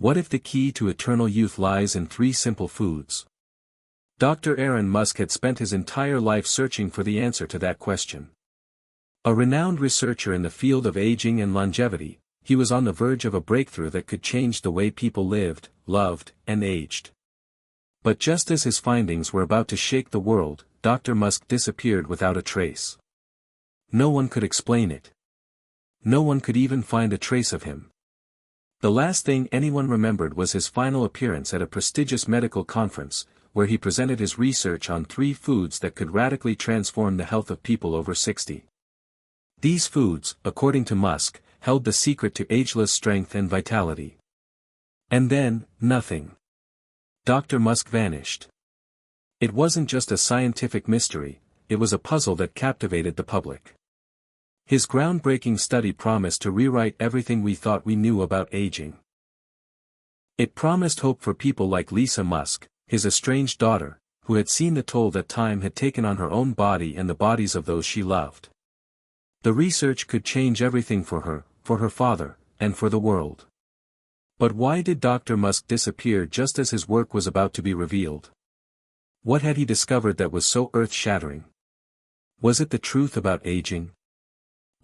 What if the key to eternal youth lies in 3 simple foods? Dr. Elon Musk had spent his entire life searching for the answer to that question. A renowned researcher in the field of aging and longevity, he was on the verge of a breakthrough that could change the way people lived, loved, and aged. But just as his findings were about to shake the world, Dr. Musk disappeared without a trace. No one could explain it. No one could even find a trace of him. The last thing anyone remembered was his final appearance at a prestigious medical conference, where he presented his research on 3 foods that could radically transform the health of people over 60. These foods, according to Musk, held the secret to ageless strength and vitality. And then, nothing. Dr. Musk vanished. It wasn't just a scientific mystery, it was a puzzle that captivated the public. His groundbreaking study promised to rewrite everything we thought we knew about aging. It promised hope for people like Lisa Musk, his estranged daughter, who had seen the toll that time had taken on her own body and the bodies of those she loved. The research could change everything for her father, and for the world. But why did Dr. Musk disappear just as his work was about to be revealed? What had he discovered that was so earth-shattering? Was it the truth about aging?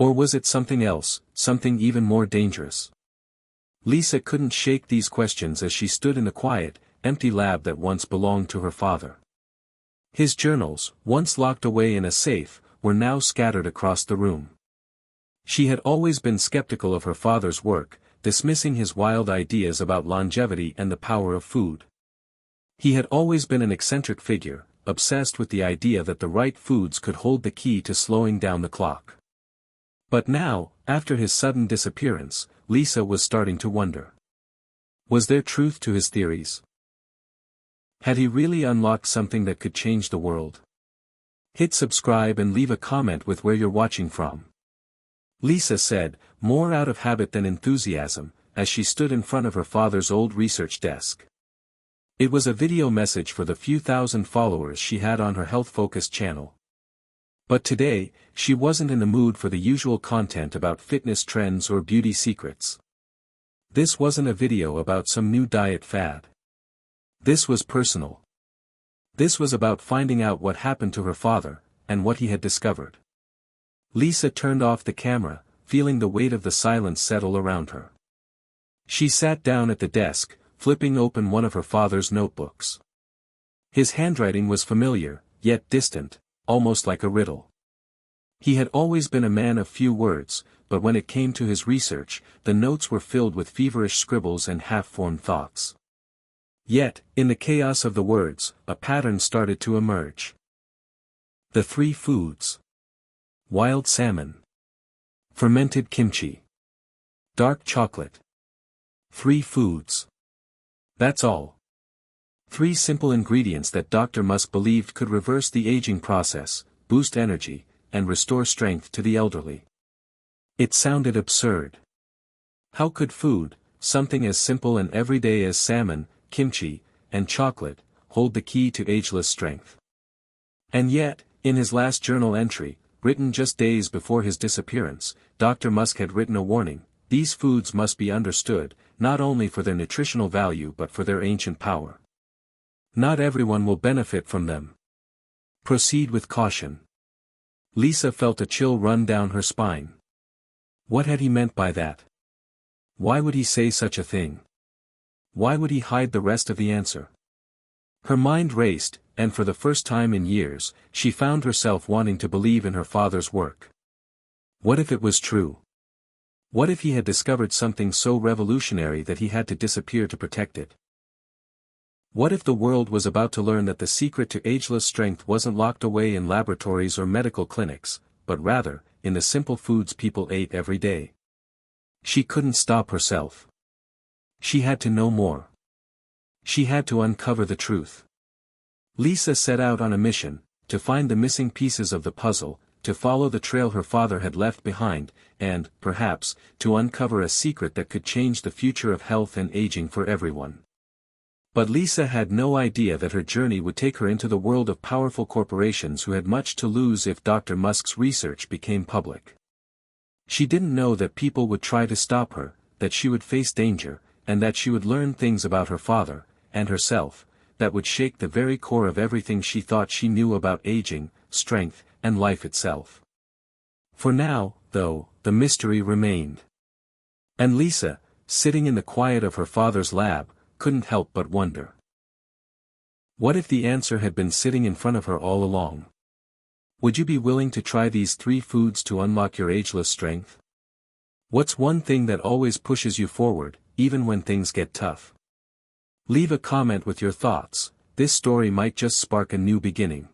Or was it something else, something even more dangerous? Lisa couldn't shake these questions as she stood in the quiet, empty lab that once belonged to her father. His journals, once locked away in a safe, were now scattered across the room. She had always been skeptical of her father's work, dismissing his wild ideas about longevity and the power of food. He had always been an eccentric figure, obsessed with the idea that the right foods could hold the key to slowing down the clock. But now, after his sudden disappearance, Lisa was starting to wonder. Was there truth to his theories? Had he really unlocked something that could change the world? Hit subscribe and leave a comment with where you're watching from. Lisa said, more out of habit than enthusiasm, as she stood in front of her father's old research desk. It was a video message for the few thousand followers she had on her health-focused channel. But today, she wasn't in the mood for the usual content about fitness trends or beauty secrets. This wasn't a video about some new diet fad. This was personal. This was about finding out what happened to her father, and what he had discovered. Lisa turned off the camera, feeling the weight of the silence settle around her. She sat down at the desk, flipping open one of her father's notebooks. His handwriting was familiar, yet distant, almost like a riddle. He had always been a man of few words, but when it came to his research, the notes were filled with feverish scribbles and half-formed thoughts. Yet, in the chaos of the words, a pattern started to emerge. The 3 foods. Wild salmon. Fermented kimchi. Dark chocolate. 3 foods. That's all. 3 simple ingredients that Dr. Musk believed could reverse the aging process, boost energy, and restore strength to the elderly. It sounded absurd. How could food, something as simple and everyday as salmon, kimchi, and chocolate, hold the key to ageless strength? And yet, in his last journal entry, written just days before his disappearance, Dr. Musk had written a warning: these foods must be understood, not only for their nutritional value but for their ancient power. Not everyone will benefit from them. Proceed with caution. Lisa felt a chill run down her spine. What had he meant by that? Why would he say such a thing? Why would he hide the rest of the answer? Her mind raced, and for the first time in years, she found herself wanting to believe in her father's work. What if it was true? What if he had discovered something so revolutionary that he had to disappear to protect it? What if the world was about to learn that the secret to ageless strength wasn't locked away in laboratories or medical clinics, but rather, in the simple foods people ate every day? She couldn't stop herself. She had to know more. She had to uncover the truth. Lisa set out on a mission, to find the missing pieces of the puzzle, to follow the trail her father had left behind, and, perhaps, to uncover a secret that could change the future of health and aging for everyone. But Lisa had no idea that her journey would take her into the world of powerful corporations who had much to lose if Dr. Musk's research became public. She didn't know that people would try to stop her, that she would face danger, and that she would learn things about her father, and herself, that would shake the very core of everything she thought she knew about aging, strength, and life itself. For now, though, the mystery remained. And Lisa, sitting in the quiet of her father's lab, couldn't help but wonder. What if the answer had been sitting in front of her all along? Would you be willing to try these 3 foods to unlock your ageless strength? What's one thing that always pushes you forward, even when things get tough? Leave a comment with your thoughts. This story might just spark a new beginning.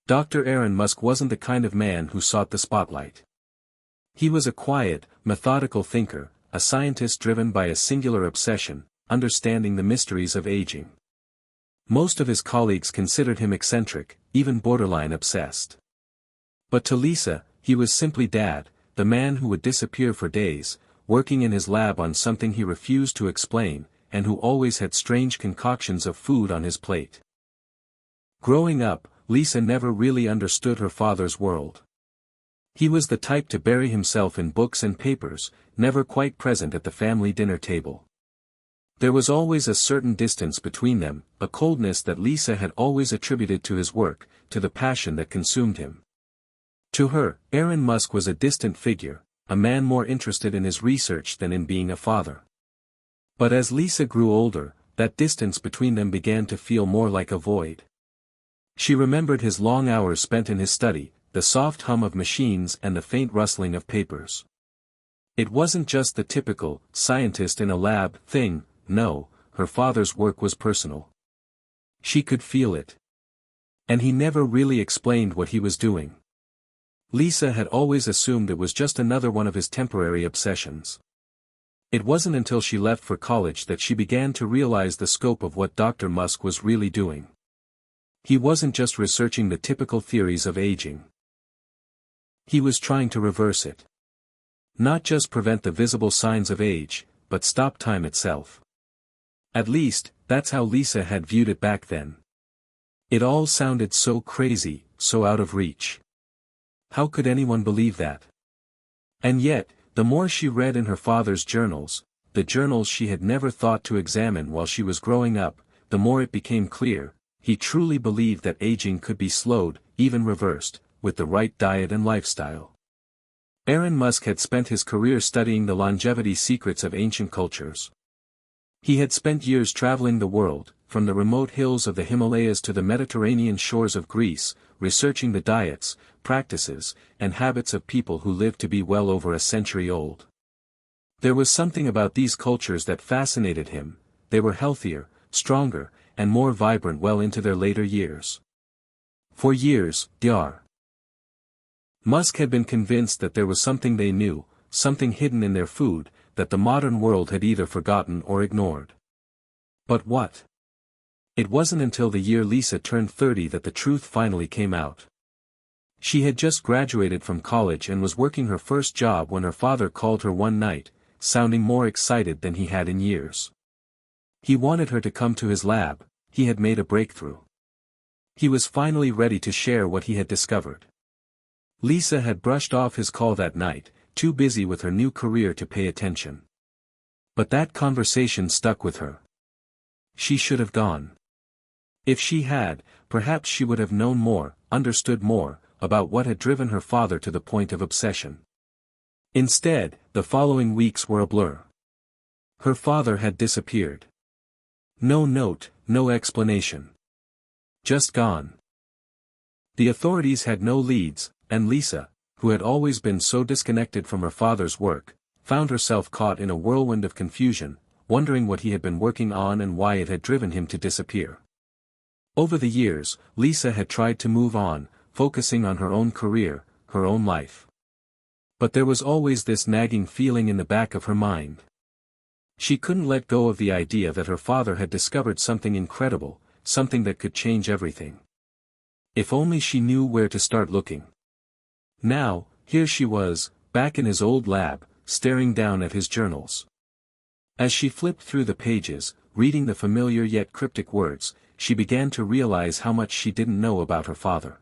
Dr. Aaron Musk wasn't the kind of man who sought the spotlight. He was a quiet, methodical thinker, a scientist driven by a singular obsession, understanding the mysteries of aging. Most of his colleagues considered him eccentric, even borderline obsessed. But to Lisa, he was simply Dad, the man who would disappear for days, working in his lab on something he refused to explain, and who always had strange concoctions of food on his plate. Growing up, Lisa never really understood her father's world. He was the type to bury himself in books and papers, never quite present at the family dinner table. There was always a certain distance between them, a coldness that Lisa had always attributed to his work, to the passion that consumed him. To her, Aaron Musk was a distant figure, a man more interested in his research than in being a father. But as Lisa grew older, that distance between them began to feel more like a void. She remembered his long hours spent in his study, the soft hum of machines and the faint rustling of papers. It wasn't just the typical, scientist in a lab, thing, no, her father's work was personal. She could feel it. And he never really explained what he was doing. Lisa had always assumed it was just another one of his temporary obsessions. It wasn't until she left for college that she began to realize the scope of what Dr. Musk was really doing. He wasn't just researching the typical theories of aging. He was trying to reverse it. Not just prevent the visible signs of age, but stop time itself. At least, that's how Lisa had viewed it back then. It all sounded so crazy, so out of reach. How could anyone believe that? And yet, the more she read in her father's journals, the journals she had never thought to examine while she was growing up, the more it became clear, he truly believed that aging could be slowed, even reversed, with the right diet and lifestyle. Aaron Musk had spent his career studying the longevity secrets of ancient cultures. He had spent years traveling the world, from the remote hills of the Himalayas to the Mediterranean shores of Greece, researching the diets, practices, and habits of people who lived to be well over a century old. There was something about these cultures that fascinated him. They were healthier, stronger, and more vibrant well into their later years. For years, Dr. Musk had been convinced that there was something they knew, something hidden in their food, that the modern world had either forgotten or ignored. But what? It wasn't until the year Lisa turned 30 that the truth finally came out. She had just graduated from college and was working her first job when her father called her one night, sounding more excited than he had in years. He wanted her to come to his lab. He had made a breakthrough. He was finally ready to share what he had discovered. Lisa had brushed off his call that night, too busy with her new career to pay attention. But that conversation stuck with her. She should have gone. If she had, perhaps she would have known more, understood more, about what had driven her father to the point of obsession. Instead, the following weeks were a blur. Her father had disappeared. No note, no explanation. Just gone. The authorities had no leads, and Lisa, who had always been so disconnected from her father's work, found herself caught in a whirlwind of confusion, wondering what he had been working on and why it had driven him to disappear. Over the years, Lisa had tried to move on, focusing on her own career, her own life. But there was always this nagging feeling in the back of her mind. She couldn't let go of the idea that her father had discovered something incredible, something that could change everything. If only she knew where to start looking. Now, here she was, back in his old lab, staring down at his journals. As she flipped through the pages, reading the familiar yet cryptic words, she began to realize how much she didn't know about her father.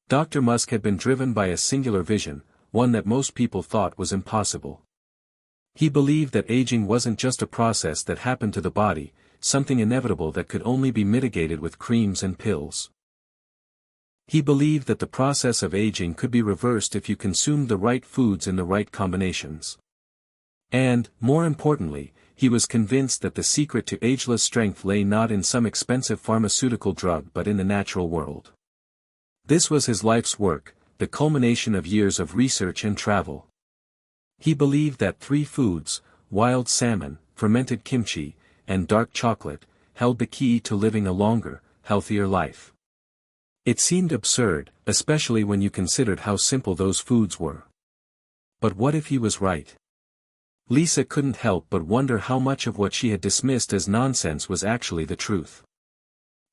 Dr. Musk had been driven by a singular vision, one that most people thought was impossible. He believed that aging wasn't just a process that happened to the body, something inevitable that could only be mitigated with creams and pills. He believed that the process of aging could be reversed if you consumed the right foods in the right combinations. And, more importantly, he was convinced that the secret to ageless strength lay not in some expensive pharmaceutical drug but in the natural world. This was his life's work, the culmination of years of research and travel. He believed that 3 foods, wild salmon, fermented kimchi, and dark chocolate, held the key to living a longer, healthier life. It seemed absurd, especially when you considered how simple those foods were. But what if he was right? Lisa couldn't help but wonder how much of what she had dismissed as nonsense was actually the truth.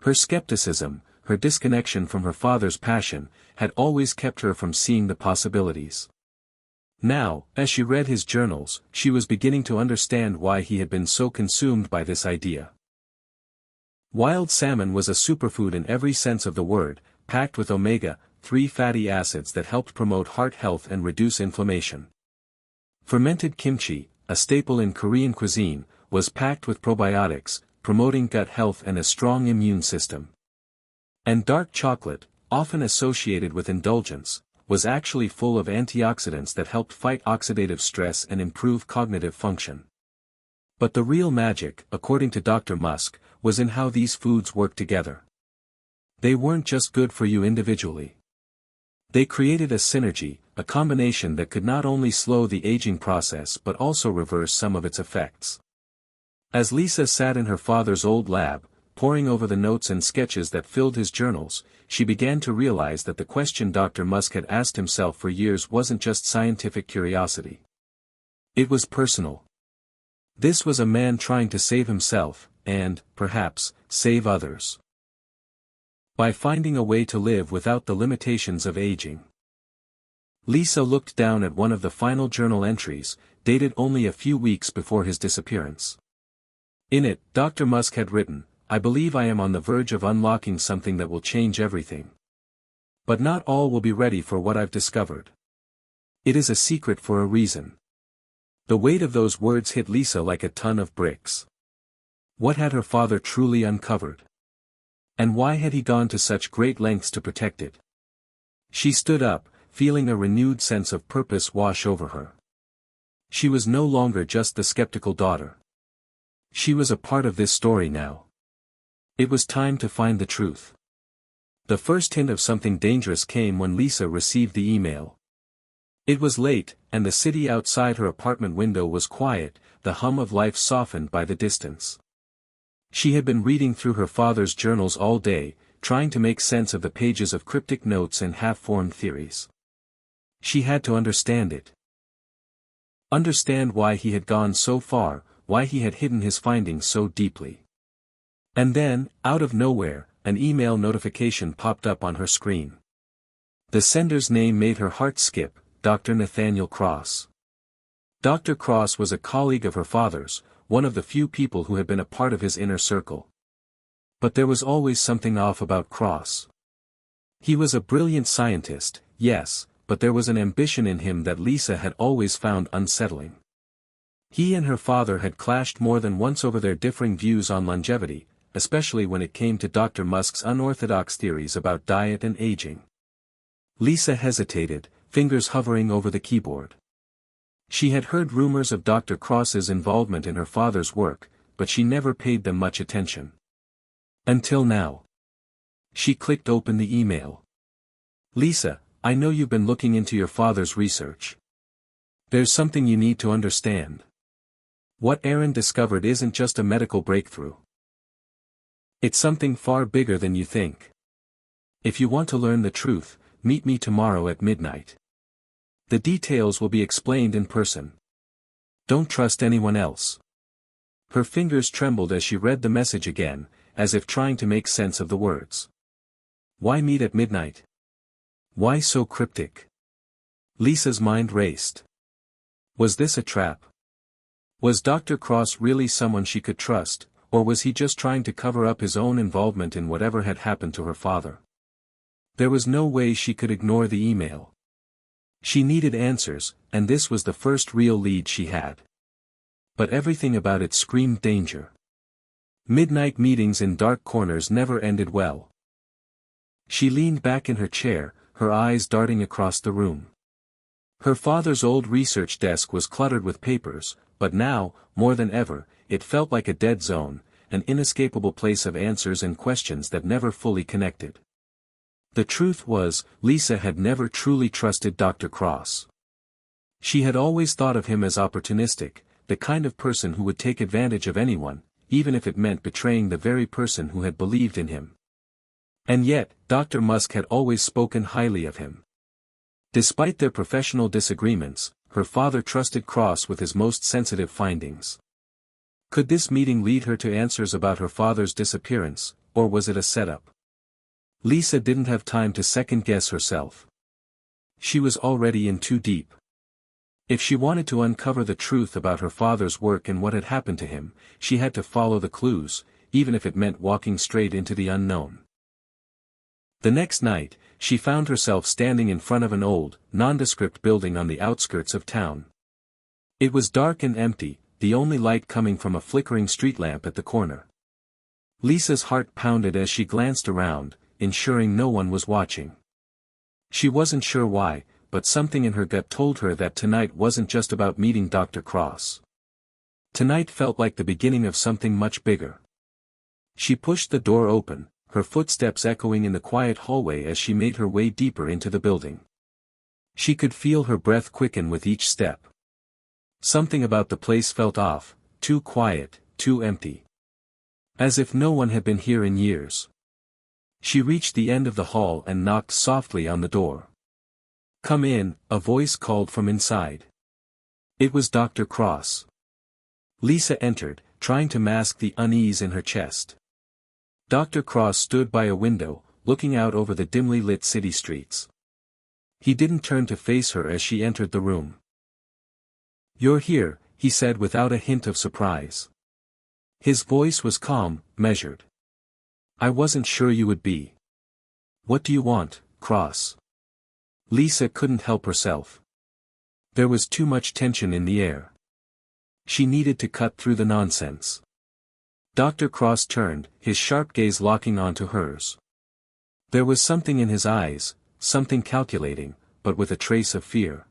Her skepticism, her disconnection from her father's passion, had always kept her from seeing the possibilities. Now, as she read his journals, she was beginning to understand why he had been so consumed by this idea. Wild salmon was a superfood in every sense of the word, packed with omega-3 fatty acids that helped promote heart health and reduce inflammation. Fermented kimchi, a staple in Korean cuisine, was packed with probiotics, promoting gut health and a strong immune system. And dark chocolate, often associated with indulgence, was actually full of antioxidants that helped fight oxidative stress and improve cognitive function. But the real magic, according to Dr. Musk, was in how these foods worked together. They weren't just good for you individually. They created a synergy, a combination that could not only slow the aging process but also reverse some of its effects. As Lisa sat in her father's old lab, poring over the notes and sketches that filled his journals, she began to realize that the question Dr. Musk had asked himself for years wasn't just scientific curiosity. It was personal. This was a man trying to save himself, and, perhaps, save others. By finding a way to live without the limitations of aging. Lisa looked down at one of the final journal entries, dated only a few weeks before his disappearance. In it, Dr. Musk had written, "I believe I am on the verge of unlocking something that will change everything. But not all will be ready for what I've discovered. It is a secret for a reason." The weight of those words hit Lisa like a ton of bricks. What had her father truly uncovered? And why had he gone to such great lengths to protect it? She stood up, feeling a renewed sense of purpose wash over her. She was no longer just the skeptical daughter. She was a part of this story now. It was time to find the truth. The first hint of something dangerous came when Lisa received the email. It was late, and the city outside her apartment window was quiet, the hum of life softened by the distance. She had been reading through her father's journals all day, trying to make sense of the pages of cryptic notes and half-formed theories. She had to understand it. Understand why he had gone so far, why he had hidden his findings so deeply. And then, out of nowhere, an email notification popped up on her screen. The sender's name made her heart skip, Dr. Nathaniel Cross. Dr. Cross was a colleague of her father's, one of the few people who had been a part of his inner circle. But there was always something off about Cross. He was a brilliant scientist, yes, but there was an ambition in him that Lisa had always found unsettling. He and her father had clashed more than once over their differing views on longevity, especially when it came to Dr. Musk's unorthodox theories about diet and aging. Lisa hesitated, fingers hovering over the keyboard. She had heard rumors of Dr. Cross's involvement in her father's work, but she never paid them much attention. Until now. She clicked open the email. "Lisa, I know you've been looking into your father's research. There's something you need to understand. What Aaron discovered isn't just a medical breakthrough. It's something far bigger than you think. If you want to learn the truth, meet me tomorrow at midnight. The details will be explained in person. Don't trust anyone else." Her fingers trembled as she read the message again, as if trying to make sense of the words. Why meet at midnight? Why so cryptic? Lisa's mind raced. Was this a trap? Was Dr. Cross really someone she could trust, or was he just trying to cover up his own involvement in whatever had happened to her father? There was no way she could ignore the email. She needed answers, and this was the first real lead she had. but everything about it screamed danger. Midnight meetings in dark corners never ended well. She leaned back in her chair, her eyes darting across the room. Her father's old research desk was cluttered with papers, but now, more than ever, it felt like a dead zone, an inescapable place of answers and questions that never fully connected. The truth was, Lisa had never truly trusted Dr. Cross. She had always thought of him as opportunistic, the kind of person who would take advantage of anyone, even if it meant betraying the very person who had believed in him. And yet, Dr. Musk had always spoken highly of him. Despite their professional disagreements, her father trusted Cross with his most sensitive findings. Could this meeting lead her to answers about her father's disappearance, or was it a setup? Lisa didn't have time to second-guess herself. She was already in too deep. If she wanted to uncover the truth about her father's work and what had happened to him, she had to follow the clues, even if it meant walking straight into the unknown. The next night, she found herself standing in front of an old, nondescript building on the outskirts of town. It was dark and empty, the only light coming from a flickering street lamp at the corner. Lisa's heart pounded as she glanced around, ensuring no one was watching. She wasn't sure why, but something in her gut told her that tonight wasn't just about meeting Dr. Cross. Tonight felt like the beginning of something much bigger. She pushed the door open, her footsteps echoing in the quiet hallway as she made her way deeper into the building. She could feel her breath quicken with each step. Something about the place felt off, too quiet, too empty. As if no one had been here in years. She reached the end of the hall and knocked softly on the door. "Come in," a voice called from inside. It was Dr. Cross. Lisa entered, trying to mask the unease in her chest. Dr. Cross stood by a window, looking out over the dimly lit city streets. He didn't turn to face her as she entered the room. "You're here," he said without a hint of surprise. His voice was calm, measured. "I wasn't sure you would be. What do you want, Cross?" Lisa couldn't help herself. There was too much tension in the air. She needed to cut through the nonsense. Dr. Cross turned, his sharp gaze locking onto hers. There was something in his eyes, something calculating, but with a trace of fear.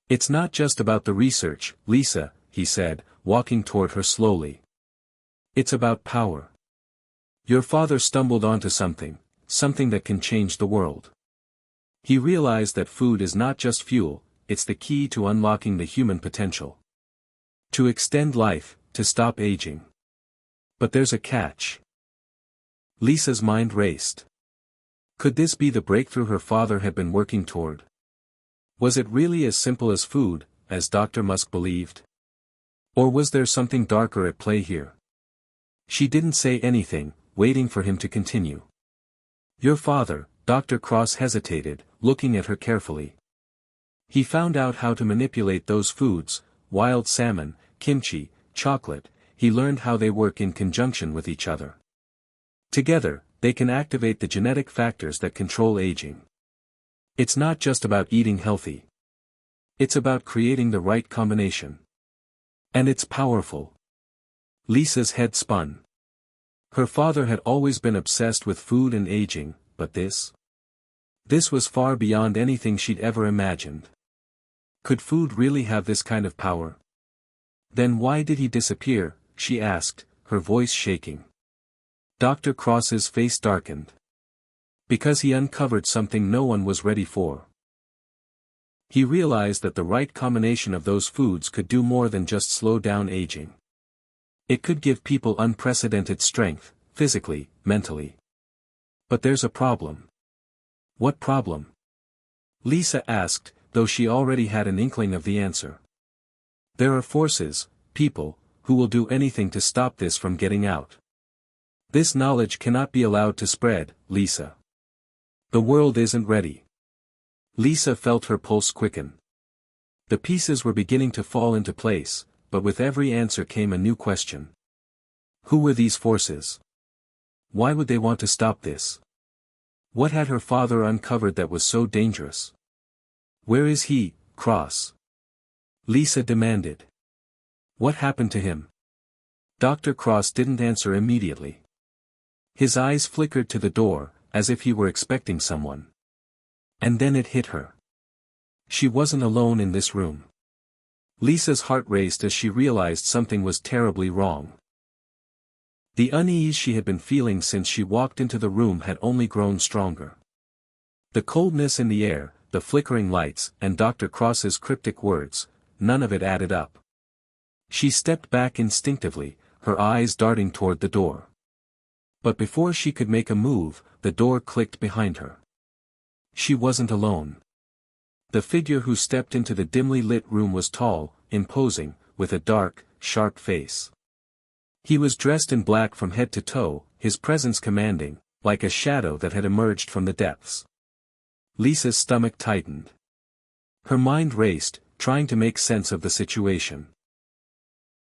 "It's not just about the research, Lisa," he said, walking toward her slowly. "It's about power. Your father stumbled onto something that can change the world." He realized that food is not just fuel, it's the key to unlocking the human potential. To extend life, to stop aging. But there's a catch. Lisa's mind raced. Could this be the breakthrough her father had been working toward? Was it really as simple as food, as Dr. Musk believed? Or was there something darker at play here? She didn't say anything, waiting for him to continue. "Your father," Dr. Cross hesitated, looking at her carefully. "He found out how to manipulate those foods, wild salmon, kimchi, chocolate. He learned how they work in conjunction with each other. Together, they can activate the genetic factors that control aging. It's not just about eating healthy. It's about creating the right combination. And it's powerful." Lisa's head spun. Her father had always been obsessed with food and aging, but this was far beyond anything she'd ever imagined. Could food really have this kind of power? Then why did he disappear? She asked, her voice shaking. Dr. Cross's face darkened. Because he uncovered something no one was ready for. He realized that the right combination of those foods could do more than just slow down aging. It could give people unprecedented strength, physically, mentally. But there's a problem. What problem? Lisa asked, though she already had an inkling of the answer. There are forces, people, who will do anything to stop this from getting out. This knowledge cannot be allowed to spread, Lisa. The world isn't ready. Lisa felt her pulse quicken. The pieces were beginning to fall into place, but with every answer came a new question. Who were these forces? Why would they want to stop this? What had her father uncovered that was so dangerous? Where is he, Cross? Lisa demanded. What happened to him? Dr. Cross didn't answer immediately. His eyes flickered to the door, as if he were expecting someone. And then it hit her. She wasn't alone in this room. Lisa's heart raced as she realized something was terribly wrong. The unease she had been feeling since she walked into the room had only grown stronger. The coldness in the air, the flickering lights, and Dr. Cross's cryptic words, none of it added up. She stepped back instinctively, her eyes darting toward the door. But before she could make a move, the door clicked behind her. She wasn't alone. The figure who stepped into the dimly lit room was tall, imposing, with a dark, sharp face. He was dressed in black from head to toe, his presence commanding, like a shadow that had emerged from the depths. Lisa's stomach tightened. Her mind raced, trying to make sense of the situation.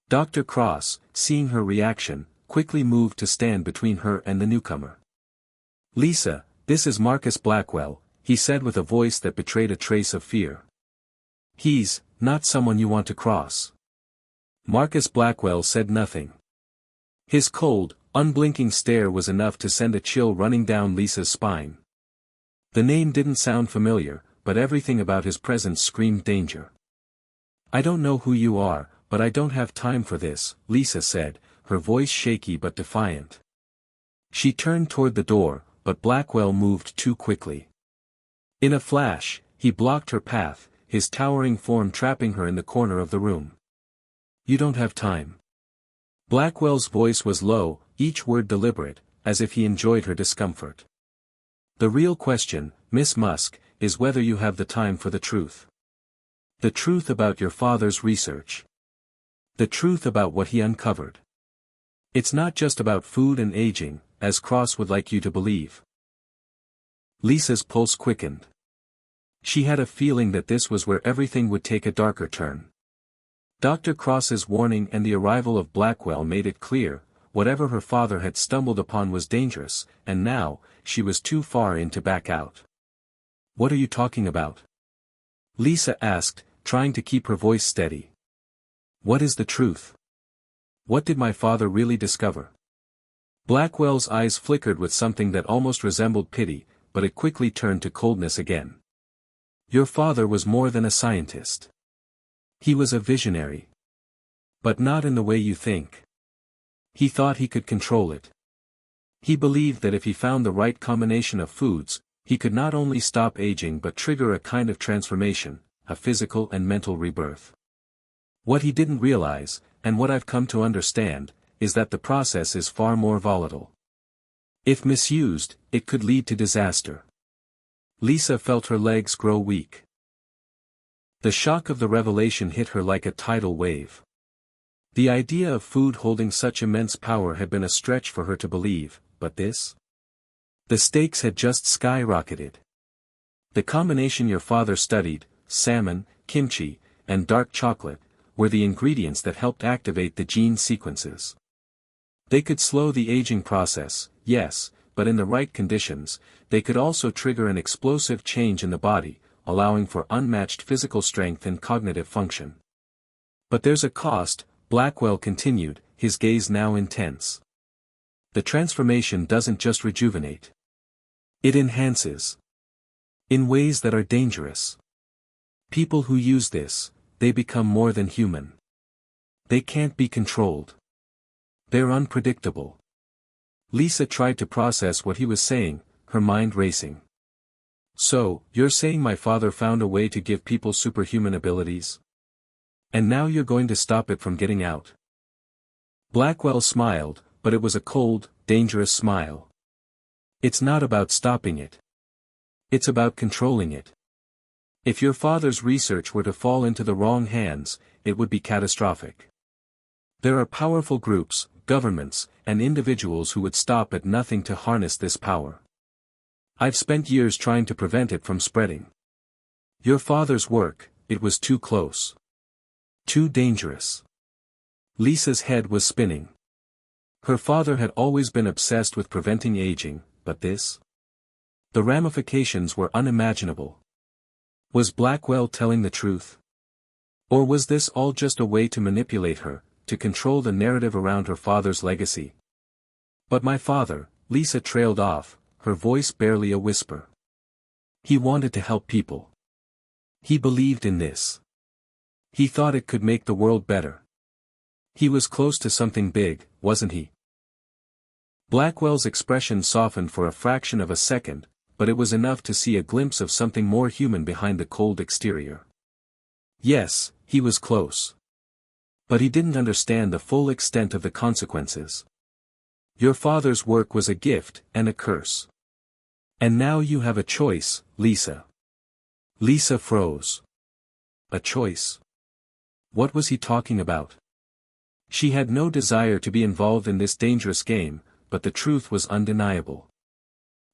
Dr. Cross, seeing her reaction, quickly moved to stand between her and the newcomer. "Lisa, this is Marcus Blackwell," he said with a voice that betrayed a trace of fear. "He's not someone you want to cross." Marcus Blackwell said nothing. His cold, unblinking stare was enough to send a chill running down Lisa's spine. The name didn't sound familiar, but everything about his presence screamed danger. "I don't know who you are, but I don't have time for this," Lisa said, her voice shaky but defiant. She turned toward the door, but Blackwell moved too quickly. In a flash, he blocked her path, his towering form trapping her in the corner of the room. "You don't have time." Blackwell's voice was low, each word deliberate, as if he enjoyed her discomfort. "The real question, Miss Musk, is whether you have the time for the truth. The truth about your father's research. The truth about what he uncovered. It's not just about food and aging, as Cross would like you to believe." Lisa's pulse quickened. She had a feeling that this was where everything would take a darker turn. Dr. Cross's warning and the arrival of Blackwell made it clear, whatever her father had stumbled upon was dangerous, and now, she was too far in to back out. "What are you talking about?" Lisa asked, trying to keep her voice steady. "What is the truth? What did my father really discover?" Blackwell's eyes flickered with something that almost resembled pity, but it quickly turned to coldness again. "Your father was more than a scientist. He was a visionary. But not in the way you think. He thought he could control it. He believed that if he found the right combination of foods, he could not only stop aging but trigger a kind of transformation, a physical and mental rebirth. What he didn't realize, and what I've come to understand, is that the process is far more volatile. If misused, it could lead to disaster." Lisa felt her legs grow weak. The shock of the revelation hit her like a tidal wave. The idea of food holding such immense power had been a stretch for her to believe, but this? The stakes had just skyrocketed. The combination your father studied, salmon, kimchi, and dark chocolate, were the ingredients that helped activate the gene sequences. They could slow the aging process, yes, but in the right conditions, they could also trigger an explosive change in the body, allowing for unmatched physical strength and cognitive function. "But there's a cost," Blackwell continued, his gaze now intense. "The transformation doesn't just rejuvenate. It enhances. In ways that are dangerous. People who use this, they become more than human. They can't be controlled. They're unpredictable." Lisa tried to process what he was saying, her mind racing. "So, you're saying my father found a way to give people superhuman abilities? And now you're going to stop it from getting out?" Blackwell smiled, but it was a cold, dangerous smile. "It's not about stopping it. It's about controlling it. If your father's research were to fall into the wrong hands, it would be catastrophic. There are powerful groups, governments, and individuals who would stop at nothing to harness this power. I've spent years trying to prevent it from spreading. Your father's work, it was too close. Too dangerous." Lisa's head was spinning. Her father had always been obsessed with preventing aging, but this? The ramifications were unimaginable. Was Blackwell telling the truth? Or was this all just a way to manipulate her, to control the narrative around her father's legacy. But my father, Lisa trailed off, her voice barely a whisper. He wanted to help people. He believed in this. He thought it could make the world better. He was close to something big, wasn't he? Blackwell's expression softened for a fraction of a second, but it was enough to see a glimpse of something more human behind the cold exterior. Yes, he was close. But he didn't understand the full extent of the consequences. Your father's work was a gift and a curse. And now you have a choice, Lisa. Lisa froze. A choice? What was he talking about? She had no desire to be involved in this dangerous game, but the truth was undeniable.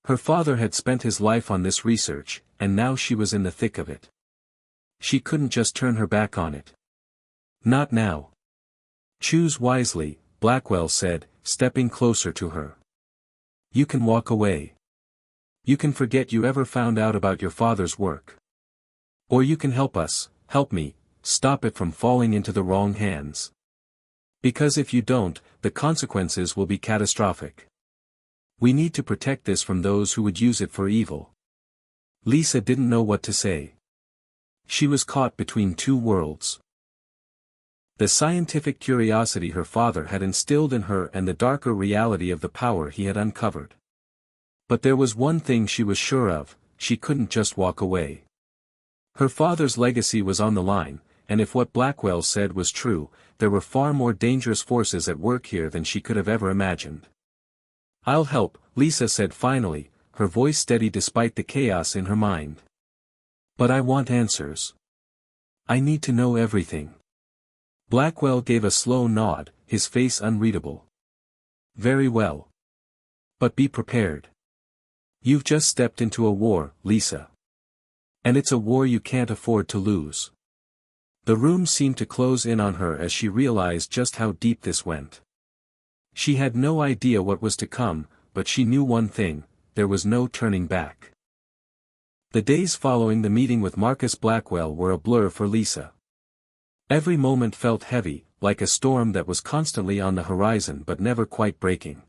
Her father had spent his life on this research, and now she was in the thick of it. She couldn't just turn her back on it. Not now. Choose wisely, Blackwell said, stepping closer to her. You can walk away. You can forget you ever found out about your father's work. Or you can help us, help me, stop it from falling into the wrong hands. Because if you don't, the consequences will be catastrophic. We need to protect this from those who would use it for evil. Lisa didn't know what to say. She was caught between two worlds. The scientific curiosity her father had instilled in her and the darker reality of the power he had uncovered. But there was one thing she was sure of, she couldn't just walk away. Her father's legacy was on the line, and if what Blackwell said was true, there were far more dangerous forces at work here than she could have ever imagined. I'll help, Lisa said finally, her voice steady despite the chaos in her mind. But I want answers. I need to know everything. Blackwell gave a slow nod, his face unreadable. Very well. But be prepared. You've just stepped into a war, Lisa. And it's a war you can't afford to lose. The room seemed to close in on her as she realized just how deep this went. She had no idea what was to come, but she knew one thing, there was no turning back. The days following the meeting with Marcus Blackwell were a blur for Lisa. Every moment felt heavy, like a storm that was constantly on the horizon but never quite breaking.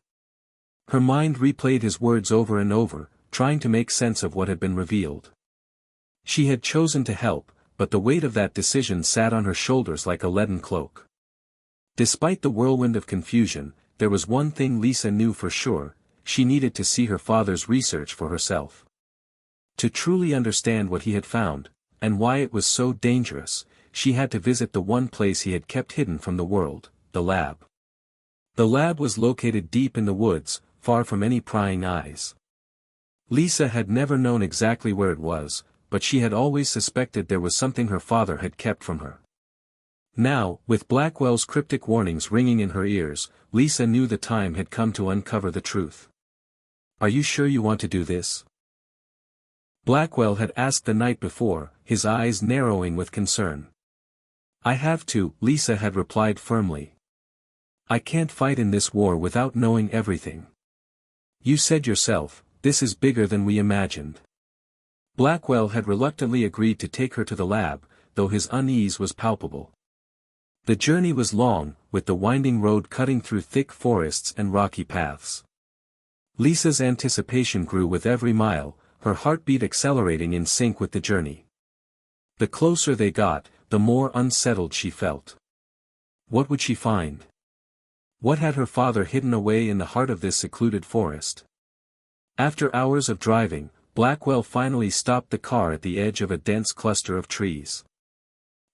Her mind replayed his words over and over, trying to make sense of what had been revealed. She had chosen to help, but the weight of that decision sat on her shoulders like a leaden cloak. Despite the whirlwind of confusion, there was one thing Lisa knew for sure, she needed to see her father's research for herself. To truly understand what he had found, and why it was so dangerous, she had to visit the one place he had kept hidden from the world, the lab. The lab was located deep in the woods, far from any prying eyes. Lisa had never known exactly where it was, but she had always suspected there was something her father had kept from her. Now, with Blackwell's cryptic warnings ringing in her ears, Lisa knew the time had come to uncover the truth. Are you sure you want to do this? Blackwell had asked the night before, his eyes narrowing with concern. I have to, Lisa had replied firmly. I can't fight in this war without knowing everything. You said yourself, this is bigger than we imagined. Blackwell had reluctantly agreed to take her to the lab, though his unease was palpable. The journey was long, with the winding road cutting through thick forests and rocky paths. Lisa's anticipation grew with every mile, her heartbeat accelerating in sync with the journey. The closer they got, the more unsettled she felt. What would she find? What had her father hidden away in the heart of this secluded forest? After hours of driving, Blackwell finally stopped the car at the edge of a dense cluster of trees.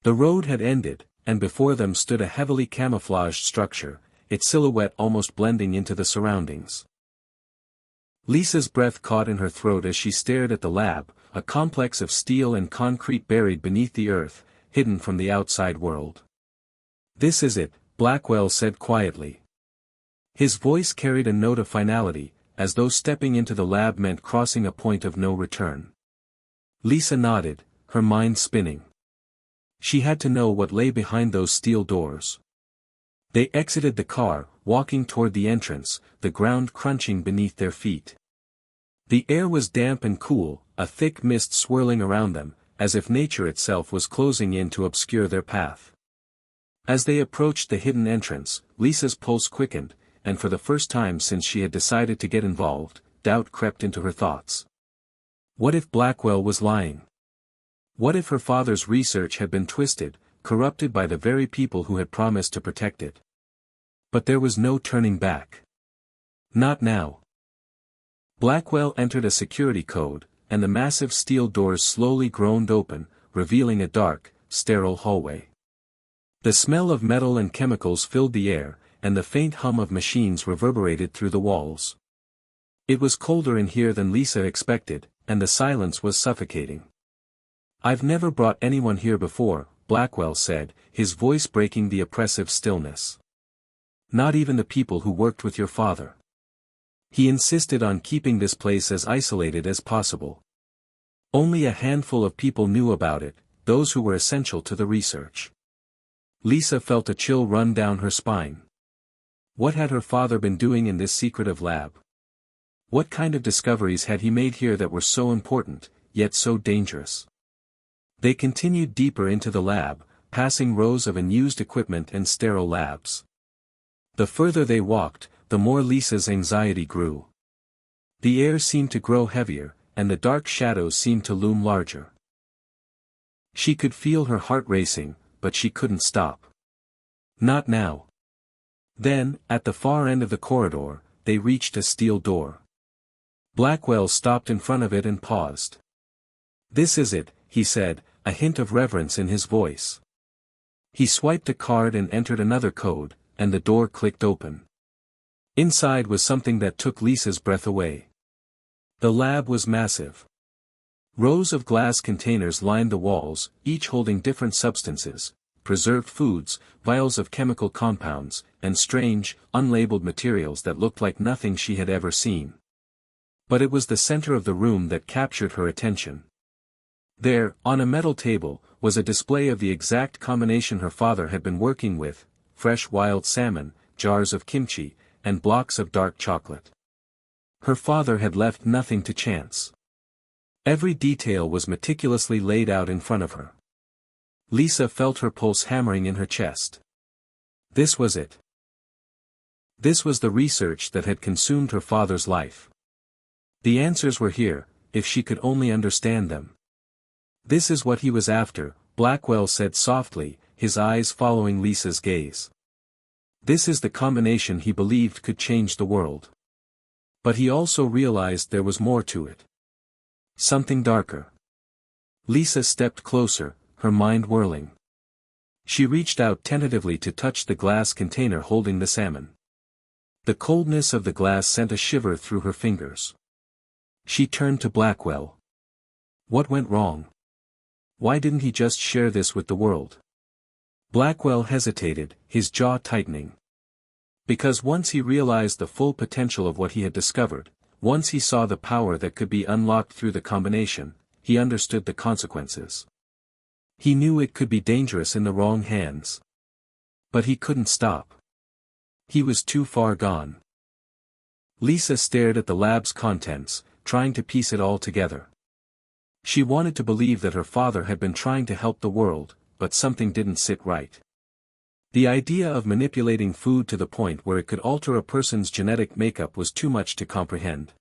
The road had ended, and before them stood a heavily camouflaged structure, its silhouette almost blending into the surroundings. Lisa's breath caught in her throat as she stared at the lab, a complex of steel and concrete buried beneath the earth, hidden from the outside world. This is it, Blackwell said quietly. His voice carried a note of finality, as though stepping into the lab meant crossing a point of no return. Lisa nodded, her mind spinning. She had to know what lay behind those steel doors. They exited the car, walking toward the entrance, the ground crunching beneath their feet. The air was damp and cool, a thick mist swirling around them, as if nature itself was closing in to obscure their path. As they approached the hidden entrance, Lisa's pulse quickened, and for the first time since she had decided to get involved, doubt crept into her thoughts. What if Blackwell was lying? What if her father's research had been twisted, corrupted by the very people who had promised to protect it? But there was no turning back. Not now. Blackwell entered a security code, and the massive steel doors slowly groaned open, revealing a dark, sterile hallway. The smell of metal and chemicals filled the air, and the faint hum of machines reverberated through the walls. It was colder in here than Lisa expected, and the silence was suffocating. "I've never brought anyone here before," Blackwell said, his voice breaking the oppressive stillness. "Not even the people who worked with your father." He insisted on keeping this place as isolated as possible. Only a handful of people knew about it, those who were essential to the research. Lisa felt a chill run down her spine. What had her father been doing in this secretive lab? What kind of discoveries had he made here that were so important, yet so dangerous? They continued deeper into the lab, passing rows of unused equipment and sterile labs. The further they walked, the more Lisa's anxiety grew. The air seemed to grow heavier, and the dark shadows seemed to loom larger. She could feel her heart racing, but she couldn't stop. Not now. Then, at the far end of the corridor, they reached a steel door. Blackwell stopped in front of it and paused. "This is it," he said, a hint of reverence in his voice. He swiped a card and entered another code, and the door clicked open. Inside was something that took Lisa's breath away. The lab was massive. Rows of glass containers lined the walls, each holding different substances, preserved foods, vials of chemical compounds, and strange, unlabeled materials that looked like nothing she had ever seen. But it was the center of the room that captured her attention. There, on a metal table, was a display of the exact combination her father had been working with: fresh wild salmon, jars of kimchi, and blocks of dark chocolate. Her father had left nothing to chance. Every detail was meticulously laid out in front of her. Lisa felt her pulse hammering in her chest. This was it. This was the research that had consumed her father's life. The answers were here, if she could only understand them. "This is what he was after," Blackwell said softly, his eyes following Lisa's gaze. "This is the combination he believed could change the world." But he also realized there was more to it. Something darker. Lisa stepped closer, her mind whirling. She reached out tentatively to touch the glass container holding the salmon. The coldness of the glass sent a shiver through her fingers. She turned to Blackwell. What went wrong? Why didn't he just share this with the world? Blackwell hesitated, his jaw tightening. Because once he realized the full potential of what he had discovered, once he saw the power that could be unlocked through the combination, he understood the consequences. He knew it could be dangerous in the wrong hands. But he couldn't stop. He was too far gone. Lisa stared at the lab's contents, trying to piece it all together. She wanted to believe that her father had been trying to help the world, but something didn't sit right. The idea of manipulating food to the point where it could alter a person's genetic makeup was too much to comprehend.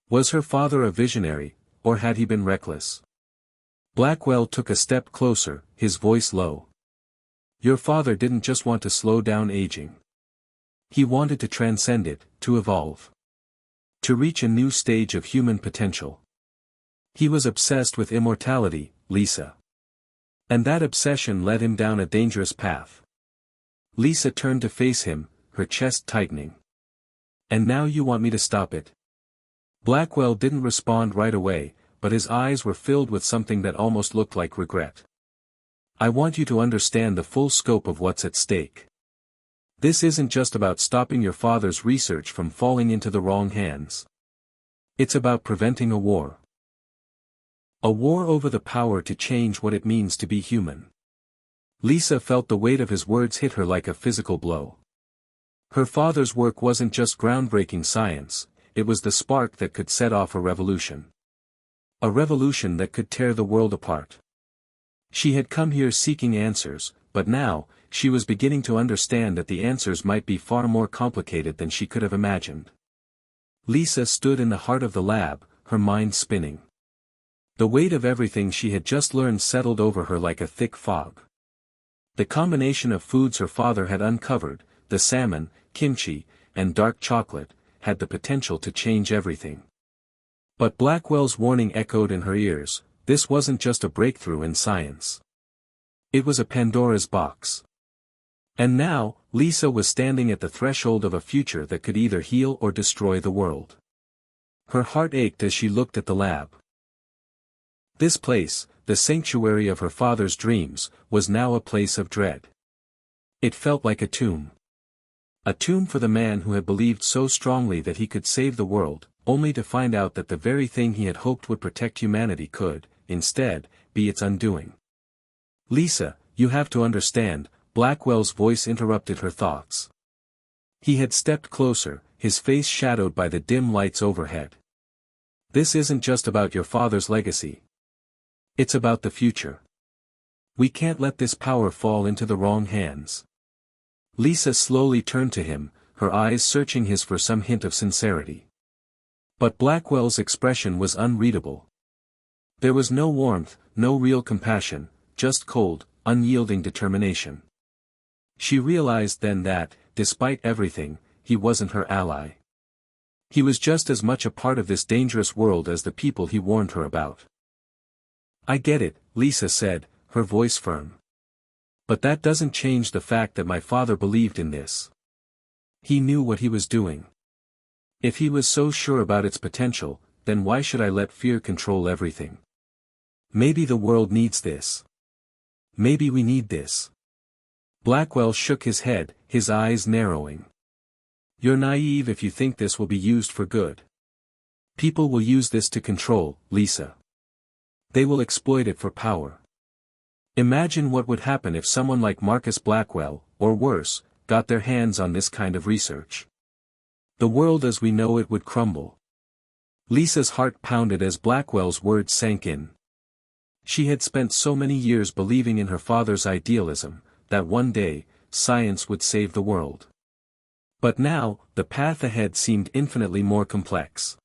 Was her father a visionary, or had he been reckless? Blackwell took a step closer, his voice low. Your father didn't just want to slow down aging. He wanted to transcend it, to evolve. To reach a new stage of human potential. He was obsessed with immortality, Lisa. And that obsession led him down a dangerous path. Lisa turned to face him, her chest tightening. And now you want me to stop it? Blackwell didn't respond right away, but his eyes were filled with something that almost looked like regret. I want you to understand the full scope of what's at stake. This isn't just about stopping your father's research from falling into the wrong hands. It's about preventing a war. A war over the power to change what it means to be human. Lisa felt the weight of his words hit her like a physical blow. Her father's work wasn't just groundbreaking science, it was the spark that could set off a revolution. A revolution that could tear the world apart. She had come here seeking answers, but now, she was beginning to understand that the answers might be far more complicated than she could have imagined. Lisa stood in the heart of the lab, her mind spinning. The weight of everything she had just learned settled over her like a thick fog. The combination of foods her father had uncovered, the salmon, kimchi, and dark chocolate, had the potential to change everything. But Blackwell's warning echoed in her ears: this wasn't just a breakthrough in science. It was a Pandora's box. And now, Lisa was standing at the threshold of a future that could either heal or destroy the world. Her heart ached as she looked at the lab. This place, the sanctuary of her father's dreams, was now a place of dread. It felt like a tomb. A tomb for the man who had believed so strongly that he could save the world, only to find out that the very thing he had hoped would protect humanity could, instead, be its undoing. "Lisa, you have to understand," Blackwell's voice interrupted her thoughts. He had stepped closer, his face shadowed by the dim lights overhead. "This isn't just about your father's legacy. It's about the future. We can't let this power fall into the wrong hands." Lisa slowly turned to him, her eyes searching his for some hint of sincerity. But Blackwell's expression was unreadable. There was no warmth, no real compassion, just cold, unyielding determination. She realized then that, despite everything, he wasn't her ally. He was just as much a part of this dangerous world as the people he warned her about. "I get it," Lisa said, her voice firm. "But that doesn't change the fact that my father believed in this. He knew what he was doing. If he was so sure about its potential, then why should I let fear control everything? Maybe the world needs this. Maybe we need this." Blackwell shook his head, his eyes narrowing. "You're naive if you think this will be used for good. People will use this to control, Lisa. They will exploit it for power. Imagine what would happen if someone like Marcus Blackwell, or worse, got their hands on this kind of research. The world as we know it would crumble." Lisa's heart pounded as Blackwell's words sank in. She had spent so many years believing in her father's idealism, that one day, science would save the world. But now, the path ahead seemed infinitely more complex.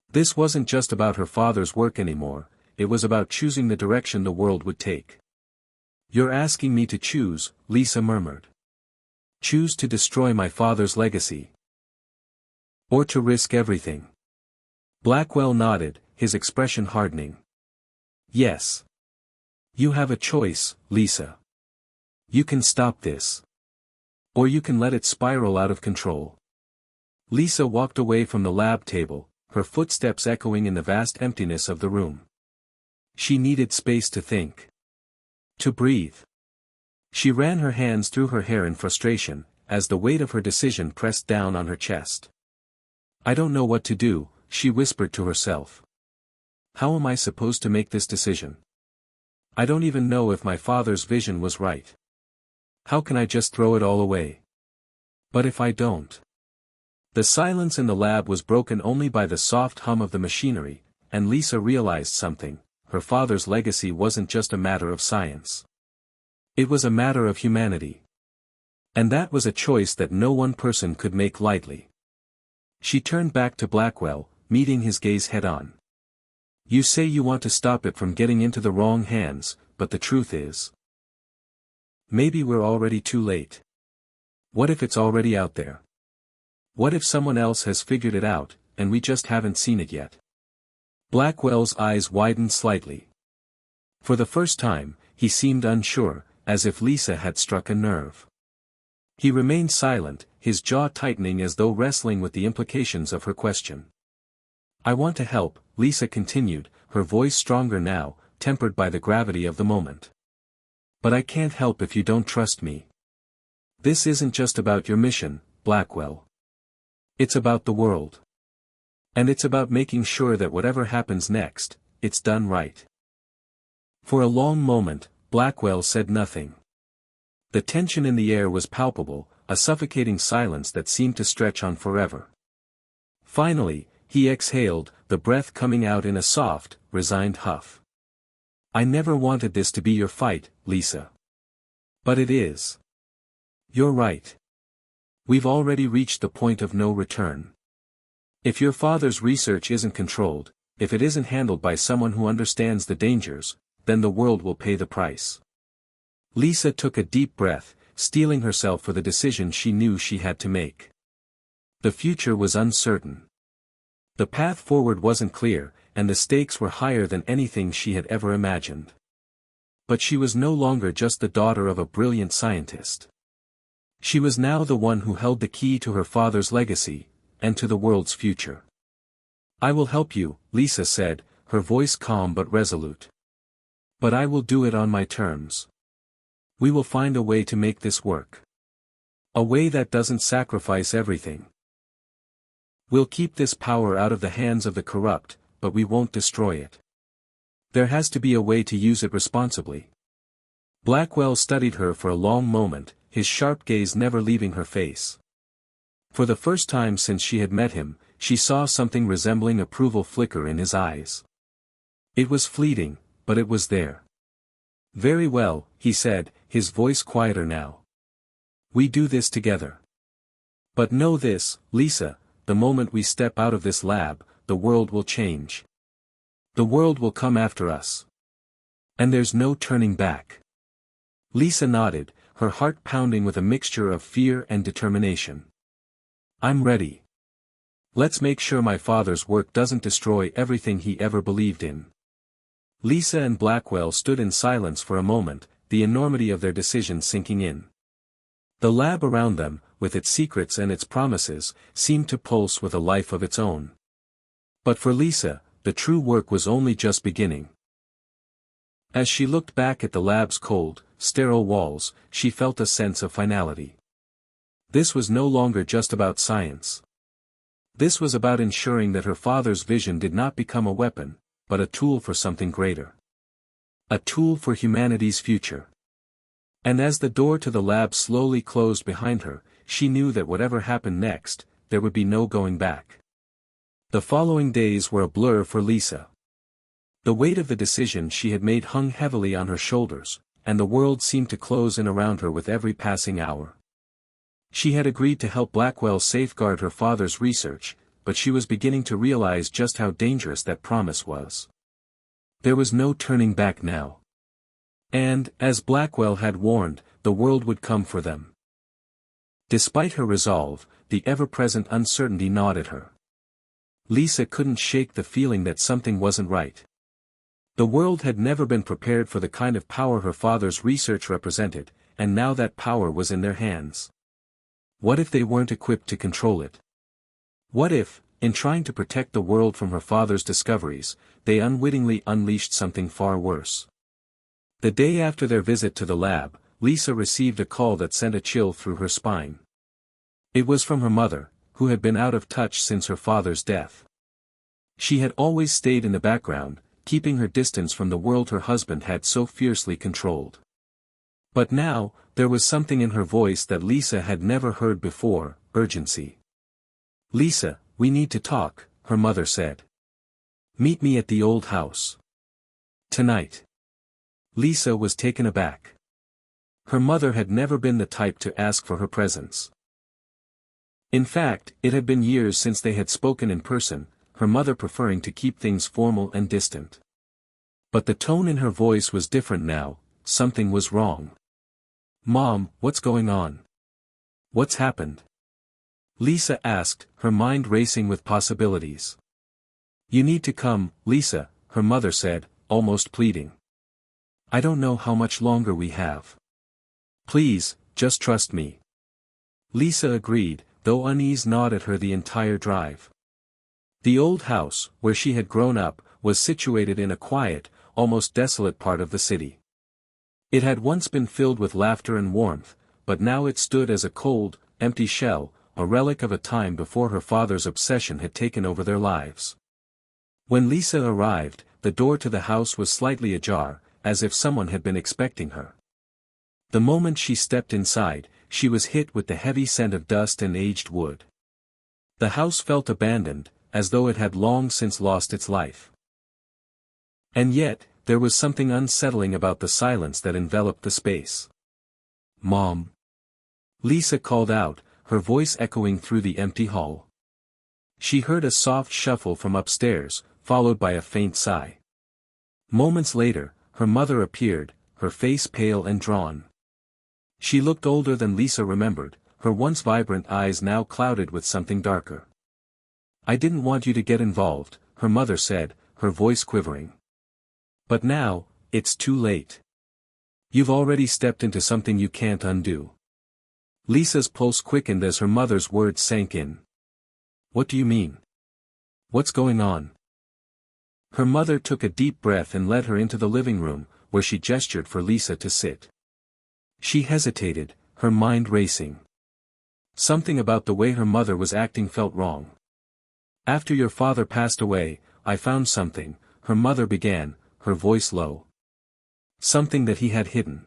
This wasn't just about her father's work anymore, it was about choosing the direction the world would take. "You're asking me to choose," Lisa murmured. "Choose to destroy my father's legacy. Or to risk everything." Blackwell nodded, his expression hardening. "Yes. You have a choice, Lisa. You can stop this. Or you can let it spiral out of control." Lisa walked away from the lab table, her footsteps echoing in the vast emptiness of the room. She needed space to think. To breathe. She ran her hands through her hair in frustration, as the weight of her decision pressed down on her chest. "I don't know what to do," she whispered to herself. "How am I supposed to make this decision? I don't even know if my father's vision was right. How can I just throw it all away? But if I don't?" The silence in the lab was broken only by the soft hum of the machinery, and Lisa realized something: her father's legacy wasn't just a matter of science. It was a matter of humanity. And that was a choice that no one person could make lightly. She turned back to Blackwell, meeting his gaze head-on. "You say you want to stop it from getting into the wrong hands, but the truth is, maybe we're already too late. What if it's already out there? What if someone else has figured it out, and we just haven't seen it yet?" Blackwell's eyes widened slightly. For the first time, he seemed unsure, as if Lisa had struck a nerve. He remained silent, his jaw tightening as though wrestling with the implications of her question. "I want to help," Lisa continued, her voice stronger now, tempered by the gravity of the moment. "But I can't help if you don't trust me. This isn't just about your mission, Blackwell. It's about the world. And it's about making sure that whatever happens next, it's done right." For a long moment, Blackwell said nothing. The tension in the air was palpable, a suffocating silence that seemed to stretch on forever. Finally, he exhaled, the breath coming out in a soft, resigned huff. "I never wanted this to be your fight, Lisa. But it is. You're right. We've already reached the point of no return. If your father's research isn't controlled, if it isn't handled by someone who understands the dangers, then the world will pay the price. Lisa took a deep breath, steeling herself for the decision she knew she had to make. The future was uncertain. The path forward wasn't clear, and the stakes were higher than anything she had ever imagined. But she was no longer just the daughter of a brilliant scientist. She was now the one who held the key to her father's legacy, and to the world's future. I will help you, Lisa said, her voice calm but resolute. But I will do it on my terms. We will find a way to make this work. A way that doesn't sacrifice everything. We'll keep this power out of the hands of the corrupt, but we won't destroy it. There has to be a way to use it responsibly. Blackwell studied her for a long moment, his sharp gaze never leaving her face. For the first time since she had met him, she saw something resembling approval flicker in his eyes. It was fleeting, but it was there. Very well, he said, his voice quieter now. We do this together. But know this, Lisa, the moment we step out of this lab, the world will change. The world will come after us. And there's no turning back. Lisa nodded, her heart pounding with a mixture of fear and determination. I'm ready. Let's make sure my father's work doesn't destroy everything he ever believed in. Lisa and Blackwell stood in silence for a moment, the enormity of their decision sinking in. The lab around them, with its secrets and its promises, seemed to pulse with a life of its own. But for Lisa, the true work was only just beginning. As she looked back at the lab's cold, sterile walls, she felt a sense of finality. This was no longer just about science. This was about ensuring that her father's vision did not become a weapon, but a tool for something greater. A tool for humanity's future. And as the door to the lab slowly closed behind her, she knew that whatever happened next, there would be no going back. The following days were a blur for Lisa. The weight of the decision she had made hung heavily on her shoulders, and the world seemed to close in around her with every passing hour. She had agreed to help Blackwell safeguard her father's research, but she was beginning to realize just how dangerous that promise was. There was no turning back now. And, as Blackwell had warned, the world would come for them. Despite her resolve, the ever-present uncertainty gnawed at her. Lisa couldn't shake the feeling that something wasn't right. The world had never been prepared for the kind of power her father's research represented, and now that power was in their hands. What if they weren't equipped to control it? What if, in trying to protect the world from her father's discoveries, they unwittingly unleashed something far worse? The day after their visit to the lab, Lisa received a call that sent a chill through her spine. It was from her mother, who had been out of touch since her father's death. She had always stayed in the background, keeping her distance from the world her husband had so fiercely controlled. But now, there was something in her voice that Lisa had never heard before, urgency. Lisa, we need to talk, her mother said. Meet me at the old house. Tonight. Lisa was taken aback. Her mother had never been the type to ask for her presence. In fact, it had been years since they had spoken in person, her mother preferring to keep things formal and distant. But the tone in her voice was different now, something was wrong. Mom, what's going on? What's happened? Lisa asked, her mind racing with possibilities. You need to come, Lisa, her mother said, almost pleading. I don't know how much longer we have. Please, just trust me. Lisa agreed, though unease gnawed at her the entire drive. The old house, where she had grown up, was situated in a quiet, almost desolate part of the city. It had once been filled with laughter and warmth, but now it stood as a cold, empty shell, a relic of a time before her father's obsession had taken over their lives. When Lisa arrived, the door to the house was slightly ajar, as if someone had been expecting her. The moment she stepped inside, she was hit with the heavy scent of dust and aged wood. The house felt abandoned, as though it had long since lost its life. And yet, there was something unsettling about the silence that enveloped the space. Mom. Lisa called out, her voice echoing through the empty hall. She heard a soft shuffle from upstairs, followed by a faint sigh. Moments later, her mother appeared, her face pale and drawn. She looked older than Lisa remembered, her once vibrant eyes now clouded with something darker. "I didn't want you to get involved," her mother said, her voice quivering. "But now, it's too late. You've already stepped into something you can't undo." Lisa's pulse quickened as her mother's words sank in. "What do you mean? What's going on?" Her mother took a deep breath and led her into the living room, where she gestured for Lisa to sit. She hesitated, her mind racing. Something about the way her mother was acting felt wrong. "After your father passed away, I found something," her mother began, her voice low. "Something that he had hidden.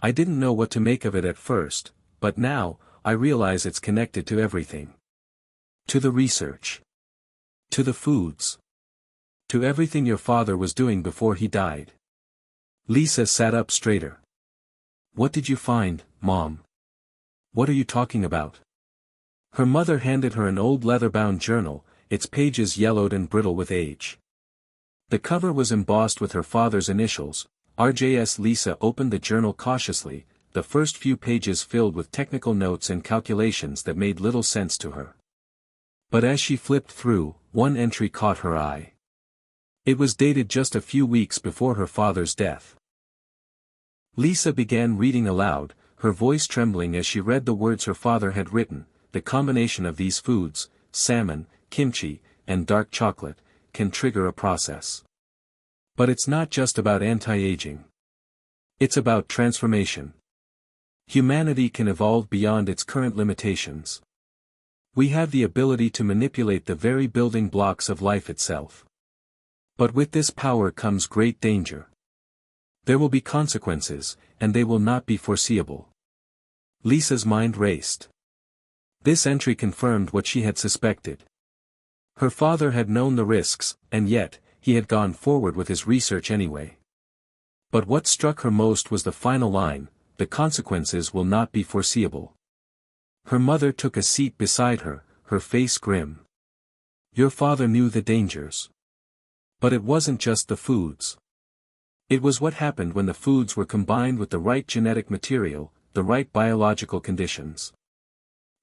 I didn't know what to make of it at first, but now, I realize it's connected to everything. To the research. To the foods. To everything your father was doing before he died." Lisa sat up straighter. "What did you find, Mom? What are you talking about?" Her mother handed her an old leather-bound journal, its pages yellowed and brittle with age. The cover was embossed with her father's initials, RJS. Lisa opened the journal cautiously, the first few pages filled with technical notes and calculations that made little sense to her. But as she flipped through, one entry caught her eye. It was dated just a few weeks before her father's death. Lisa began reading aloud, her voice trembling as she read the words her father had written. "The combination of these foods, salmon, kimchi, and dark chocolate, can trigger a process. But it's not just about anti-aging. It's about transformation. Humanity can evolve beyond its current limitations. We have the ability to manipulate the very building blocks of life itself. But with this power comes great danger. There will be consequences, and they will not be foreseeable." Lisa's mind raced. This entry confirmed what she had suspected. Her father had known the risks, and yet, he had gone forward with his research anyway. But what struck her most was the final line, "The consequences will not be foreseeable." Her mother took a seat beside her, her face grim. "Your father knew the dangers. But it wasn't just the foods. It was what happened when the foods were combined with the right genetic material, the right biological conditions.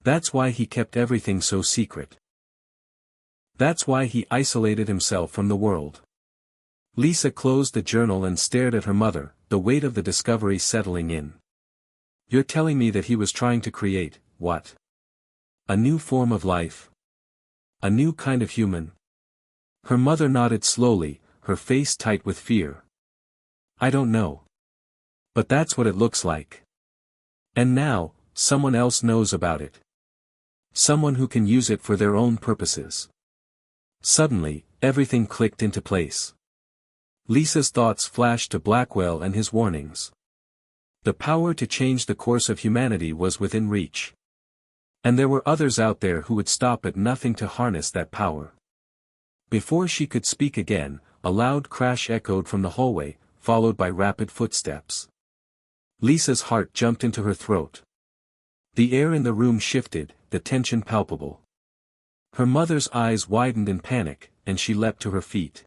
That's why he kept everything so secret. That's why he isolated himself from the world." Lisa closed the journal and stared at her mother, the weight of the discovery settling in. "You're telling me that he was trying to create, what? A new form of life? A new kind of human?" Her mother nodded slowly, her face tight with fear. "I don't know. But that's what it looks like. And now, someone else knows about it. Someone who can use it for their own purposes." Suddenly, everything clicked into place. Lisa's thoughts flashed to Blackwell and his warnings. The power to change the course of humanity was within reach. And there were others out there who would stop at nothing to harness that power. Before she could speak again, a loud crash echoed from the hallway, followed by rapid footsteps. Lisa's heart jumped into her throat. The air in the room shifted, the tension palpable. Her mother's eyes widened in panic, and she leapt to her feet.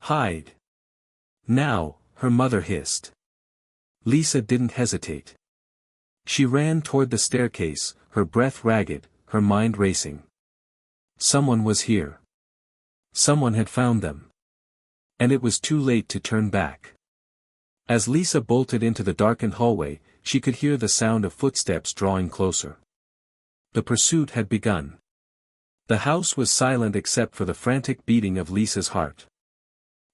"Hide! Now," her mother hissed. Lisa didn't hesitate. She ran toward the staircase, her breath ragged, her mind racing. Someone was here. Someone had found them. And it was too late to turn back. As Lisa bolted into the darkened hallway, she could hear the sound of footsteps drawing closer. The pursuit had begun. The house was silent except for the frantic beating of Lisa's heart.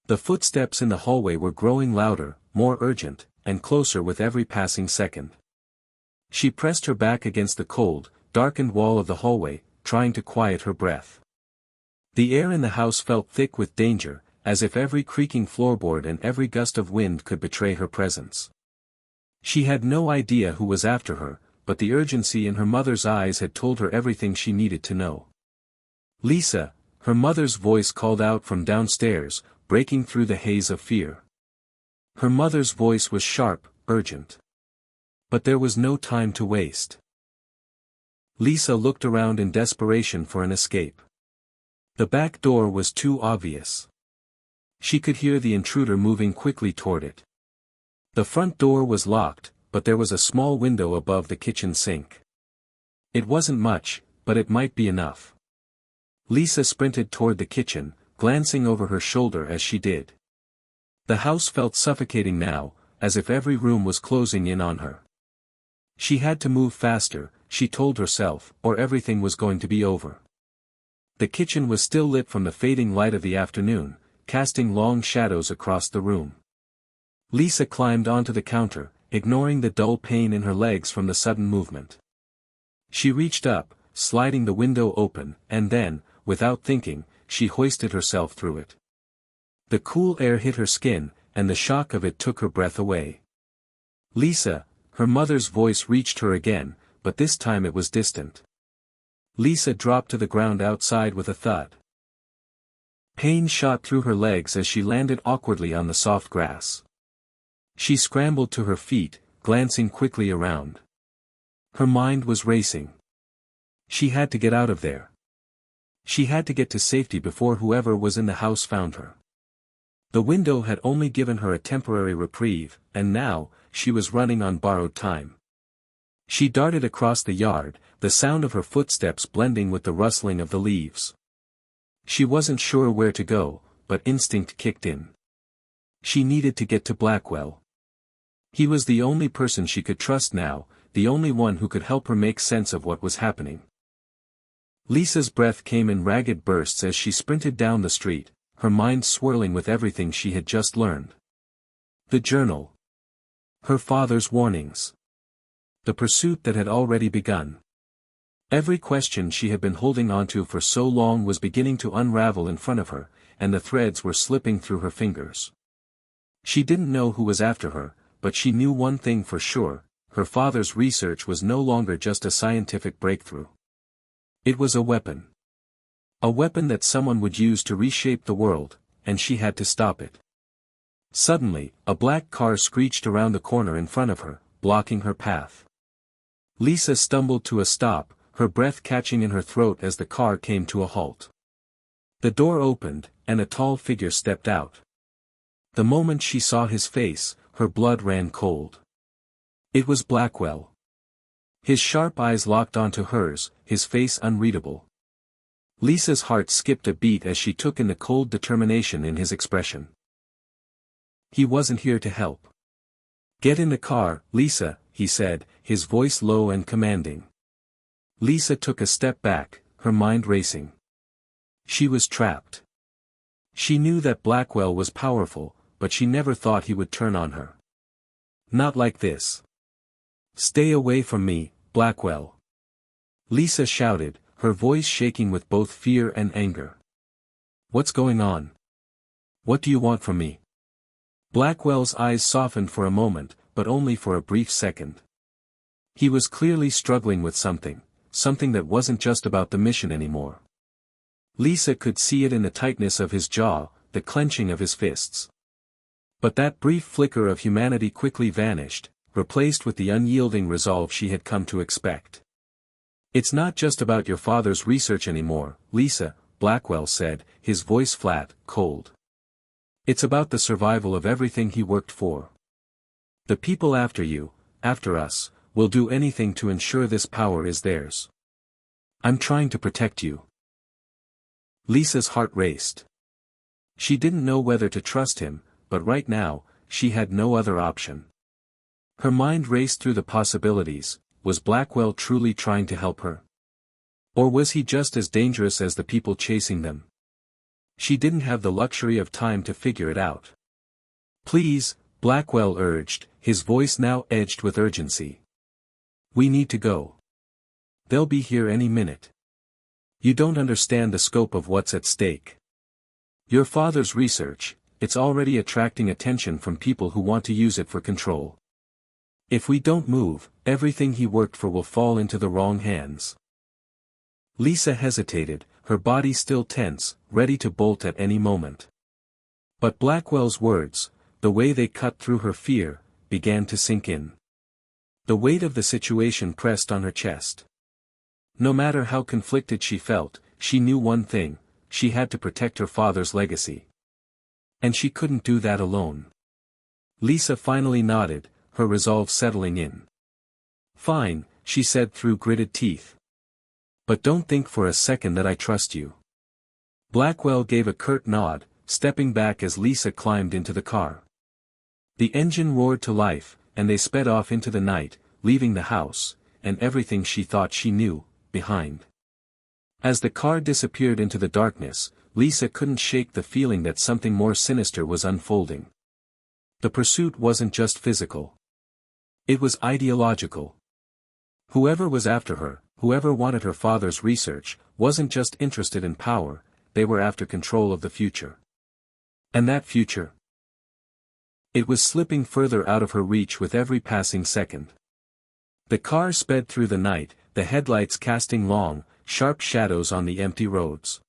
The footsteps in the hallway were growing louder, more urgent, and closer with every passing second. She pressed her back against the cold, darkened wall of the hallway, trying to quiet her breath. The air in the house felt thick with danger, as if every creaking floorboard and every gust of wind could betray her presence. She had no idea who was after her, but the urgency in her mother's eyes had told her everything she needed to know. "Lisa," her mother's voice called out from downstairs, breaking through the haze of fear. Her mother's voice was sharp, urgent. But there was no time to waste. Lisa looked around in desperation for an escape. The back door was too obvious. She could hear the intruder moving quickly toward it. The front door was locked, but there was a small window above the kitchen sink. It wasn't much, but it might be enough. Lisa sprinted toward the kitchen, glancing over her shoulder as she did. The house felt suffocating now, as if every room was closing in on her. She had to move faster, she told herself, or everything was going to be over. The kitchen was still lit from the fading light of the afternoon, casting long shadows across the room. Lisa climbed onto the counter, ignoring the dull pain in her legs from the sudden movement. She reached up, sliding the window open, and then, without thinking, she hoisted herself through it. The cool air hit her skin, and the shock of it took her breath away. Lisa, her mother's voice reached her again, but this time it was distant. Lisa dropped to the ground outside with a thud. Pain shot through her legs as she landed awkwardly on the soft grass. She scrambled to her feet, glancing quickly around. Her mind was racing. She had to get out of there. She had to get to safety before whoever was in the house found her. The window had only given her a temporary reprieve, and now, she was running on borrowed time. She darted across the yard, the sound of her footsteps blending with the rustling of the leaves. She wasn't sure where to go, but instinct kicked in. She needed to get to Blackwell. He was the only person she could trust now, the only one who could help her make sense of what was happening. Lisa's breath came in ragged bursts as she sprinted down the street, her mind swirling with everything she had just learned. The journal. Her father's warnings. The pursuit that had already begun. Every question she had been holding onto for so long was beginning to unravel in front of her, and the threads were slipping through her fingers. She didn't know who was after her, but she knew one thing for sure, her father's research was no longer just a scientific breakthrough. It was a weapon. A weapon that someone would use to reshape the world, and she had to stop it. Suddenly, a black car screeched around the corner in front of her, blocking her path. Lisa stumbled to a stop, her breath catching in her throat as the car came to a halt. The door opened, and a tall figure stepped out. The moment she saw his face, her blood ran cold. It was Blackwell. His sharp eyes locked onto hers, his face unreadable. Lisa's heart skipped a beat as she took in the cold determination in his expression. He wasn't here to help. "Get in the car, Lisa," he said, his voice low and commanding. Lisa took a step back, her mind racing. She was trapped. She knew that Blackwell was powerful, but she never thought he would turn on her. Not like this. "Stay away from me, Blackwell!" Lisa shouted, her voice shaking with both fear and anger. "What's going on? What do you want from me?" Blackwell's eyes softened for a moment, but only for a brief second. He was clearly struggling with something that wasn't just about the mission anymore. Lisa could see it in the tightness of his jaw, the clenching of his fists. But that brief flicker of humanity quickly vanished, replaced with the unyielding resolve she had come to expect. "It's not just about your father's research anymore, Lisa," Blackwell said, his voice flat, cold. "It's about the survival of everything he worked for. The people after you, after us, will do anything to ensure this power is theirs. I'm trying to protect you." Lisa's heart raced. She didn't know whether to trust him, but right now, she had no other option. Her mind raced through the possibilities. Was Blackwell truly trying to help her? Or was he just as dangerous as the people chasing them? She didn't have the luxury of time to figure it out. "Please," Blackwell urged, his voice now edged with urgency. "We need to go. They'll be here any minute. You don't understand the scope of what's at stake. Your father's research, it's already attracting attention from people who want to use it for control. If we don't move, everything he worked for will fall into the wrong hands." Lisa hesitated, her body still tense, ready to bolt at any moment. But Blackwell's words, the way they cut through her fear, began to sink in. The weight of the situation pressed on her chest. No matter how conflicted she felt, she knew one thing: she had to protect her father's legacy. And she couldn't do that alone. Lisa finally nodded, her resolve settling in. "Fine," she said through gritted teeth. "But don't think for a second that I trust you." Blackwell gave a curt nod, stepping back as Lisa climbed into the car. The engine roared to life, and they sped off into the night, leaving the house, and everything she thought she knew, behind. As the car disappeared into the darkness, Lisa couldn't shake the feeling that something more sinister was unfolding. The pursuit wasn't just physical. It was ideological. Whoever was after her, whoever wanted her father's research, wasn't just interested in power, they were after control of the future. And that future? It was slipping further out of her reach with every passing second. The car sped through the night, the headlights casting long, sharp shadows on the empty roads.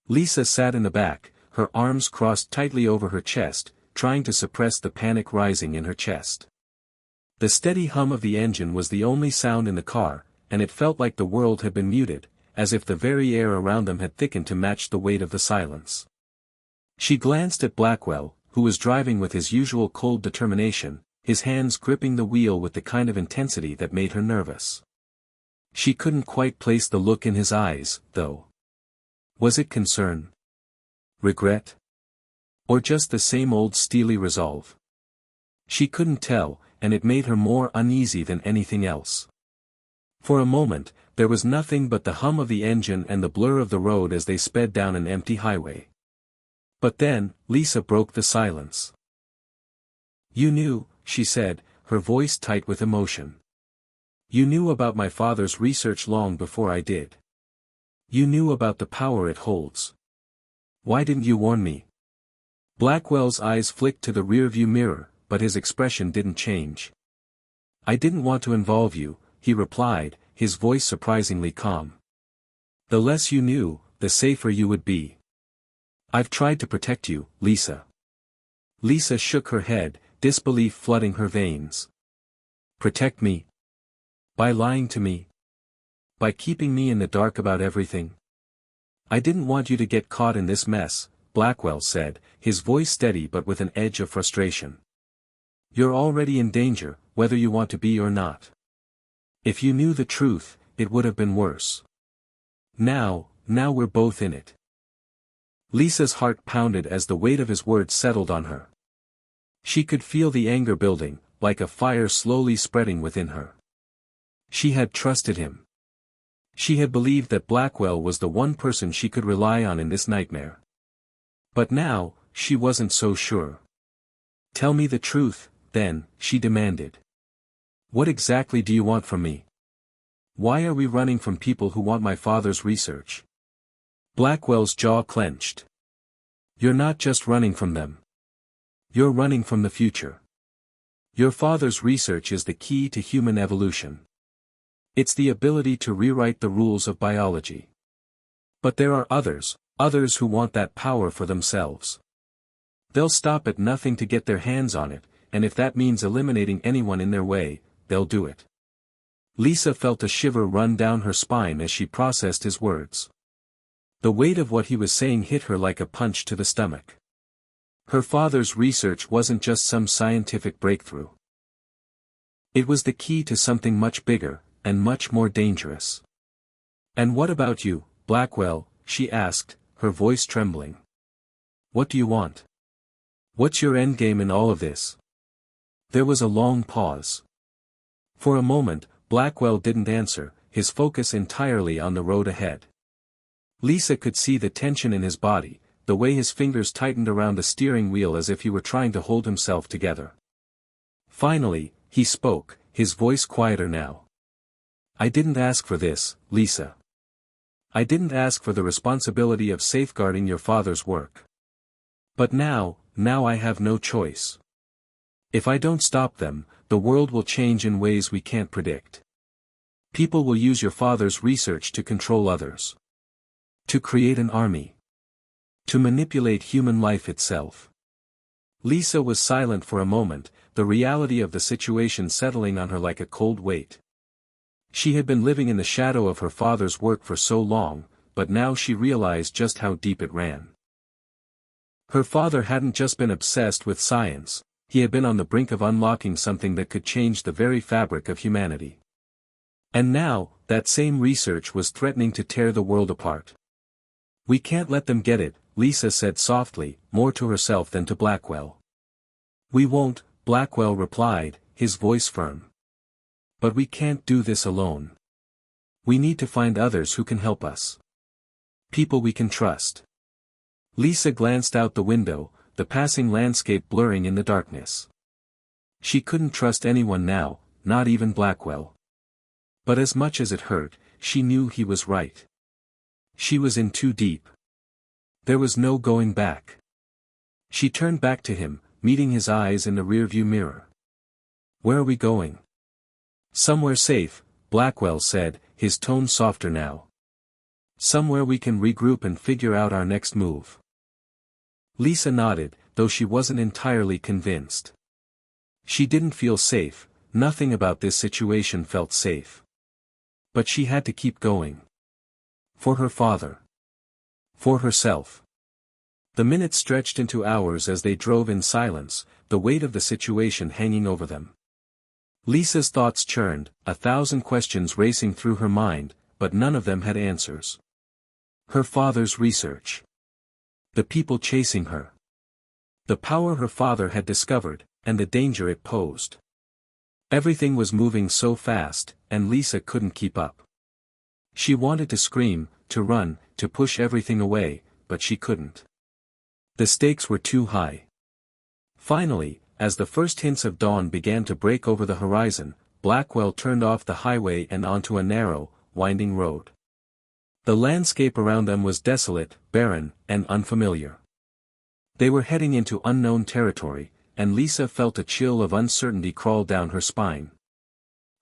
Lisa sat in the back, her arms crossed tightly over her chest, trying to suppress the panic rising in her chest. The steady hum of the engine was the only sound in the car, and it felt like the world had been muted, as if the very air around them had thickened to match the weight of the silence. She glanced at Blackwell, who was driving with his usual cold determination, his hands gripping the wheel with the kind of intensity that made her nervous. She couldn't quite place the look in his eyes, though. Was it concern? Regret? Or just the same old steely resolve? She couldn't tell, and it made her more uneasy than anything else. For a moment, there was nothing but the hum of the engine and the blur of the road as they sped down an empty highway. But then, Lisa broke the silence. "You knew," she said, her voice tight with emotion. "You knew about my father's research long before I did. You knew about the power it holds. Why didn't you warn me?" Blackwell's eyes flicked to the rearview mirror, but his expression didn't change. "I didn't want to involve you," he replied, his voice surprisingly calm. "The less you knew, the safer you would be. I've tried to protect you, Lisa." Lisa shook her head, disbelief flooding her veins. "Protect me? By lying to me? By keeping me in the dark about everything?" "I didn't want you to get caught in this mess," Blackwell said, his voice steady but with an edge of frustration. "You're already in danger, whether you want to be or not. If you knew the truth, it would have been worse. Now we're both in it." Lisa's heart pounded as the weight of his words settled on her. She could feel the anger building, like a fire slowly spreading within her. She had trusted him. She had believed that Blackwell was the one person she could rely on in this nightmare. But now, she wasn't so sure. "Tell me the truth, then," she demanded. "What exactly do you want from me? Why are we running from people who want my father's research?" Blackwell's jaw clenched. "You're not just running from them. You're running from the future. Your father's research is the key to human evolution. It's the ability to rewrite the rules of biology. But there are others who want that power for themselves. They'll stop at nothing to get their hands on it, and if that means eliminating anyone in their way, they'll do it." Lisa felt a shiver run down her spine as she processed his words. The weight of what he was saying hit her like a punch to the stomach. Her father's research wasn't just some scientific breakthrough. It was the key to something much bigger, and much more dangerous. "And what about you, Blackwell?" she asked, her voice trembling. "What do you want? What's your endgame in all of this?" There was a long pause. For a moment, Blackwell didn't answer, his focus entirely on the road ahead. Lisa could see the tension in his body, the way his fingers tightened around the steering wheel as if he were trying to hold himself together. Finally, he spoke, his voice quieter now. "I didn't ask for this, Lisa. I didn't ask for the responsibility of safeguarding your father's work. But now I have no choice. If I don't stop them, the world will change in ways we can't predict. People will use your father's research to control others. To create an army. To manipulate human life itself." Lisa was silent for a moment, the reality of the situation settling on her like a cold weight. She had been living in the shadow of her father's work for so long, but now she realized just how deep it ran. Her father hadn't just been obsessed with science, he had been on the brink of unlocking something that could change the very fabric of humanity. And now, that same research was threatening to tear the world apart. "We can't let them get it," Lisa said softly, more to herself than to Blackwell. "We won't," Blackwell replied, his voice firm. "But we can't do this alone. We need to find others who can help us. People we can trust." Lisa glanced out the window, the passing landscape blurring in the darkness. She couldn't trust anyone now, not even Blackwell. But as much as it hurt, she knew he was right. She was in too deep. There was no going back. She turned back to him, meeting his eyes in the rearview mirror. "Where are we going?" "Somewhere safe," Blackwell said, his tone softer now. "Somewhere we can regroup and figure out our next move." Lisa nodded, though she wasn't entirely convinced. She didn't feel safe, nothing about this situation felt safe. But she had to keep going. For her father. For herself. The minutes stretched into hours as they drove in silence, the weight of the situation hanging over them. Lisa's thoughts churned, 1,000 questions racing through her mind, but none of them had answers. Her father's research. The people chasing her. The power her father had discovered, and the danger it posed. Everything was moving so fast, and Lisa couldn't keep up. She wanted to scream, to run, to push everything away, but she couldn't. The stakes were too high. Finally, as the first hints of dawn began to break over the horizon, Blackwell turned off the highway and onto a narrow, winding road. The landscape around them was desolate, barren, and unfamiliar. They were heading into unknown territory, and Lisa felt a chill of uncertainty crawl down her spine.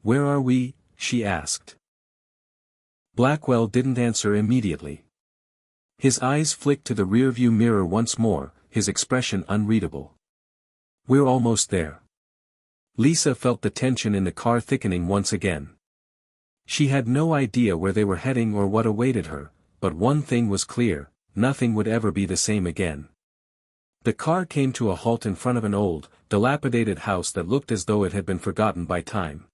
"Where are we?" she asked. Blackwell didn't answer immediately. His eyes flicked to the rearview mirror once more, his expression unreadable. "We're almost there." Lisa felt the tension in the car thickening once again. She had no idea where they were heading or what awaited her, but one thing was clear, nothing would ever be the same again. The car came to a halt in front of an old, dilapidated house that looked as though it had been forgotten by time.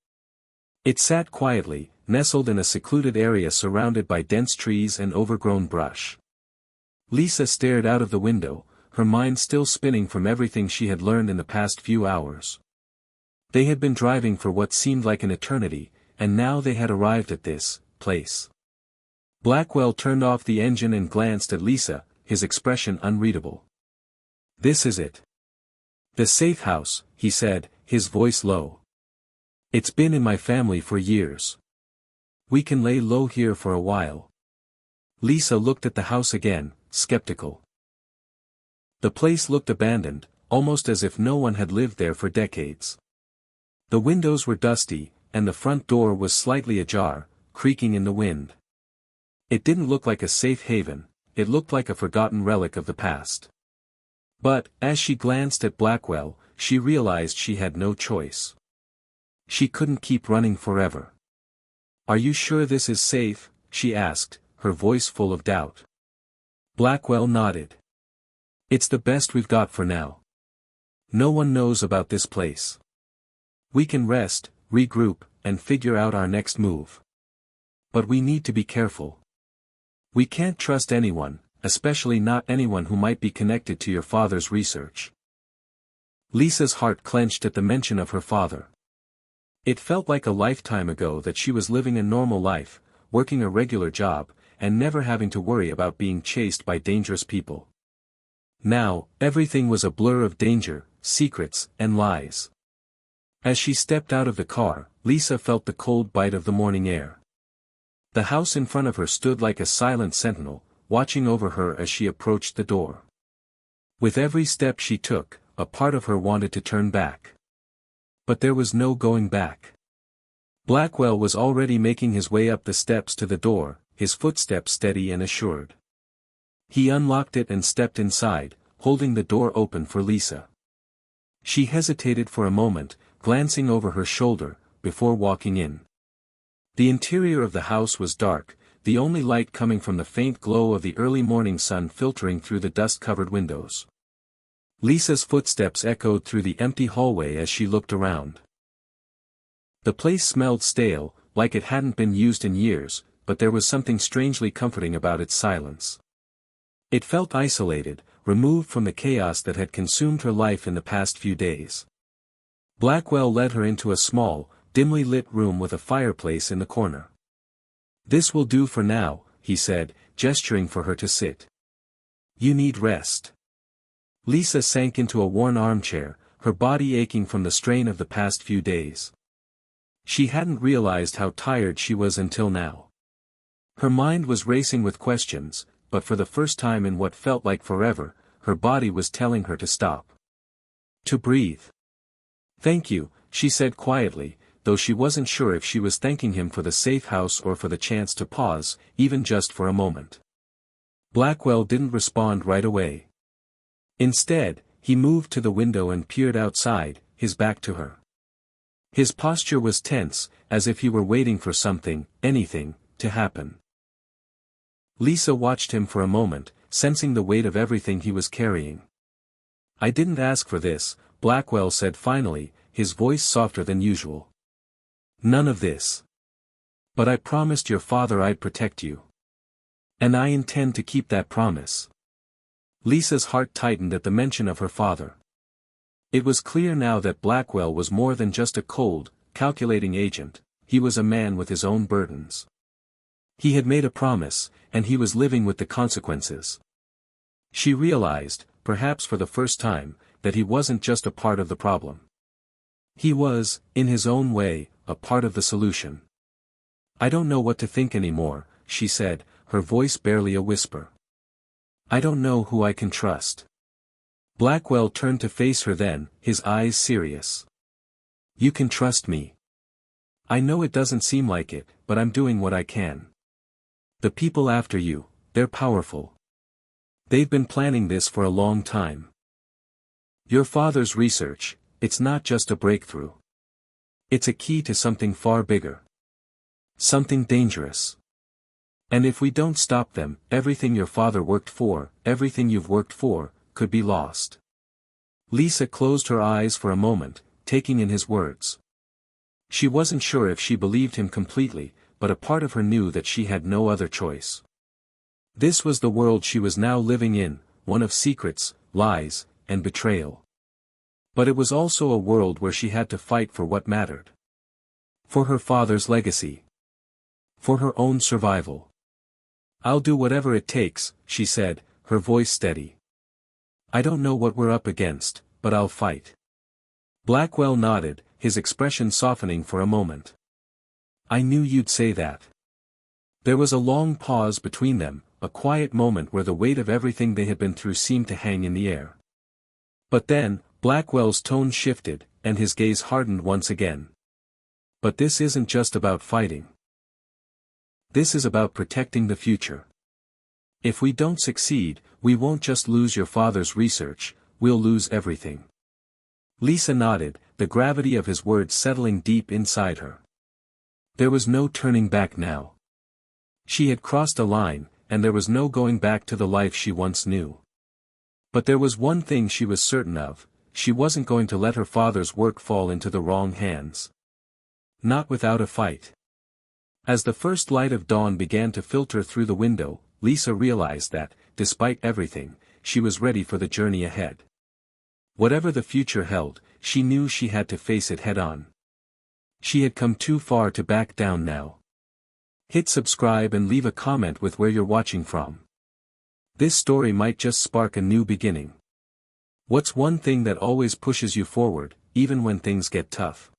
It sat quietly, nestled in a secluded area surrounded by dense trees and overgrown brush. Lisa stared out of the window, her mind still spinning from everything she had learned in the past few hours. They had been driving for what seemed like an eternity, and now they had arrived at this place. Blackwell turned off the engine and glanced at Lisa, his expression unreadable. "This is it. The safe house," he said, his voice low. "It's been in my family for years. We can lay low here for a while." Lisa looked at the house again, skeptical. The place looked abandoned, almost as if no one had lived there for decades. The windows were dusty, and the front door was slightly ajar, creaking in the wind. It didn't look like a safe haven, it looked like a forgotten relic of the past. But, as she glanced at Blackwell, she realized she had no choice. She couldn't keep running forever. "Are you sure this is safe?" she asked, her voice full of doubt. Blackwell nodded. "It's the best we've got for now. No one knows about this place. We can rest, regroup, and figure out our next move. But we need to be careful. We can't trust anyone, especially not anyone who might be connected to your father's research." Lisa's heart clenched at the mention of her father. It felt like a lifetime ago that she was living a normal life, working a regular job, and never having to worry about being chased by dangerous people. Now, everything was a blur of danger, secrets, and lies. As she stepped out of the car, Lisa felt the cold bite of the morning air. The house in front of her stood like a silent sentinel, watching over her as she approached the door. With every step she took, a part of her wanted to turn back. But there was no going back. Blackwell was already making his way up the steps to the door, his footsteps steady and assured. He unlocked it and stepped inside, holding the door open for Lisa. She hesitated for a moment, glancing over her shoulder, before walking in. The interior of the house was dark, the only light coming from the faint glow of the early morning sun filtering through the dust-covered windows. Lisa's footsteps echoed through the empty hallway as she looked around. The place smelled stale, like it hadn't been used in years, but there was something strangely comforting about its silence. It felt isolated, removed from the chaos that had consumed her life in the past few days. Blackwell led her into a small, dimly lit room with a fireplace in the corner. "This will do for now," he said, gesturing for her to sit. "You need rest." Lisa sank into a worn armchair, her body aching from the strain of the past few days. She hadn't realized how tired she was until now. Her mind was racing with questions, but for the first time in what felt like forever, her body was telling her to stop. To breathe. "Thank you," she said quietly, though she wasn't sure if she was thanking him for the safe house or for the chance to pause, even just for a moment. Blackwell didn't respond right away. Instead, he moved to the window and peered outside, his back to her. His posture was tense, as if he were waiting for something, anything, to happen. Lisa watched him for a moment, sensing the weight of everything he was carrying. "I didn't ask for this," Blackwell said finally, his voice softer than usual. "None of this. But I promised your father I'd protect you. And I intend to keep that promise." Lisa's heart tightened at the mention of her father. It was clear now that Blackwell was more than just a cold, calculating agent, he was a man with his own burdens. He had made a promise, and he was living with the consequences. She realized, perhaps for the first time, that he wasn't just a part of the problem. He was, in his own way, a part of the solution. "I don't know what to think anymore," she said, her voice barely a whisper. "I don't know who I can trust." Blackwell turned to face her then, his eyes serious. "You can trust me. I know it doesn't seem like it, but I'm doing what I can. The people after you, they're powerful. They've been planning this for a long time. Your father's research, it's not just a breakthrough. It's a key to something far bigger. Something dangerous. And if we don't stop them, everything your father worked for, everything you've worked for, could be lost." Lisa closed her eyes for a moment, taking in his words. She wasn't sure if she believed him completely, but a part of her knew that she had no other choice. This was the world she was now living in, one of secrets, lies, and betrayal. But it was also a world where she had to fight for what mattered. For her father's legacy. For her own survival. "I'll do whatever it takes," she said, her voice steady. "I don't know what we're up against, but I'll fight." Blackwell nodded, his expression softening for a moment. "I knew you'd say that." There was a long pause between them, a quiet moment where the weight of everything they had been through seemed to hang in the air. But then, Blackwell's tone shifted, and his gaze hardened once again. "But this isn't just about fighting. This is about protecting the future. If we don't succeed, we won't just lose your father's research, we'll lose everything." Lisa nodded, the gravity of his words settling deep inside her. There was no turning back now. She had crossed a line, and there was no going back to the life she once knew. But there was one thing she was certain of, she wasn't going to let her father's work fall into the wrong hands. Not without a fight. As the first light of dawn began to filter through the window, Lisa realized that, despite everything, she was ready for the journey ahead. Whatever the future held, she knew she had to face it head-on. She had come too far to back down now. Hit subscribe and leave a comment with where you're watching from. This story might just spark a new beginning. What's one thing that always pushes you forward, even when things get tough?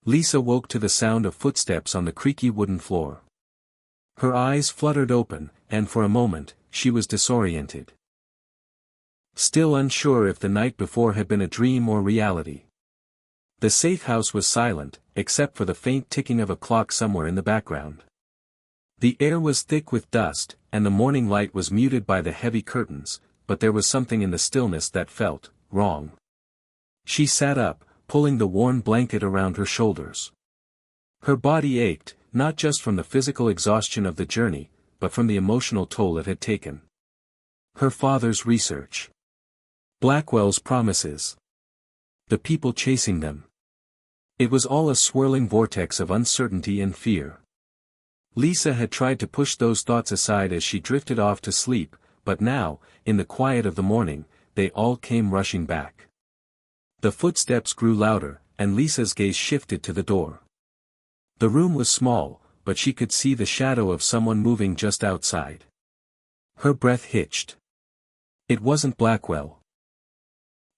Lisa woke to the sound of footsteps on the creaky wooden floor. Her eyes fluttered open, and for a moment, she was disoriented. Still unsure if the night before had been a dream or reality. The safe house was silent, except for the faint ticking of a clock somewhere in the background. The air was thick with dust, and the morning light was muted by the heavy curtains, but there was something in the stillness that felt wrong. She sat up, pulling the worn blanket around her shoulders. Her body ached, not just from the physical exhaustion of the journey, but from the emotional toll it had taken. Her father's research. Blackwell's promises. The people chasing them. It was all a swirling vortex of uncertainty and fear. Lisa had tried to push those thoughts aside as she drifted off to sleep, but now, in the quiet of the morning, they all came rushing back. The footsteps grew louder, and Lisa's gaze shifted to the door. The room was small, but she could see the shadow of someone moving just outside. Her breath hitched. It wasn't Blackwell.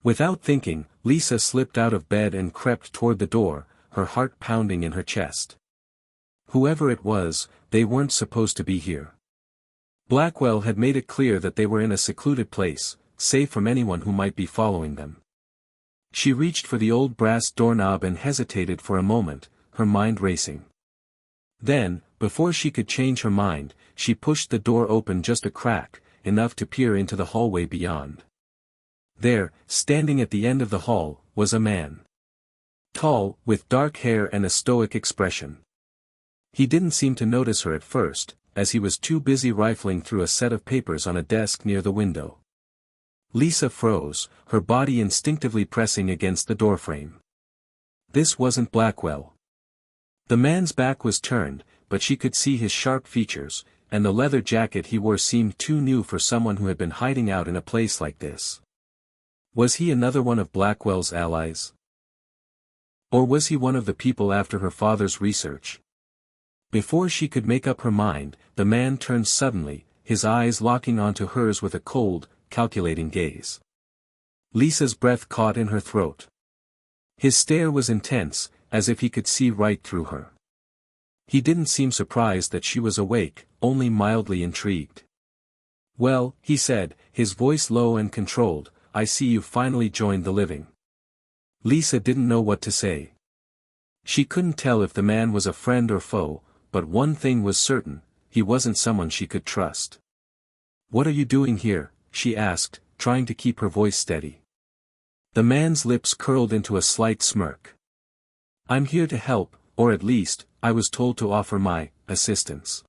Without thinking, Lisa slipped out of bed and crept toward the door, her heart pounding in her chest. Whoever it was, they weren't supposed to be here. Blackwell had made it clear that they were in a secluded place, safe from anyone who might be following them. She reached for the old brass doorknob and hesitated for a moment, her mind racing. Then, before she could change her mind, she pushed the door open just a crack, enough to peer into the hallway beyond. There, standing at the end of the hall, was a man. Tall, with dark hair and a stoic expression. He didn't seem to notice her at first, as he was too busy rifling through a set of papers on a desk near the window. Lisa froze, her body instinctively pressing against the doorframe. This wasn't Blackwell. The man's back was turned, but she could see his sharp features, and the leather jacket he wore seemed too new for someone who had been hiding out in a place like this. Was he another one of Blackwell's allies? Or was he one of the people after her father's research? Before she could make up her mind, the man turned suddenly, his eyes locking onto hers with a cold, calculating gaze. Lisa's breath caught in her throat. His stare was intense, as if he could see right through her. He didn't seem surprised that she was awake, only mildly intrigued. "Well," he said, his voice low and controlled, "I see you finally joined the living." Lisa didn't know what to say. She couldn't tell if the man was a friend or foe, but one thing was certain, he wasn't someone she could trust. "What are you doing here?" she asked, trying to keep her voice steady. The man's lips curled into a slight smirk. "I'm here to help, or at least, I was told to offer my assistance."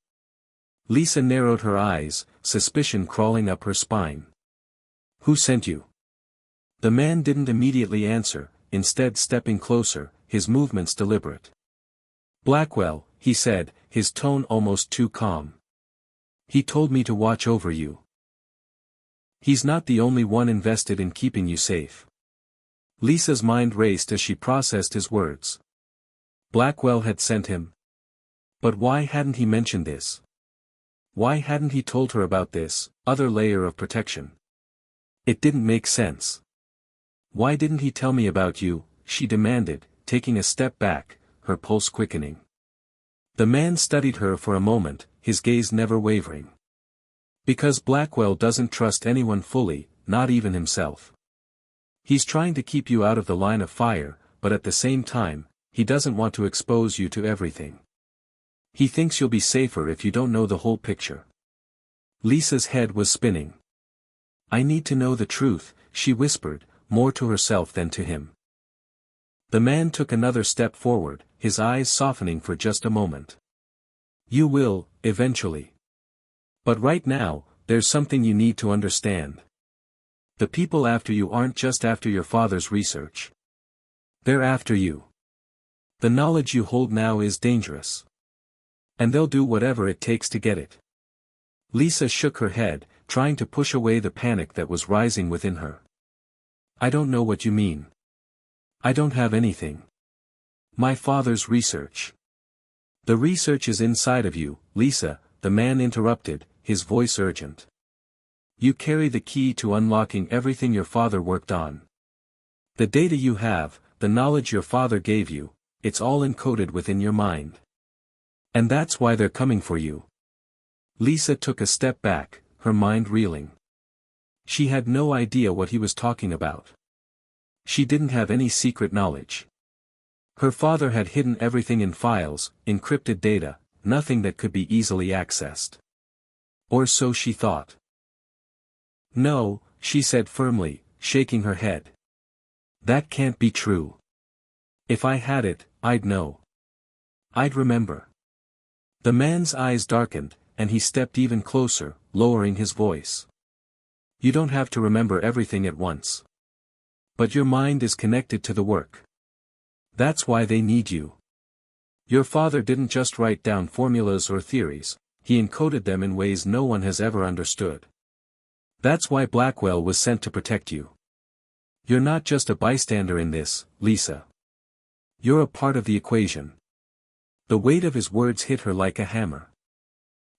Lisa narrowed her eyes, suspicion crawling up her spine. "Who sent you?" The man didn't immediately answer, instead stepping closer, his movements deliberate. "Blackwell," he said, his tone almost too calm. "He told me to watch over you. He's not the only one invested in keeping you safe." Lisa's mind raced as she processed his words. Blackwell had sent him. But why hadn't he mentioned this? Why hadn't he told her about this other layer of protection? It didn't make sense. "Why didn't he tell me about you?" she demanded, taking a step back, her pulse quickening. The man studied her for a moment, his gaze never wavering. "Because Blackwell doesn't trust anyone fully, not even himself. He's trying to keep you out of the line of fire, but at the same time, he doesn't want to expose you to everything. He thinks you'll be safer if you don't know the whole picture." Lisa's head was spinning. "I need to know the truth," she whispered, more to herself than to him. The man took another step forward, his eyes softening for just a moment. "You will, eventually. But right now, there's something you need to understand. The people after you aren't just after your father's research. They're after you. The knowledge you hold now is dangerous. And they'll do whatever it takes to get it." Lisa shook her head, trying to push away the panic that was rising within her. "I don't know what you mean. I don't have anything. My father's research." "The research is inside of you, Lisa," the man interrupted, his voice urgent. "You carry the key to unlocking everything your father worked on. The data you have, the knowledge your father gave you, it's all encoded within your mind. And that's why they're coming for you." Lisa took a step back, her mind reeling. She had no idea what he was talking about. She didn't have any secret knowledge. Her father had hidden everything in files, encrypted data, nothing that could be easily accessed. Or so she thought. "No," she said firmly, shaking her head. That can't be true. If I had it, I'd know. I'd remember. The man's eyes darkened, and he stepped even closer, lowering his voice. You don't have to remember everything at once. But your mind is connected to the work. That's why they need you. Your father didn't just write down formulas or theories, he encoded them in ways no one has ever understood. That's why Blackwell was sent to protect you. You're not just a bystander in this, Lisa. You're a part of the equation. The weight of his words hit her like a hammer.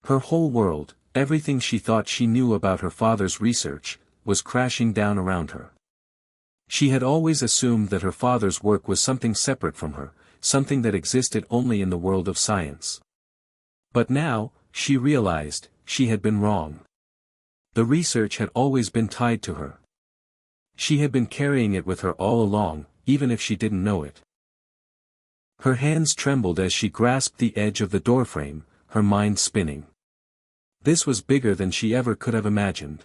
Her whole world, everything she thought she knew about her father's research, was crashing down around her. She had always assumed that her father's work was something separate from her, something that existed only in the world of science. But now, she realized, she had been wrong. The research had always been tied to her. She had been carrying it with her all along, even if she didn't know it. Her hands trembled as she grasped the edge of the doorframe, her mind spinning. This was bigger than she ever could have imagined.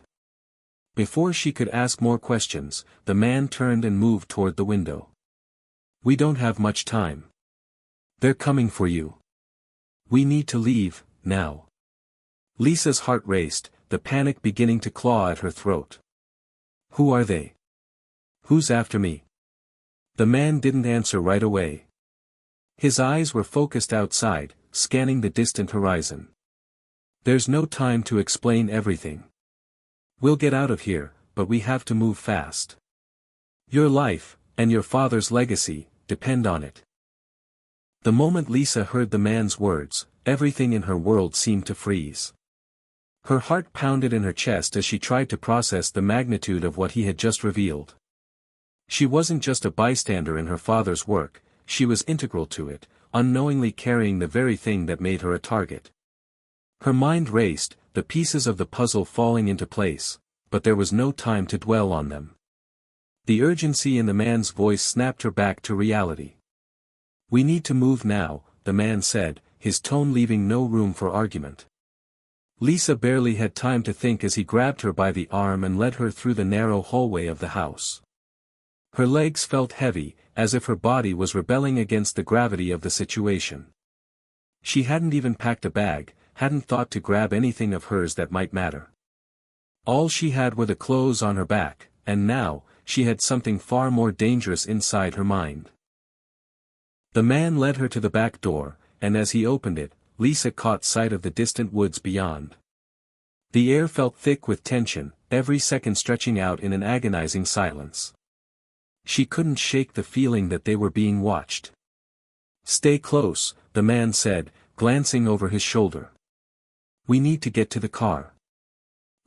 Before she could ask more questions, the man turned and moved toward the window. We don't have much time. They're coming for you. We need to leave, now. Lisa's heart raced, the panic beginning to claw at her throat. Who are they? Who's after me? The man didn't answer right away. His eyes were focused outside, scanning the distant horizon. There's no time to explain everything. We'll get out of here, but we have to move fast. Your life, and your father's legacy, depend on it. The moment Lisa heard the man's words, everything in her world seemed to freeze. Her heart pounded in her chest as she tried to process the magnitude of what he had just revealed. She wasn't just a bystander in her father's work, she was integral to it, unknowingly carrying the very thing that made her a target. Her mind raced, the pieces of the puzzle falling into place, but there was no time to dwell on them. The urgency in the man's voice snapped her back to reality. We need to move now, the man said, his tone leaving no room for argument. Lisa barely had time to think as he grabbed her by the arm and led her through the narrow hallway of the house. Her legs felt heavy, as if her body was rebelling against the gravity of the situation. She hadn't even packed a bag, hadn't thought to grab anything of hers that might matter. All she had were the clothes on her back, and now, she had something far more dangerous inside her mind. The man led her to the back door, and as he opened it, Lisa caught sight of the distant woods beyond. The air felt thick with tension, every second stretching out in an agonizing silence. She couldn't shake the feeling that they were being watched. Stay close, the man said, glancing over his shoulder. We need to get to the car.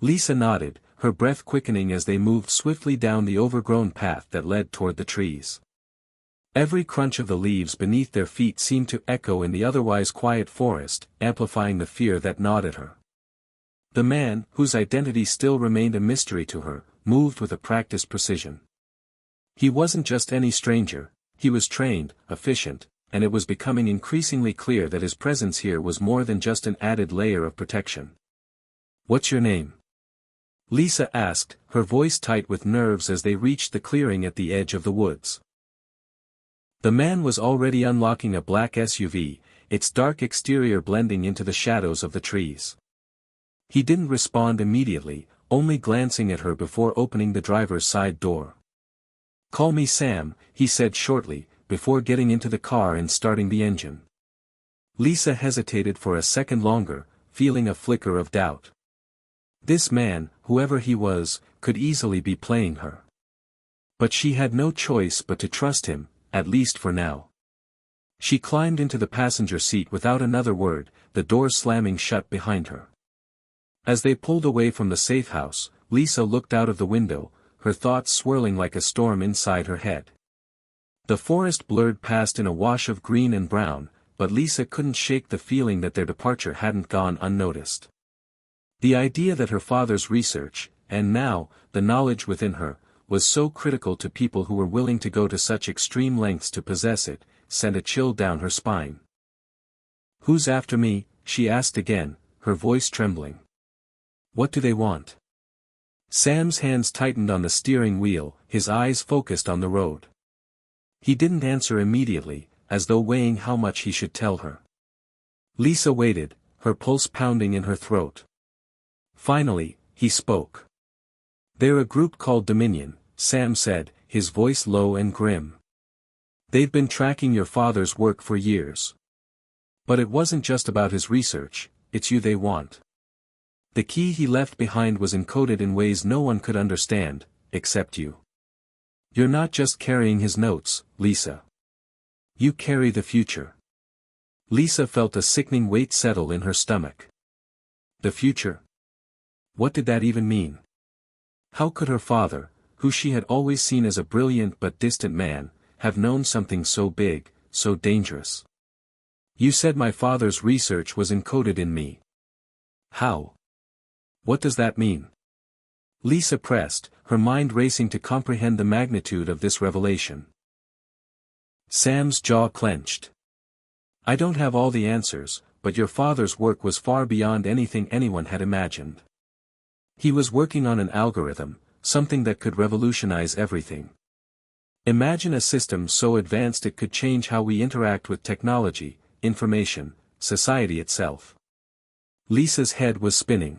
Lisa nodded, her breath quickening as they moved swiftly down the overgrown path that led toward the trees. Every crunch of the leaves beneath their feet seemed to echo in the otherwise quiet forest, amplifying the fear that gnawed at her. The man, whose identity still remained a mystery to her, moved with a practiced precision. He wasn't just any stranger, he was trained, efficient, and it was becoming increasingly clear that his presence here was more than just an added layer of protection. What's your name? Lisa asked, her voice tight with nerves as they reached the clearing at the edge of the woods. The man was already unlocking a black SUV, its dark exterior blending into the shadows of the trees. He didn't respond immediately, only glancing at her before opening the driver's side door. Call me Sam, he said shortly, before getting into the car and starting the engine. Lisa hesitated for a second longer, feeling a flicker of doubt. This man, whoever he was, could easily be playing her. But she had no choice but to trust him, at least for now. She climbed into the passenger seat without another word, the door slamming shut behind her. As they pulled away from the safe house, Lisa looked out of the window, her thoughts swirling like a storm inside her head. The forest blurred past in a wash of green and brown, but Lisa couldn't shake the feeling that their departure hadn't gone unnoticed. The idea that her father's research, and now, the knowledge within her, was so critical to people who were willing to go to such extreme lengths to possess it, sent a chill down her spine. Who's after me? She asked again, her voice trembling. What do they want? Sam's hands tightened on the steering wheel, his eyes focused on the road. He didn't answer immediately, as though weighing how much he should tell her. Lisa waited, her pulse pounding in her throat. Finally, he spoke. "They're a group called Dominion," Sam said, his voice low and grim. "They've been tracking your father's work for years. But it wasn't just about his research, it's you they want. The key he left behind was encoded in ways no one could understand, except you. You're not just carrying his notes, Lisa. You carry the future." Lisa felt a sickening weight settle in her stomach. The future? What did that even mean? How could her father, who she had always seen as a brilliant but distant man, have known something so big, so dangerous? "You said my father's research was encoded in me. How? What does that mean?" Lisa pressed, her mind racing to comprehend the magnitude of this revelation. Sam's jaw clenched. "I don't have all the answers, but your father's work was far beyond anything anyone had imagined. He was working on an algorithm, something that could revolutionize everything. Imagine a system so advanced it could change how we interact with technology, information, society itself." Lisa's head was spinning.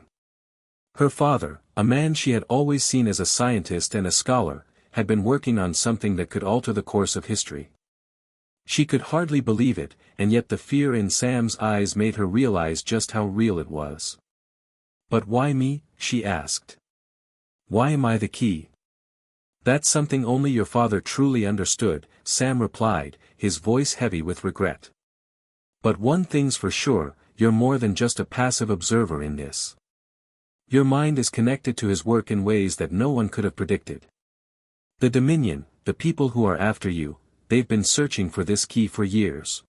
Her father, a man she had always seen as a scientist and a scholar, had been working on something that could alter the course of history. She could hardly believe it, and yet the fear in Sam's eyes made her realize just how real it was. "But why me?" she asked. "Why am I the key?" "That's something only your father truly understood," Sam replied, his voice heavy with regret. "But one thing's for sure, you're more than just a passive observer in this. Your mind is connected to his work in ways that no one could have predicted. The Dominion, the people who are after you, they've been searching for this key for years.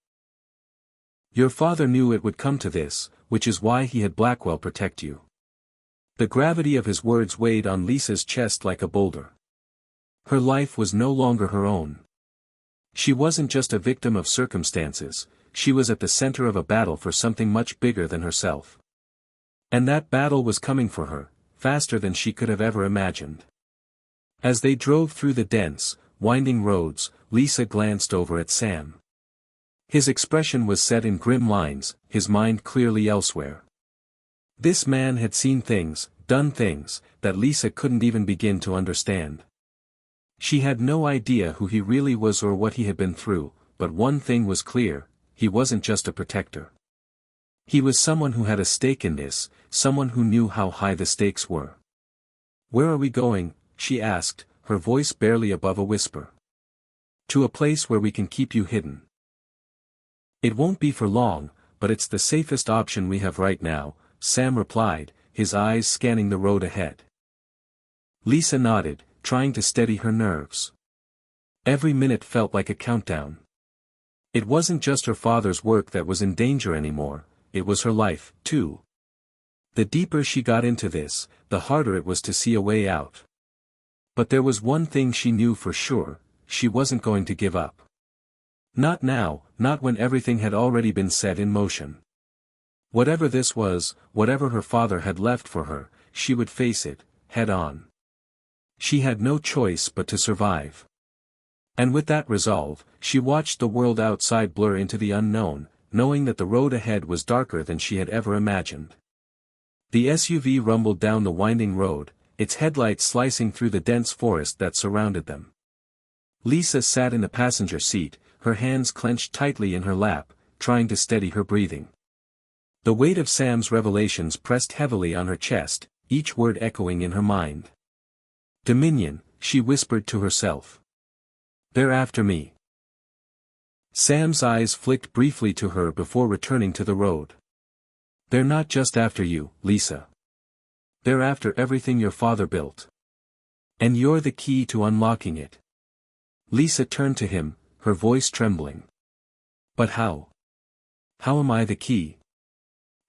Your father knew it would come to this, which is why he had Blackwell protect you." The gravity of his words weighed on Lisa's chest like a boulder. Her life was no longer her own. She wasn't just a victim of circumstances, she was at the center of a battle for something much bigger than herself. And that battle was coming for her, faster than she could have ever imagined. As they drove through the dense, winding roads, Lisa glanced over at Sam. His expression was set in grim lines, his mind clearly elsewhere. This man had seen things, done things, that Lisa couldn't even begin to understand. She had no idea who he really was or what he had been through, but one thing was clear, he wasn't just a protector. He was someone who had a stake in this, someone who knew how high the stakes were. "Where are we going?" she asked, her voice barely above a whisper. "To a place where we can keep you hidden. It won't be for long, but it's the safest option we have right now," Sam replied, his eyes scanning the road ahead. Lisa nodded, trying to steady her nerves. Every minute felt like a countdown. It wasn't just her father's work that was in danger anymore, it was her life, too. The deeper she got into this, the harder it was to see a way out. But there was one thing she knew for sure, she wasn't going to give up. Not now, not when everything had already been set in motion. Whatever this was, whatever her father had left for her, she would face it, head on. She had no choice but to survive. And with that resolve, she watched the world outside blur into the unknown, knowing that the road ahead was darker than she had ever imagined. The SUV rumbled down the winding road, its headlights slicing through the dense forest that surrounded them. Lisa sat in the passenger seat, her hands clenched tightly in her lap, trying to steady her breathing. The weight of Sam's revelations pressed heavily on her chest, each word echoing in her mind. "Dominion," she whispered to herself. "They're after me." Sam's eyes flicked briefly to her before returning to the road. "They're not just after you, Lisa. They're after everything your father built. And you're the key to unlocking it." Lisa turned to him, her voice trembling. "But how? How am I the key?"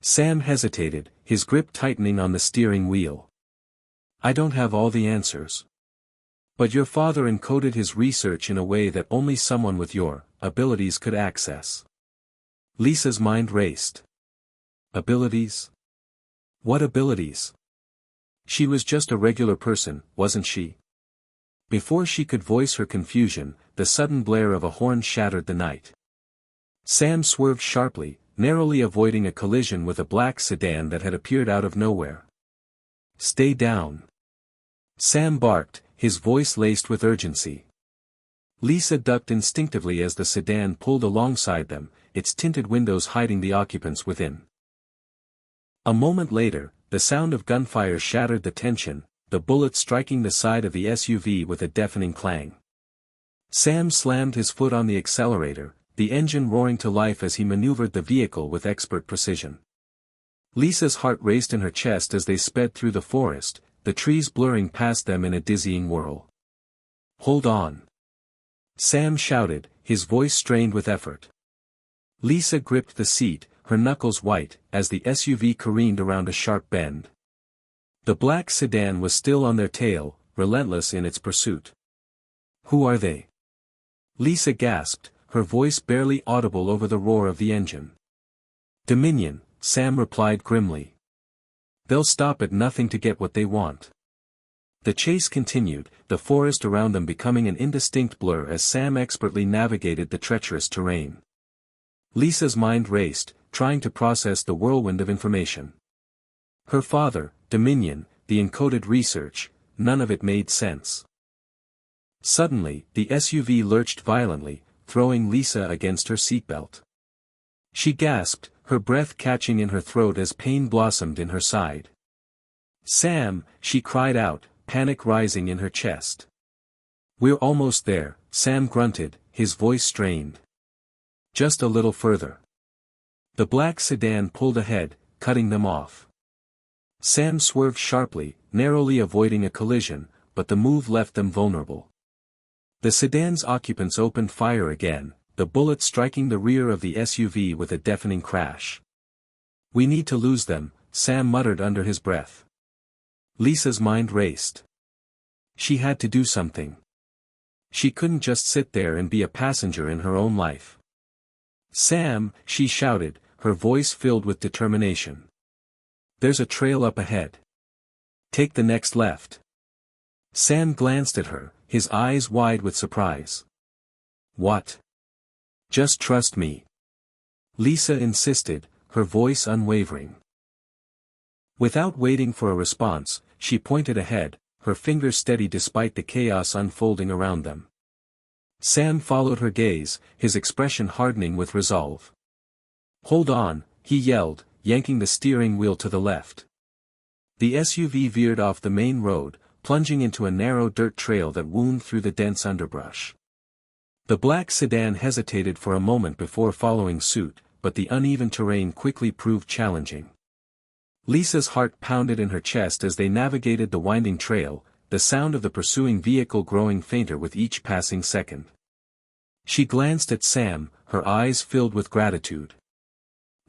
Sam hesitated, his grip tightening on the steering wheel. "I don't have all the answers. But your father encoded his research in a way that only someone with your abilities could access." Lisa's mind raced. Abilities? What abilities? She was just a regular person, wasn't she? Before she could voice her confusion, the sudden blare of a horn shattered the night. Sam swerved sharply, narrowly avoiding a collision with a black sedan that had appeared out of nowhere. "Stay down!" Sam barked, his voice laced with urgency. Lisa ducked instinctively as the sedan pulled alongside them, its tinted windows hiding the occupants within. A moment later, the sound of gunfire shattered the tension, the bullet striking the side of the SUV with a deafening clang. Sam slammed his foot on the accelerator, the engine roaring to life as he maneuvered the vehicle with expert precision. Lisa's heart raced in her chest as they sped through the forest, the trees blurring past them in a dizzying whirl. "Hold on!" Sam shouted, his voice strained with effort. Lisa gripped the seat, her knuckles white, as the SUV careened around a sharp bend. The black sedan was still on their tail, relentless in its pursuit. "Who are they?" Lisa gasped, her voice barely audible over the roar of the engine. "Dominion," Sam replied grimly. "They'll stop at nothing to get what they want." The chase continued, the forest around them becoming an indistinct blur as Sam expertly navigated the treacherous terrain. Lisa's mind raced, trying to process the whirlwind of information. Her father, Dominion, the encoded research, none of it made sense. Suddenly, the SUV lurched violently, throwing Lisa against her seatbelt. She gasped, her breath catching in her throat as pain blossomed in her side. "Sam!" she cried out, panic rising in her chest. "We're almost there," Sam grunted, his voice strained. "Just a little further." The black sedan pulled ahead, cutting them off. Sam swerved sharply, narrowly avoiding a collision, but the move left them vulnerable. The sedan's occupants opened fire again, the bullet striking the rear of the SUV with a deafening crash. "We need to lose them," Sam muttered under his breath. Lisa's mind raced. She had to do something. She couldn't just sit there and be a passenger in her own life. "Sam," she shouted, her voice filled with determination. "There's a trail up ahead. Take the next left." Sam glanced at her, his eyes wide with surprise. "What?" "Just trust me." Lisa insisted, her voice unwavering. Without waiting for a response, she pointed ahead, her fingers steady despite the chaos unfolding around them. Sam followed her gaze, his expression hardening with resolve. "Hold on," he yelled, yanking the steering wheel to the left. The SUV veered off the main road, plunging into a narrow dirt trail that wound through the dense underbrush. The black sedan hesitated for a moment before following suit, but the uneven terrain quickly proved challenging. Lisa's heart pounded in her chest as they navigated the winding trail, the sound of the pursuing vehicle growing fainter with each passing second. She glanced at Sam, her eyes filled with gratitude.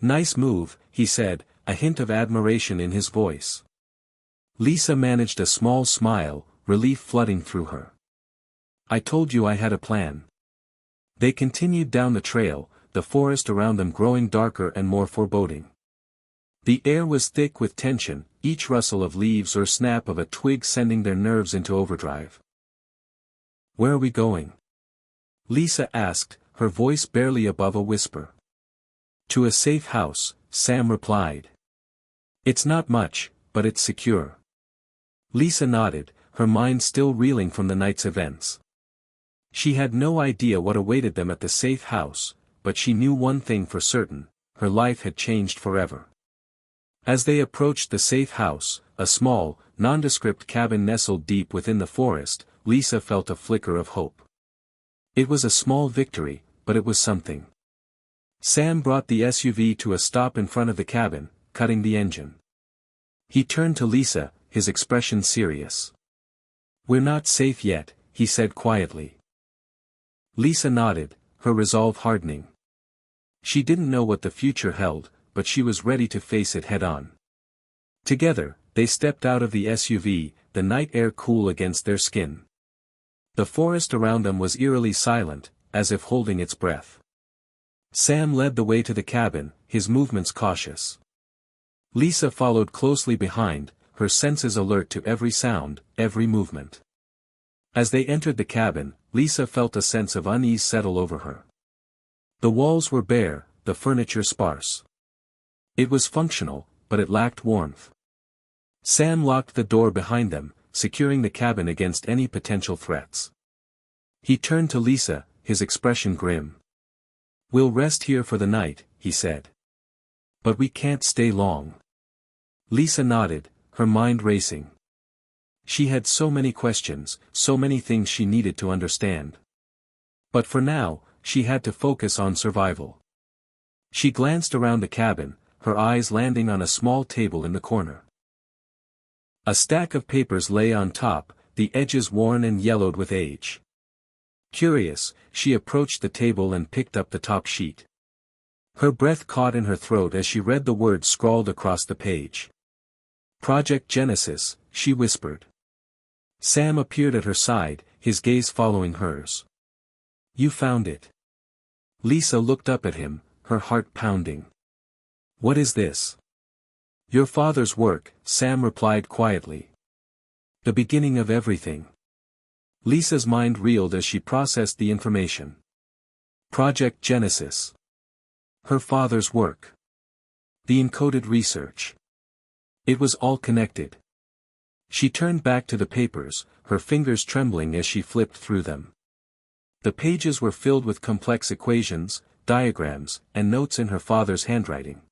"Nice move," he said, a hint of admiration in his voice. Lisa managed a small smile, relief flooding through her. "I told you I had a plan." They continued down the trail, the forest around them growing darker and more foreboding. The air was thick with tension, each rustle of leaves or snap of a twig sending their nerves into overdrive. "Where are we going?" Lisa asked, her voice barely above a whisper. "To a safe house," Sam replied. "It's not much, but it's secure." Lisa nodded, her mind still reeling from the night's events. She had no idea what awaited them at the safe house, but she knew one thing for certain: her life had changed forever. As they approached the safe house, a small, nondescript cabin nestled deep within the forest, Lisa felt a flicker of hope. It was a small victory, but it was something. Sam brought the SUV to a stop in front of the cabin, cutting the engine. He turned to Lisa, his expression serious. "We're not safe yet," he said quietly. Lisa nodded, her resolve hardening. She didn't know what the future held, but she was ready to face it head-on. Together, they stepped out of the SUV, the night air cool against their skin. The forest around them was eerily silent, as if holding its breath. Sam led the way to the cabin, his movements cautious. Lisa followed closely behind, her senses alert to every sound, every movement. As they entered the cabin, Lisa felt a sense of unease settle over her. The walls were bare, the furniture sparse. It was functional, but it lacked warmth. Sam locked the door behind them, securing the cabin against any potential threats. He turned to Lisa, his expression grim. "We'll rest here for the night," he said. "But we can't stay long." Lisa nodded, her mind racing. She had so many questions, so many things she needed to understand. But for now, she had to focus on survival. She glanced around the cabin, her eyes landing on a small table in the corner. A stack of papers lay on top, the edges worn and yellowed with age. Curious, she approached the table and picked up the top sheet. Her breath caught in her throat as she read the words scrawled across the page. "Project Genesis," she whispered. Sam appeared at her side, his gaze following hers. "You found it." Lisa looked up at him, her heart pounding. "What is this?" "Your father's work," Sam replied quietly. "The beginning of everything." Lisa's mind reeled as she processed the information. Project Genesis. Her father's work. The encoded research. It was all connected. She turned back to the papers, her fingers trembling as she flipped through them. The pages were filled with complex equations, diagrams, and notes in her father's handwriting.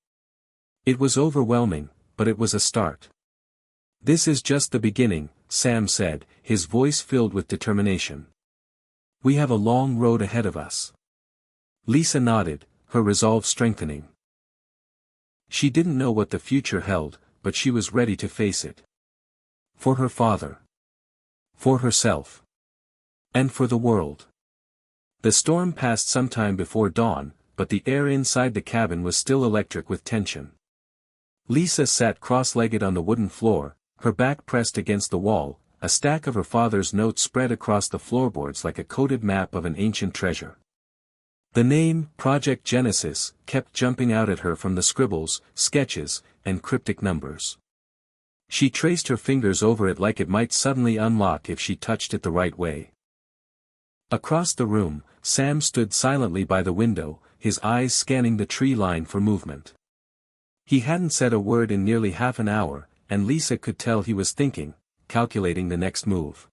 It was overwhelming, but it was a start. "This is just the beginning," Sam said, his voice filled with determination. "We have a long road ahead of us." Lisa nodded, her resolve strengthening. She didn't know what the future held, but she was ready to face it. For her father. For herself. And for the world. The storm passed sometime before dawn, but the air inside the cabin was still electric with tension. Lisa sat cross-legged on the wooden floor, her back pressed against the wall, a stack of her father's notes spread across the floorboards like a coded map of an ancient treasure. The name, Project Genesis, kept jumping out at her from the scribbles, sketches, and cryptic numbers. She traced her fingers over it like it might suddenly unlock if she touched it the right way. Across the room, Sam stood silently by the window, his eyes scanning the tree line for movement. He hadn't said a word in nearly half an hour, and Lisa could tell he was thinking, calculating the next move.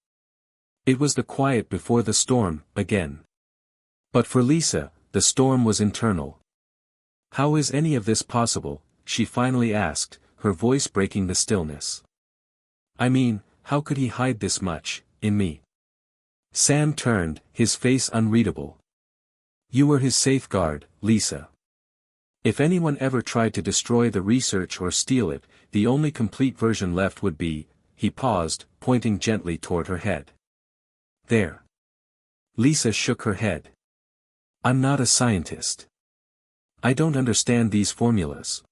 It was the quiet before the storm, again. But for Lisa, the storm was internal. "How is any of this possible?" she finally asked, her voice breaking the stillness. "I mean, how could he hide this much, in me?" Sam turned, his face unreadable. "You were his safeguard, Lisa. If anyone ever tried to destroy the research or steal it, the only complete version left would be," he paused, pointing gently toward her head. "There." Lisa shook her head. "I'm not a scientist. I don't understand these formulas.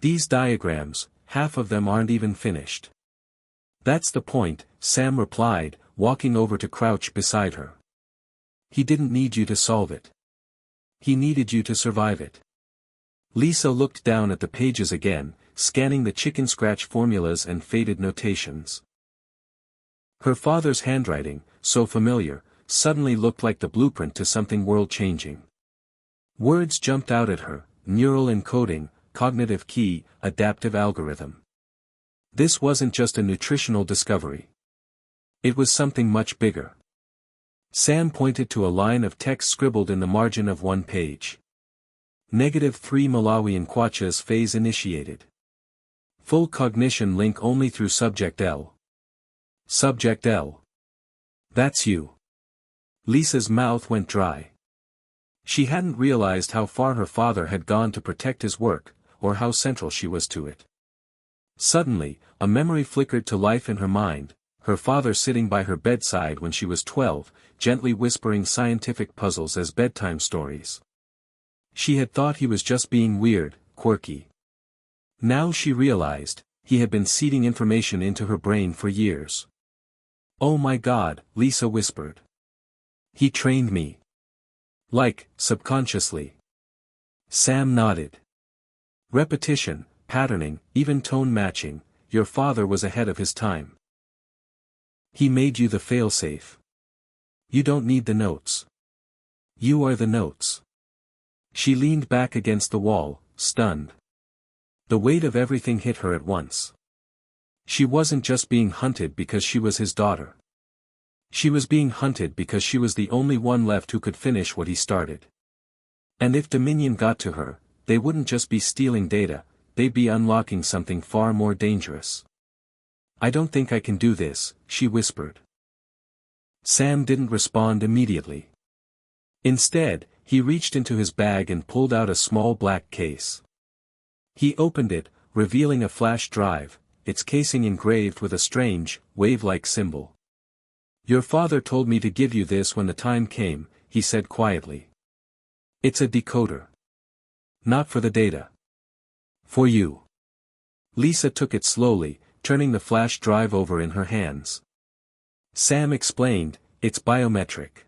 These diagrams, half of them aren't even finished." "That's the point," Sam replied, walking over to crouch beside her. "He didn't need you to solve it. He needed you to survive it." Lisa looked down at the pages again, scanning the chicken scratch formulas and faded notations. Her father's handwriting, so familiar, suddenly looked like the blueprint to something world-changing. Words jumped out at her: neural encoding, cognitive key, adaptive algorithm. This wasn't just a nutritional discovery. It was something much bigger. Sam pointed to a line of text scribbled in the margin of one page. -3 Malawian Kwacha's phase initiated. Full cognition link only through Subject L. Subject L. That's you. Lisa's mouth went dry. She hadn't realized how far her father had gone to protect his work, or how central she was to it. Suddenly, a memory flickered to life in her mind, her father sitting by her bedside when she was 12, gently whispering scientific puzzles as bedtime stories. She had thought he was just being weird, quirky. Now she realized, he had been seeding information into her brain for years. "Oh my God," Lisa whispered. "He trained me." "Like, subconsciously?" Sam nodded. "Repetition, patterning, even tone matching, your father was ahead of his time. He made you the failsafe. You don't need the notes. You are the notes. She leaned back against the wall, stunned. The weight of everything hit her at once. She wasn't just being hunted because she was his daughter. She was being hunted because she was the only one left who could finish what he started. And if Dominion got to her, they wouldn't just be stealing data, they'd be unlocking something far more dangerous. I don't think I can do this, she whispered. Sam didn't respond immediately. Instead, he reached into his bag and pulled out a small black case. He opened it, revealing a flash drive, its casing engraved with a strange, wave-like symbol. Your father told me to give you this when the time came, he said quietly. It's a decoder. Not for the data. For you. Lisa took it slowly, turning the flash drive over in her hands. Sam explained, it's biometric.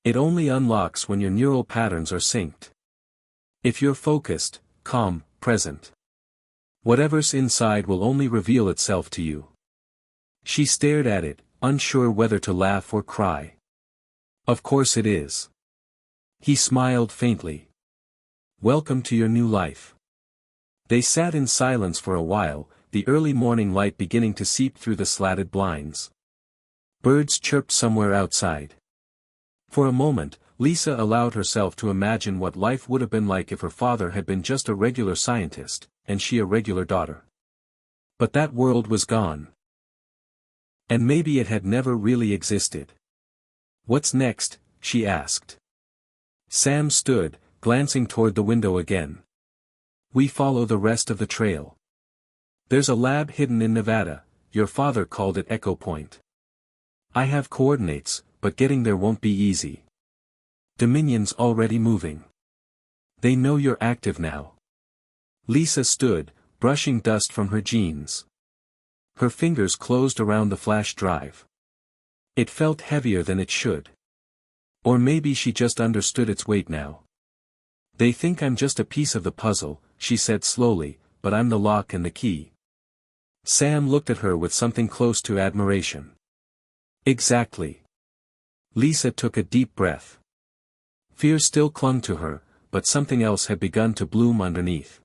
It only unlocks when your neural patterns are synced. If you're focused, calm, present. Whatever's inside will only reveal itself to you. She stared at it, unsure whether to laugh or cry. Of course it is. He smiled faintly. Welcome to your new life. They sat in silence for a while, the early morning light beginning to seep through the slatted blinds. Birds chirped somewhere outside. For a moment, Lisa allowed herself to imagine what life would have been like if her father had been just a regular scientist, and she a regular daughter. But that world was gone. And maybe it had never really existed. What's next? She asked. Sam stood, glancing toward the window again. We follow the rest of the trail. There's a lab hidden in Nevada, your father called it Echo Point. I have coordinates, but getting there won't be easy. Dominion's already moving. They know you're active now. Lisa stood, brushing dust from her jeans. Her fingers closed around the flash drive. It felt heavier than it should. Or maybe she just understood its weight now. They think I'm just a piece of the puzzle, she said slowly, but I'm the lock and the key. Sam looked at her with something close to admiration. Exactly. Lisa took a deep breath. Fear still clung to her, but something else had begun to bloom underneath.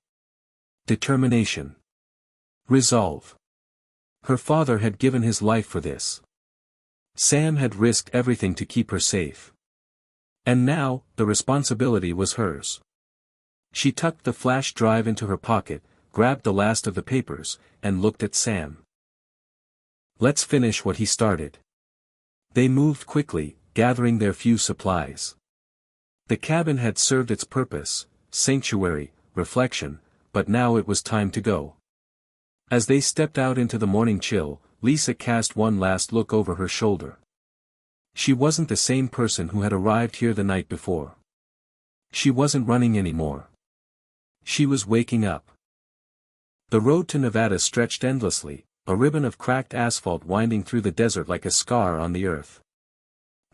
Determination. Resolve. Her father had given his life for this. Sam had risked everything to keep her safe. And now, the responsibility was hers. She tucked the flash drive into her pocket, grabbed the last of the papers, and looked at Sam. Let's finish what he started. They moved quickly, gathering their few supplies. The cabin had served its purpose, sanctuary, reflection, but now it was time to go. As they stepped out into the morning chill, Lisa cast one last look over her shoulder. She wasn't the same person who had arrived here the night before. She wasn't running anymore. She was waking up. The road to Nevada stretched endlessly, a ribbon of cracked asphalt winding through the desert like a scar on the earth.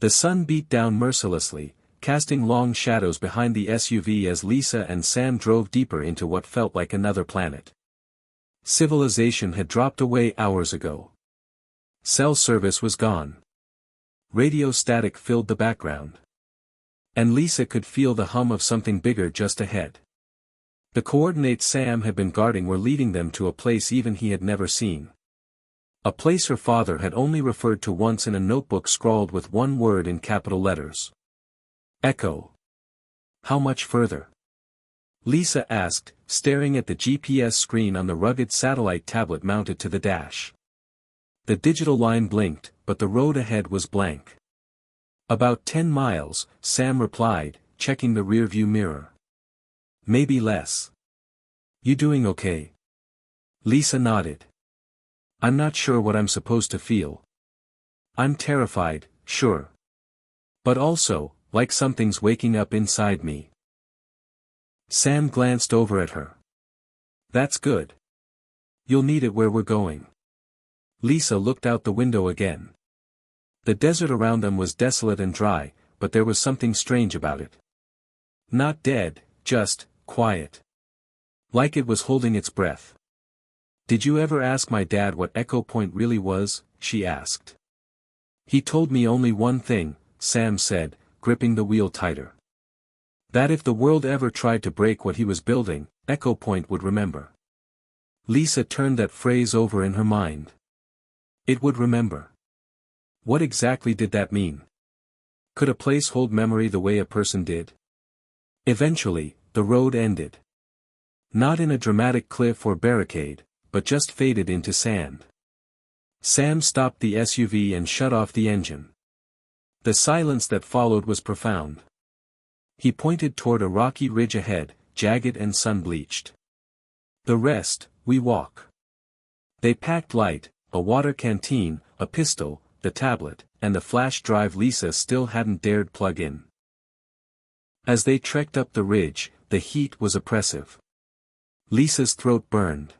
The sun beat down mercilessly, casting long shadows behind the SUV as Lisa and Sam drove deeper into what felt like another planet. Civilization had dropped away hours ago. Cell service was gone. Radio static filled the background. And Lisa could feel the hum of something bigger just ahead. The coordinates Sam had been guarding were leading them to a place even he had never seen. A place her father had only referred to once in a notebook scrawled with one word in capital letters. Echo. How much further? Lisa asked, staring at the GPS screen on the rugged satellite tablet mounted to the dash. The digital line blinked, but the road ahead was blank. About 10 miles, Sam replied, checking the rearview mirror. Maybe less. You doing okay? Lisa nodded. I'm not sure what I'm supposed to feel. I'm terrified, sure. But also, like something's waking up inside me. Sam glanced over at her. That's good. You'll need it where we're going. Lisa looked out the window again. The desert around them was desolate and dry, but there was something strange about it. Not dead, just quiet. Like it was holding its breath. Did you ever ask my dad what Echo Point really was? She asked. He told me only one thing, Sam said, gripping the wheel tighter. That if the world ever tried to break what he was building, Echo Point would remember. Lisa turned that phrase over in her mind. It would remember. What exactly did that mean? Could a place hold memory the way a person did? Eventually, the road ended. Not in a dramatic cliff or barricade, but just faded into sand. Sam stopped the SUV and shut off the engine. The silence that followed was profound. He pointed toward a rocky ridge ahead, jagged and sun-bleached. The rest, we walk. They packed light, a water canteen, a pistol, the tablet, and the flash drive Lisa still hadn't dared plug in. As they trekked up the ridge, the heat was oppressive. Lisa's throat burned.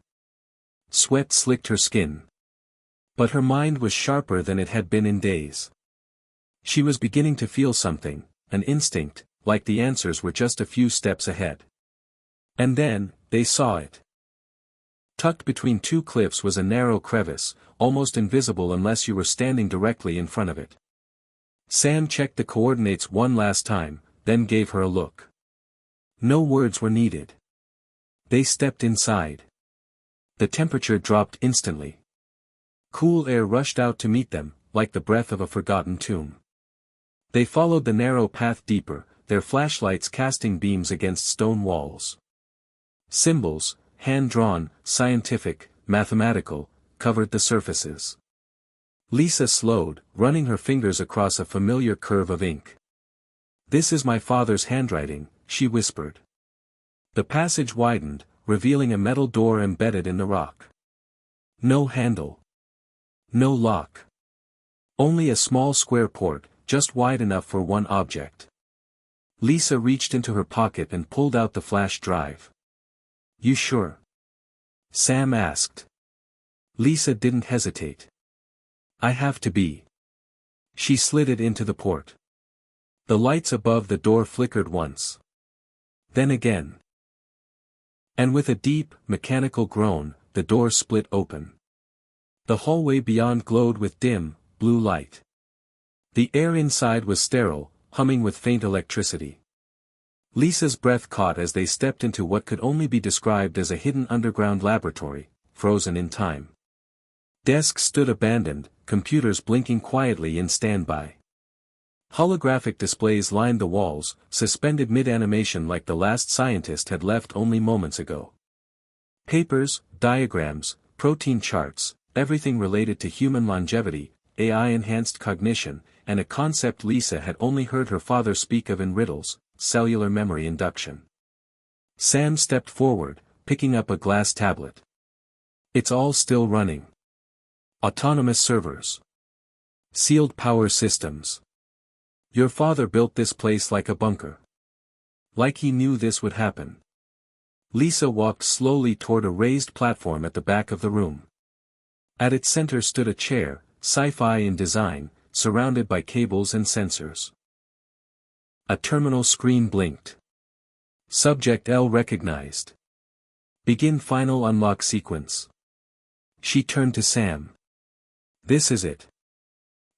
Sweat slicked her skin. But her mind was sharper than it had been in days. She was beginning to feel something, an instinct, like the answers were just a few steps ahead. And then, they saw it. Tucked between two cliffs was a narrow crevice, almost invisible unless you were standing directly in front of it. Sam checked the coordinates one last time, then gave her a look. No words were needed. They stepped inside. The temperature dropped instantly. Cool air rushed out to meet them, like the breath of a forgotten tomb. They followed the narrow path deeper, their flashlights casting beams against stone walls. Symbols, hand-drawn, scientific, mathematical, covered the surfaces. Lisa slowed, running her fingers across a familiar curve of ink. "This is my father's handwriting," she whispered. The passage widened, revealing a metal door embedded in the rock. No handle. No lock. Only a small square port, just wide enough for one object. Lisa reached into her pocket and pulled out the flash drive. "You sure?" Sam asked. Lisa didn't hesitate. "I have to be." She slid it into the port. The lights above the door flickered once. Then again. And with a deep, mechanical groan, the door split open. The hallway beyond glowed with dim, blue light. The air inside was sterile, humming with faint electricity. Lisa's breath caught as they stepped into what could only be described as a hidden underground laboratory, frozen in time. Desks stood abandoned, computers blinking quietly in standby. Holographic displays lined the walls, suspended mid-animation like the last scientist had left only moments ago. Papers, diagrams, protein charts, everything related to human longevity, AI-enhanced cognition, and a concept Lisa had only heard her father speak of in riddles, cellular memory induction. Sam stepped forward, picking up a glass tablet. "It's all still running. Autonomous servers. Sealed power systems. Your father built this place like a bunker. Like he knew this would happen." Lisa walked slowly toward a raised platform at the back of the room. At its center stood a chair, sci-fi in design, surrounded by cables and sensors. A terminal screen blinked. Subject L recognized. Begin final unlock sequence. She turned to Sam. "This is it.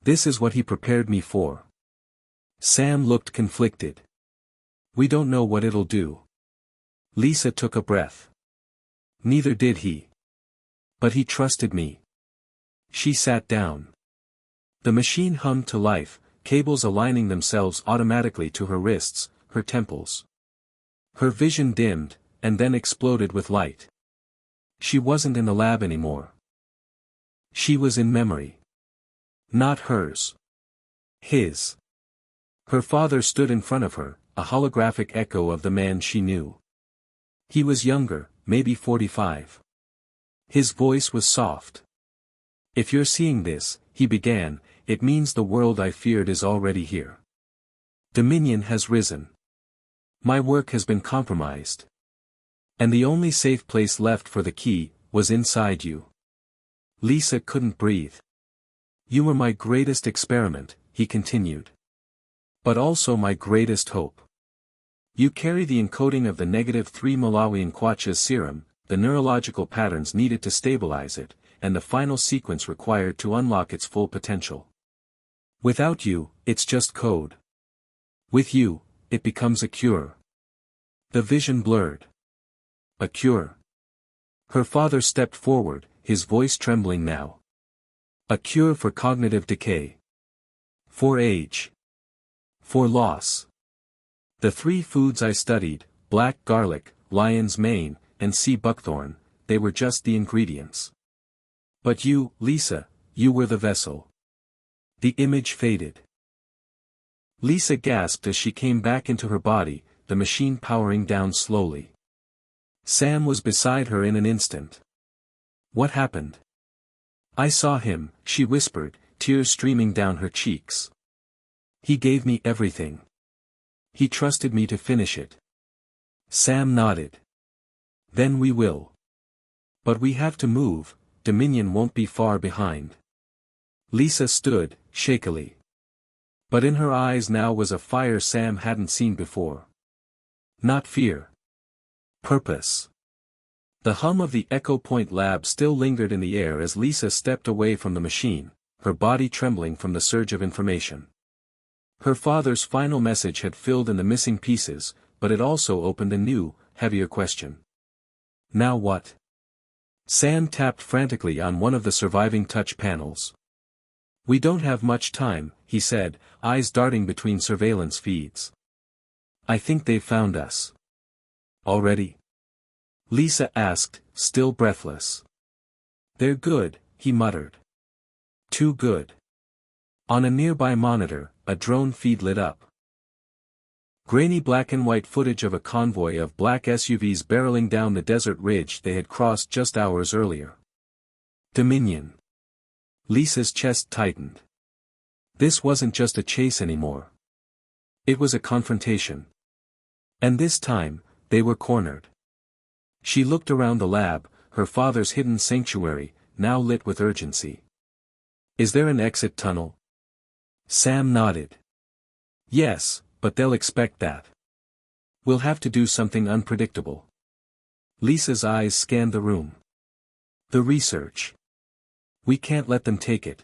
This is what he prepared me for." Sam looked conflicted. "We don't know what it'll do." Lisa took a breath. "Neither did he. But he trusted me." She sat down. The machine hummed to life, cables aligning themselves automatically to her wrists, her temples. Her vision dimmed, and then exploded with light. She wasn't in the lab anymore. She was in memory. Not hers. His. Her father stood in front of her, a holographic echo of the man she knew. He was younger, maybe 45. His voice was soft. "If you're seeing this," he began, "it means the world I feared is already here. Dominion has risen. My work has been compromised. And the only safe place left for the key, was inside you." Lisa couldn't breathe. "You were my greatest experiment," he continued. "But also my greatest hope. You carry the encoding of the -3 Malawian Kwacha's serum, the neurological patterns needed to stabilize it, and the final sequence required to unlock its full potential. Without you, it's just code. With you, it becomes a cure. The vision blurred. A cure. Her father stepped forward, his voice trembling now. A cure for cognitive decay. For age. For loss. The 3 foods I studied, black garlic, lion's mane, and sea buckthorn, they were just the ingredients. But you, Lisa, you were the vessel. The image faded. Lisa gasped as she came back into her body, the machine powering down slowly. Sam was beside her in an instant. What happened? I saw him, she whispered, tears streaming down her cheeks. He gave me everything. He trusted me to finish it. Sam nodded. Then we will. But we have to move, Dominion won't be far behind. Lisa stood, shakily. But in her eyes now was a fire Sam hadn't seen before. Not fear. Purpose. The hum of the Echo Point lab still lingered in the air as Lisa stepped away from the machine, her body trembling from the surge of information. Her father's final message had filled in the missing pieces, but it also opened a new, heavier question. Now what? Sam tapped frantically on one of the surviving touch panels. We don't have much time, he said, eyes darting between surveillance feeds. I think they've found us. Already? Lisa asked, still breathless. They're good, he muttered. Too good. On a nearby monitor, a drone feed lit up. Grainy black and white footage of a convoy of black SUVs barreling down the desert ridge they had crossed just hours earlier. Dominion. Lisa's chest tightened. This wasn't just a chase anymore. It was a confrontation. And this time, they were cornered. She looked around the lab, her father's hidden sanctuary, now lit with urgency. Is there an exit tunnel? Sam nodded. Yes, but they'll expect that. We'll have to do something unpredictable. Lisa's eyes scanned the room. The research. We can't let them take it.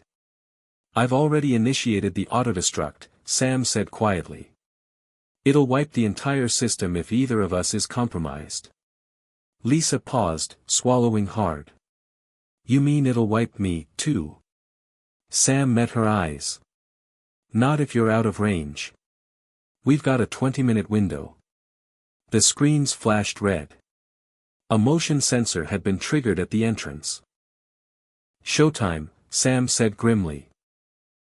I've already initiated the autodestruct, Sam said quietly. It'll wipe the entire system if either of us is compromised. Lisa paused, swallowing hard. You mean it'll wipe me, too? Sam met her eyes. Not if you're out of range. We've got a 20-minute window. The screens flashed red. A motion sensor had been triggered at the entrance. Showtime, Sam said grimly.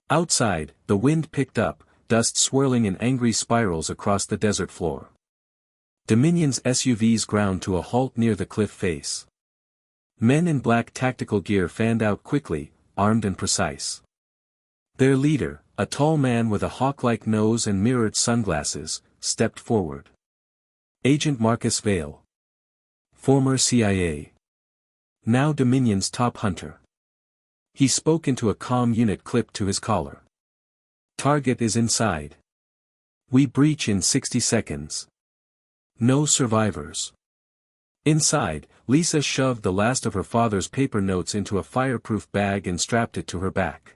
Outside, the wind picked up, dust swirling in angry spirals across the desert floor. Dominion's SUVs ground to a halt near the cliff face. Men in black tactical gear fanned out quickly, armed and precise. Their leader, a tall man with a hawk-like nose and mirrored sunglasses, stepped forward. Agent Marcus Vale. Former CIA. Now Dominion's top hunter. He spoke into a comm unit clipped to his collar. Target is inside. We breach in 60 seconds. No survivors. Inside, Lisa shoved the last of her father's paper notes into a fireproof bag and strapped it to her back.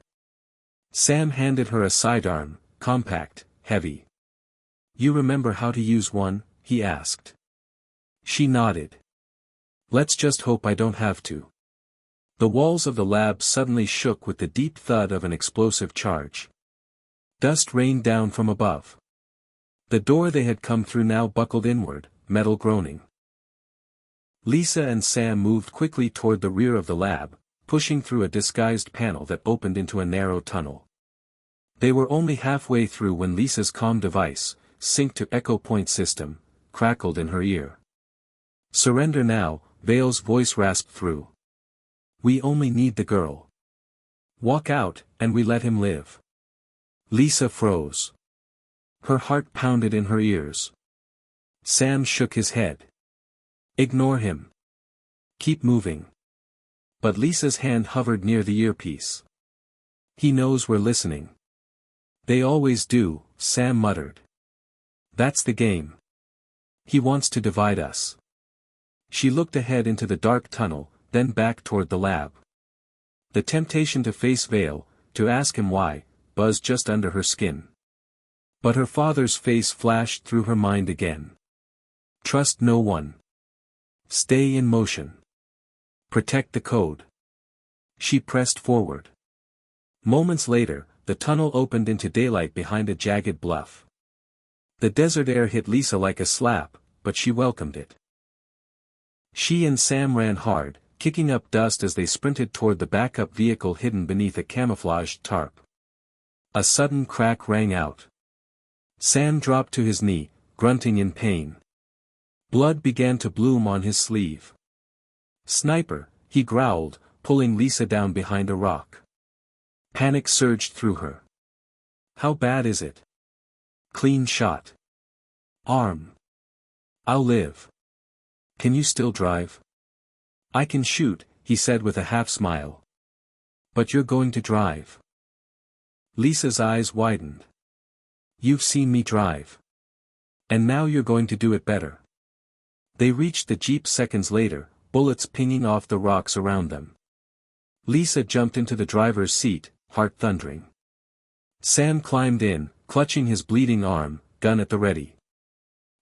Sam handed her a sidearm, compact, heavy. You remember how to use one? He asked. She nodded. Let's just hope I don't have to. The walls of the lab suddenly shook with the deep thud of an explosive charge. Dust rained down from above. The door they had come through now buckled inward, metal groaning. Lisa and Sam moved quickly toward the rear of the lab, pushing through a disguised panel that opened into a narrow tunnel. They were only halfway through when Lisa's comm device, synced to Echo Point system, crackled in her ear. Surrender now, Vale's voice rasped through. We only need the girl. Walk out, and we let him live. Lisa froze. Her heart pounded in her ears. Sam shook his head. Ignore him. Keep moving. But Lisa's hand hovered near the earpiece. He knows we're listening. They always do, Sam muttered. That's the game. He wants to divide us. She looked ahead into the dark tunnel, then back toward the lab. The temptation to face Vale, to ask him why, buzzed just under her skin. But her father's face flashed through her mind again. Trust no one. Stay in motion. Protect the code. She pressed forward. Moments later, the tunnel opened into daylight behind a jagged bluff. The desert air hit Lisa like a slap, but she welcomed it. She and Sam ran hard, kicking up dust as they sprinted toward the backup vehicle hidden beneath a camouflaged tarp. A sudden crack rang out. Sam dropped to his knee, grunting in pain. Blood began to bloom on his sleeve. "Sniper," he growled, pulling Lisa down behind a rock. Panic surged through her. "How bad is it?" "Clean shot. Arm. I'll live." "Can you still drive?" "I can shoot," he said with a half smile. "But you're going to drive." Lisa's eyes widened. "You've seen me drive. And now you're going to do it better." They reached the jeep seconds later, bullets pinging off the rocks around them. Lisa jumped into the driver's seat, heart thundering. Sam climbed in, clutching his bleeding arm, gun at the ready.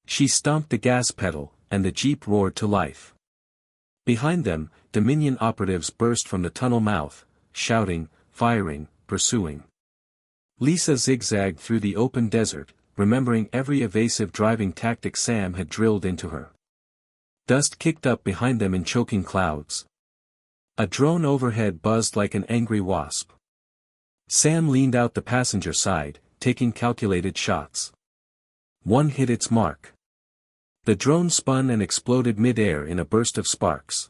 She stomped the gas pedal, and the jeep roared to life. Behind them, Dominion operatives burst from the tunnel mouth, shouting, firing, pursuing. Lisa zigzagged through the open desert, remembering every evasive driving tactic Sam had drilled into her. Dust kicked up behind them in choking clouds. A drone overhead buzzed like an angry wasp. Sam leaned out the passenger side, taking calculated shots. One hit its mark. The drone spun and exploded mid-air in a burst of sparks.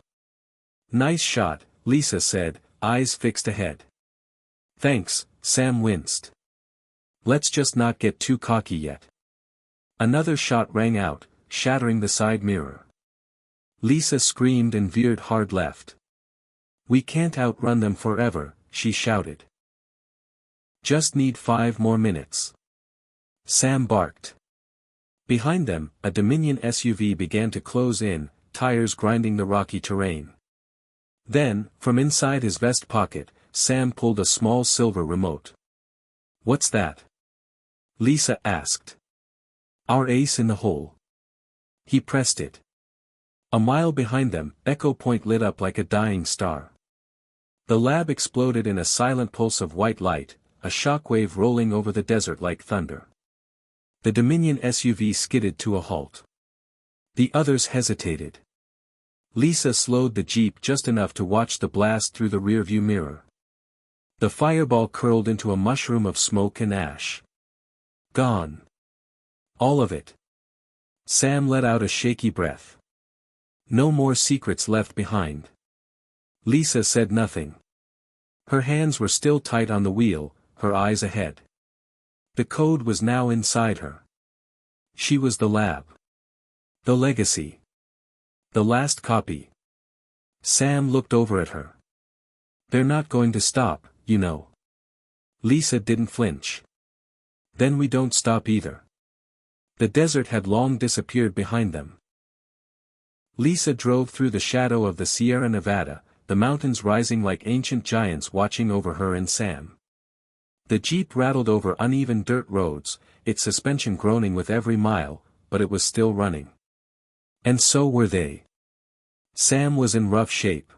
"Nice shot," Lisa said, eyes fixed ahead. "Thanks," Sam winced. "Let's just not get too cocky yet." Another shot rang out, shattering the side mirror. Lisa screamed and veered hard left. "We can't outrun them forever," she shouted. "Just need 5 more minutes." Sam barked. Behind them, a Dominion SUV began to close in, tires grinding the rocky terrain. Then, from inside his vest pocket, Sam pulled a small silver remote. "What's that?" Lisa asked. "Our ace in the hole." He pressed it. A mile behind them, Echo Point lit up like a dying star. The lab exploded in a silent pulse of white light, a shockwave rolling over the desert like thunder. The Dominion SUV skidded to a halt. The others hesitated. Lisa slowed the jeep just enough to watch the blast through the rearview mirror. The fireball curled into a mushroom of smoke and ash. Gone. All of it. Sam let out a shaky breath. No more secrets left behind. Lisa said nothing. Her hands were still tight on the wheel, her eyes ahead. The code was now inside her. She was the lab. The legacy. The last copy. Sam looked over at her. "They're not going to stop, you know." Lisa didn't flinch. "Then we don't stop either." The desert had long disappeared behind them. Lisa drove through the shadow of the Sierra Nevada, the mountains rising like ancient giants watching over her and Sam. The jeep rattled over uneven dirt roads, its suspension groaning with every mile, but it was still running. And so were they. Sam was in rough shape.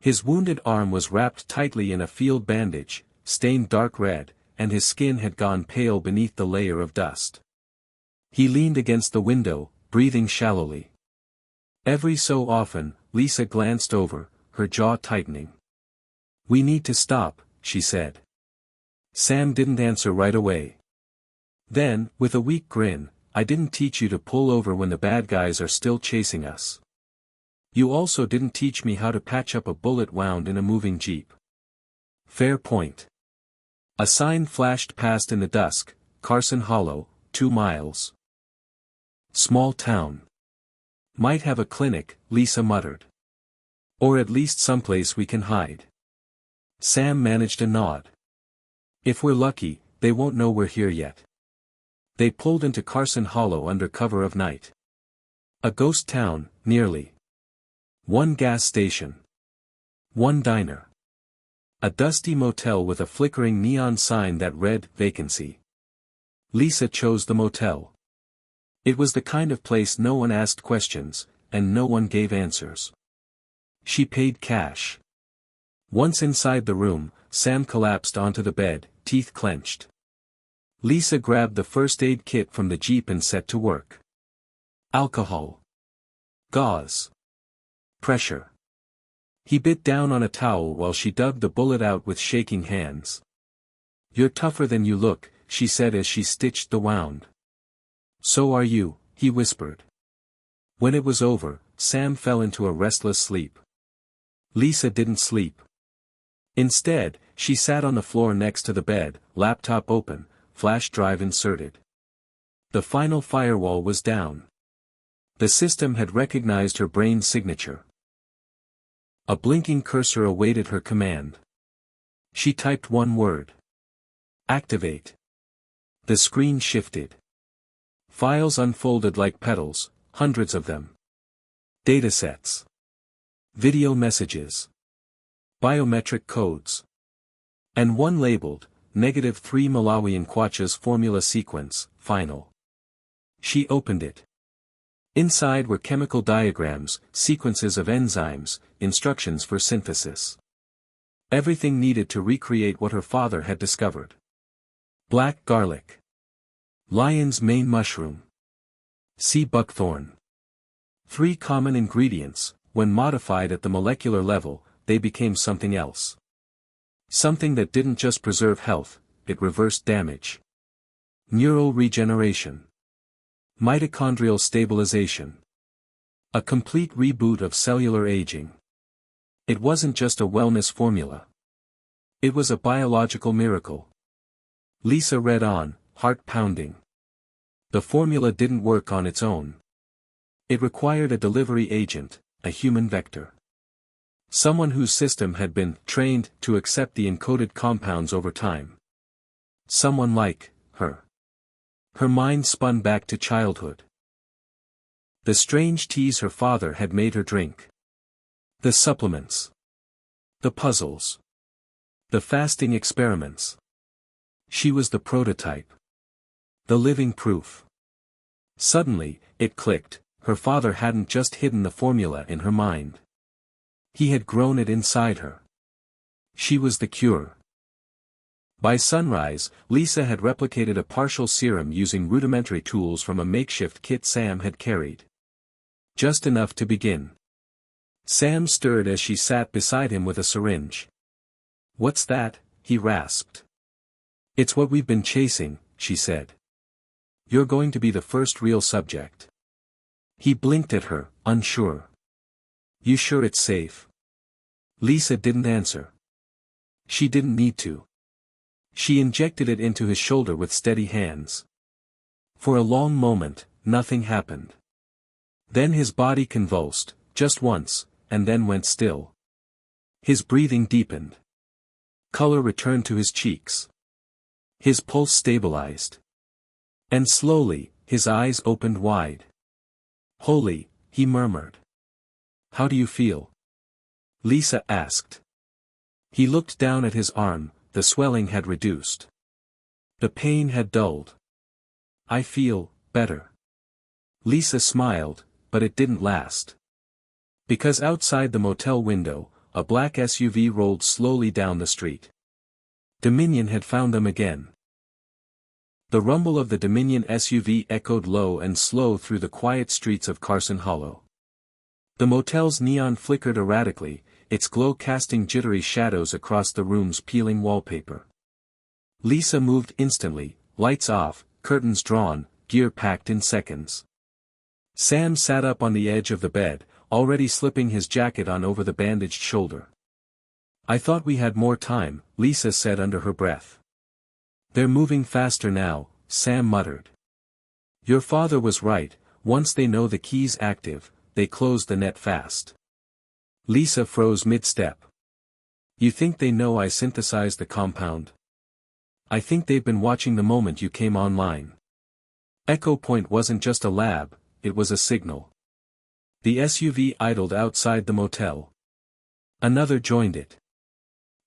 His wounded arm was wrapped tightly in a field bandage, stained dark red, and his skin had gone pale beneath the layer of dust. He leaned against the window, breathing shallowly. Every so often, Lisa glanced over, her jaw tightening. "We need to stop," she said. Sam didn't answer right away. Then, with a weak grin, "I didn't teach you to pull over when the bad guys are still chasing us. You also didn't teach me how to patch up a bullet wound in a moving jeep." Fair point. A sign flashed past in the dusk, Carson Hollow, 2 miles. Small town. "Might have a clinic," Lisa muttered. "Or at least someplace we can hide." Sam managed a nod. "If we're lucky, they won't know we're here yet." They pulled into Carson Hollow under cover of night. A ghost town, nearly. One gas station. One diner. A dusty motel with a flickering neon sign that read, vacancy. Lisa chose the motel. It was the kind of place no one asked questions, and no one gave answers. She paid cash. Once inside the room, Sam collapsed onto the bed, teeth clenched. Lisa grabbed the first aid kit from the Jeep and set to work. Alcohol. Gauze. Pressure. He bit down on a towel while she dug the bullet out with shaking hands. "You're tougher than you look," she said as she stitched the wound. "So are you," he whispered. When it was over, Sam fell into a restless sleep. Lisa didn't sleep. Instead, she sat on the floor next to the bed, laptop open, flash drive inserted. The final firewall was down. The system had recognized her brain signature. A blinking cursor awaited her command. She typed one word. Activate. The screen shifted. Files unfolded like petals, hundreds of them. Datasets. Video messages. Biometric codes. And one labeled, -3 Malawian Kwacha's formula sequence, final. She opened it. Inside were chemical diagrams, sequences of enzymes, instructions for synthesis. Everything needed to recreate what her father had discovered. Black garlic. Lion's mane mushroom. Sea buckthorn. 3 common ingredients. When modified at the molecular level, they became something else. Something that didn't just preserve health, it reversed damage. Neural regeneration. Mitochondrial stabilization. A complete reboot of cellular aging. It wasn't just a wellness formula. It was a biological miracle. Lisa read on, heart pounding. The formula didn't work on its own. It required a delivery agent, a human vector. Someone whose system had been trained to accept the encoded compounds over time. Someone like her. Her mind spun back to childhood. The strange teas her father had made her drink. The supplements. The puzzles. The fasting experiments. She was the prototype. The living proof. Suddenly, it clicked, her father hadn't just hidden the formula in her mind. He had grown it inside her. She was the cure. By sunrise, Lisa had replicated a partial serum using rudimentary tools from a makeshift kit Sam had carried. Just enough to begin. Sam stirred as she sat beside him with a syringe. "What's that?" he rasped. "It's what we've been chasing," she said. "You're going to be the first real subject." He blinked at her, unsure. "You sure it's safe?" Lisa didn't answer. She didn't need to. She injected it into his shoulder with steady hands. For a long moment, nothing happened. Then his body convulsed, just once, and then went still. His breathing deepened. Color returned to his cheeks. His pulse stabilized. And slowly, his eyes opened wide. "Holy," he murmured. "How do you feel?" Lisa asked. He looked down at his arm, the swelling had reduced. The pain had dulled. "I feel better." Lisa smiled, but it didn't last. Because outside the motel window, a black SUV rolled slowly down the street. Dominion had found them again. The rumble of the Dominion SUV echoed low and slow through the quiet streets of Carson Hollow. The motel's neon flickered erratically, its glow casting jittery shadows across the room's peeling wallpaper. Lisa moved instantly, lights off, curtains drawn, gear packed in seconds. Sam sat up on the edge of the bed, already slipping his jacket on over the bandaged shoulder. "I thought we had more time," Lisa said under her breath. "They're moving faster now," Sam muttered. "Your father was right, once they know the key's active, they close the net fast." Lisa froze mid-step. "You think they know I synthesized the compound?" "I think they've been watching the moment you came online. Echo Point wasn't just a lab, it was a signal." The SUV idled outside the motel. Another joined it.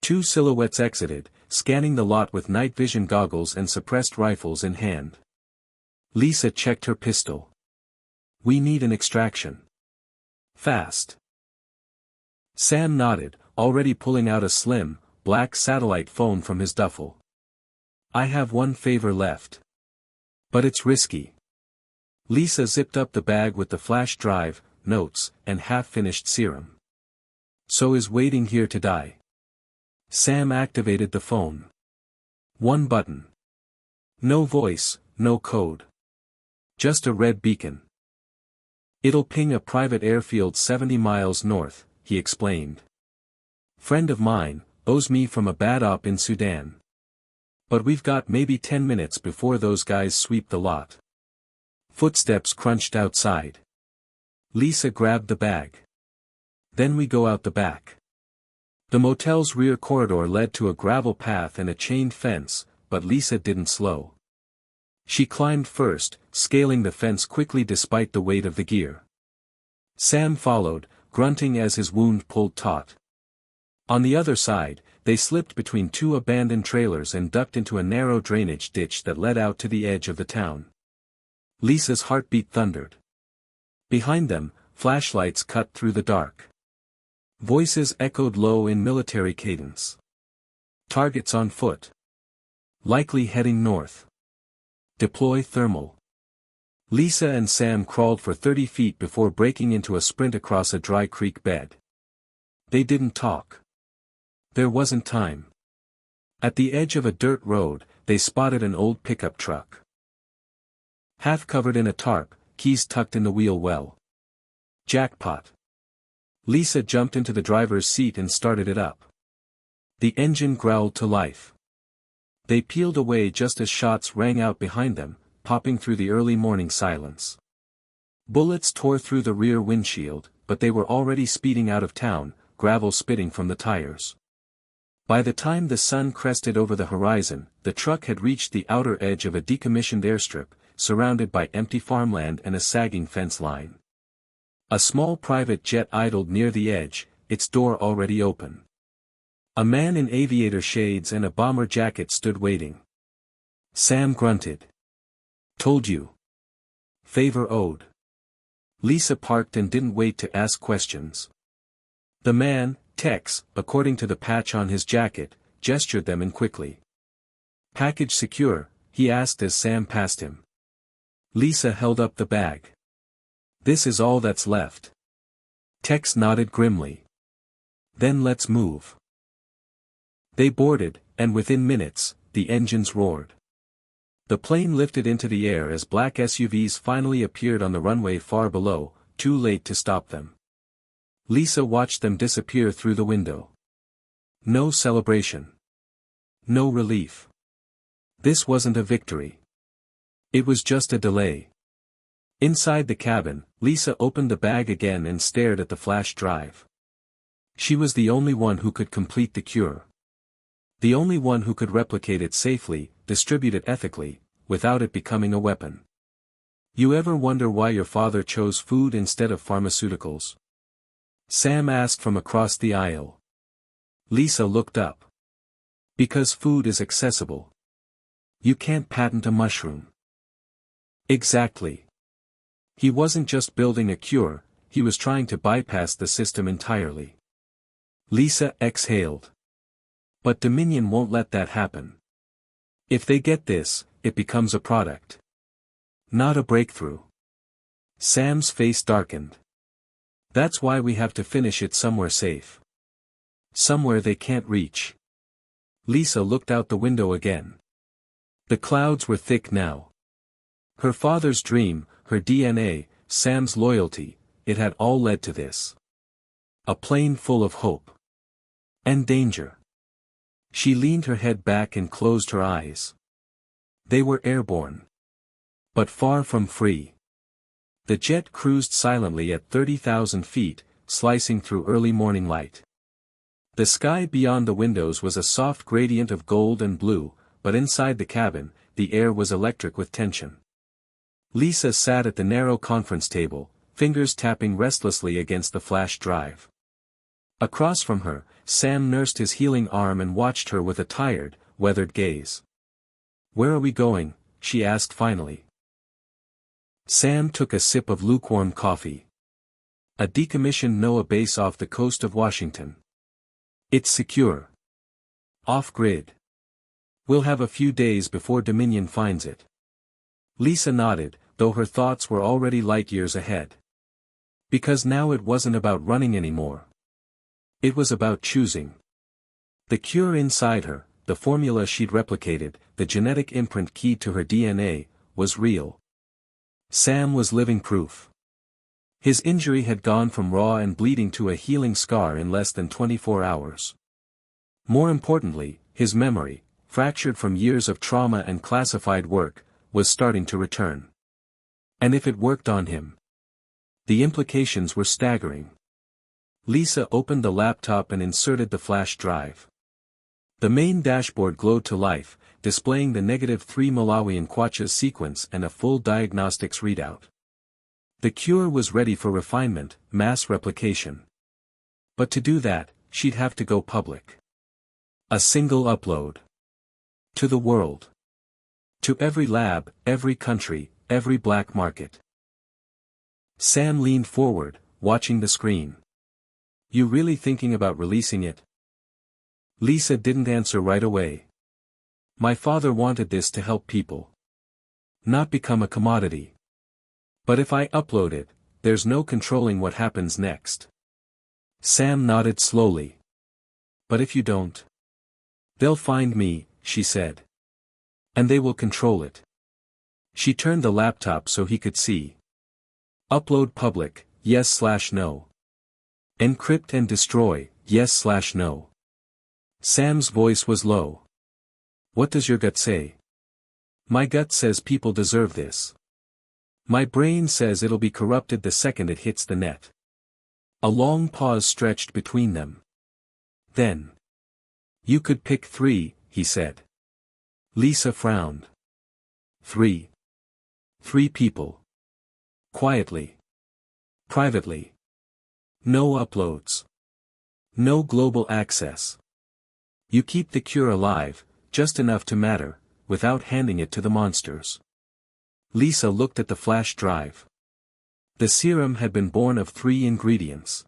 Two silhouettes exited, scanning the lot with night vision goggles and suppressed rifles in hand. Lisa checked her pistol. We need an extraction. Fast. Sam nodded, already pulling out a slim, black satellite phone from his duffel. I have one favor left. But it's risky. Lisa zipped up the bag with the flash drive, notes, and half-finished serum. So is waiting here to die. Sam activated the phone. One button. No voice, no code. Just a red beacon. It'll ping a private airfield 70 miles north, he explained. Friend of mine, owes me from a bad op in Sudan. But we've got maybe 10 minutes before those guys sweep the lot. Footsteps crunched outside. Lisa grabbed the bag. Then we go out the back. The motel's rear corridor led to a gravel path and a chain fence, but Lisa didn't slow. She climbed first, scaling the fence quickly despite the weight of the gear. Sam followed, grunting as his wound pulled taut. On the other side, they slipped between two abandoned trailers and ducked into a narrow drainage ditch that led out to the edge of the town. Lisa's heartbeat thundered. Behind them, flashlights cut through the dark. Voices echoed low in military cadence. Targets on foot. Likely heading north. Deploy thermal. Lisa and Sam crawled for 30 feet before breaking into a sprint across a dry creek bed. They didn't talk. There wasn't time. At the edge of a dirt road, they spotted an old pickup truck. Half covered in a tarp, keys tucked in the wheel well. Jackpot. Lisa jumped into the driver's seat and started it up. The engine growled to life. They peeled away just as shots rang out behind them, popping through the early morning silence. Bullets tore through the rear windshield, but they were already speeding out of town, gravel spitting from the tires. By the time the sun crested over the horizon, the truck had reached the outer edge of a decommissioned airstrip, surrounded by empty farmland and a sagging fence line. A small private jet idled near the edge, its door already open. A man in aviator shades and a bomber jacket stood waiting. Sam grunted. Told you. Favor owed. Lisa parked and didn't wait to ask questions. The man, Tex, according to the patch on his jacket, gestured them in quickly. Package secure, he asked as Sam passed him. Lisa held up the bag. This is all that's left. Tex nodded grimly. Then let's move. They boarded, and within minutes, the engines roared. The plane lifted into the air as black SUVs finally appeared on the runway far below, too late to stop them. Lisa watched them disappear through the window. No celebration. No relief. This wasn't a victory. It was just a delay. Inside the cabin, Lisa opened the bag again and stared at the flash drive. She was the only one who could complete the cure. The only one who could replicate it safely, distribute it ethically, without it becoming a weapon. You ever wonder why your father chose food instead of pharmaceuticals? Sam asked from across the aisle. Lisa looked up. Because food is accessible. You can't patent a mushroom. Exactly. He wasn't just building a cure, he was trying to bypass the system entirely. Lisa exhaled. But Dominion won't let that happen. If they get this, it becomes a product. Not a breakthrough. Sam's face darkened. That's why we have to finish it somewhere safe. Somewhere they can't reach. Lisa looked out the window again. The clouds were thick now. Her father's dream, her DNA, Sam's loyalty, it had all led to this. A plane full of hope. And danger. She leaned her head back and closed her eyes. They were airborne. But far from free. The jet cruised silently at 30,000 feet, slicing through early morning light. The sky beyond the windows was a soft gradient of gold and blue, but inside the cabin, the air was electric with tension. Lisa sat at the narrow conference table, fingers tapping restlessly against the flash drive. Across from her, Sam nursed his healing arm and watched her with a tired, weathered gaze. "Where are we going?" she asked finally. Sam took a sip of lukewarm coffee. "A decommissioned NOAA base off the coast of Washington. It's secure. Off-grid. We'll have a few days before Dominion finds it." Lisa nodded, though her thoughts were already light years ahead. Because now it wasn't about running anymore. It was about choosing. The cure inside her, the formula she'd replicated, the genetic imprint keyed to her DNA, was real. Sam was living proof. His injury had gone from raw and bleeding to a healing scar in less than 24 hours. More importantly, his memory, fractured from years of trauma and classified work, was starting to return. And if it worked on him, the implications were staggering. Lisa opened the laptop and inserted the flash drive. The main dashboard glowed to life, displaying the -3 Malawian Kwacha sequence and a full diagnostics readout. The cure was ready for refinement, mass replication. But to do that, she'd have to go public. A single upload. To the world. To every lab, every country, every black market. Sam leaned forward, watching the screen. "You really thinking about releasing it?" Lisa didn't answer right away. "My father wanted this to help people. Not become a commodity. But if I upload it, there's no controlling what happens next." Sam nodded slowly. "But if you don't? They'll find me," she said. "And they will control it." She turned the laptop so he could see. "Upload public, yes/no. Encrypt and destroy, yes/no." Sam's voice was low. "What does your gut say?" "My gut says people deserve this. My brain says it'll be corrupted the second it hits the net." A long pause stretched between them. Then, "You could pick 3, he said. Lisa frowned. 3. 3 people. Quietly. Privately. No uploads. No global access. You keep the cure alive, just enough to matter, without handing it to the monsters." Lisa looked at the flash drive. The serum had been born of 3 ingredients.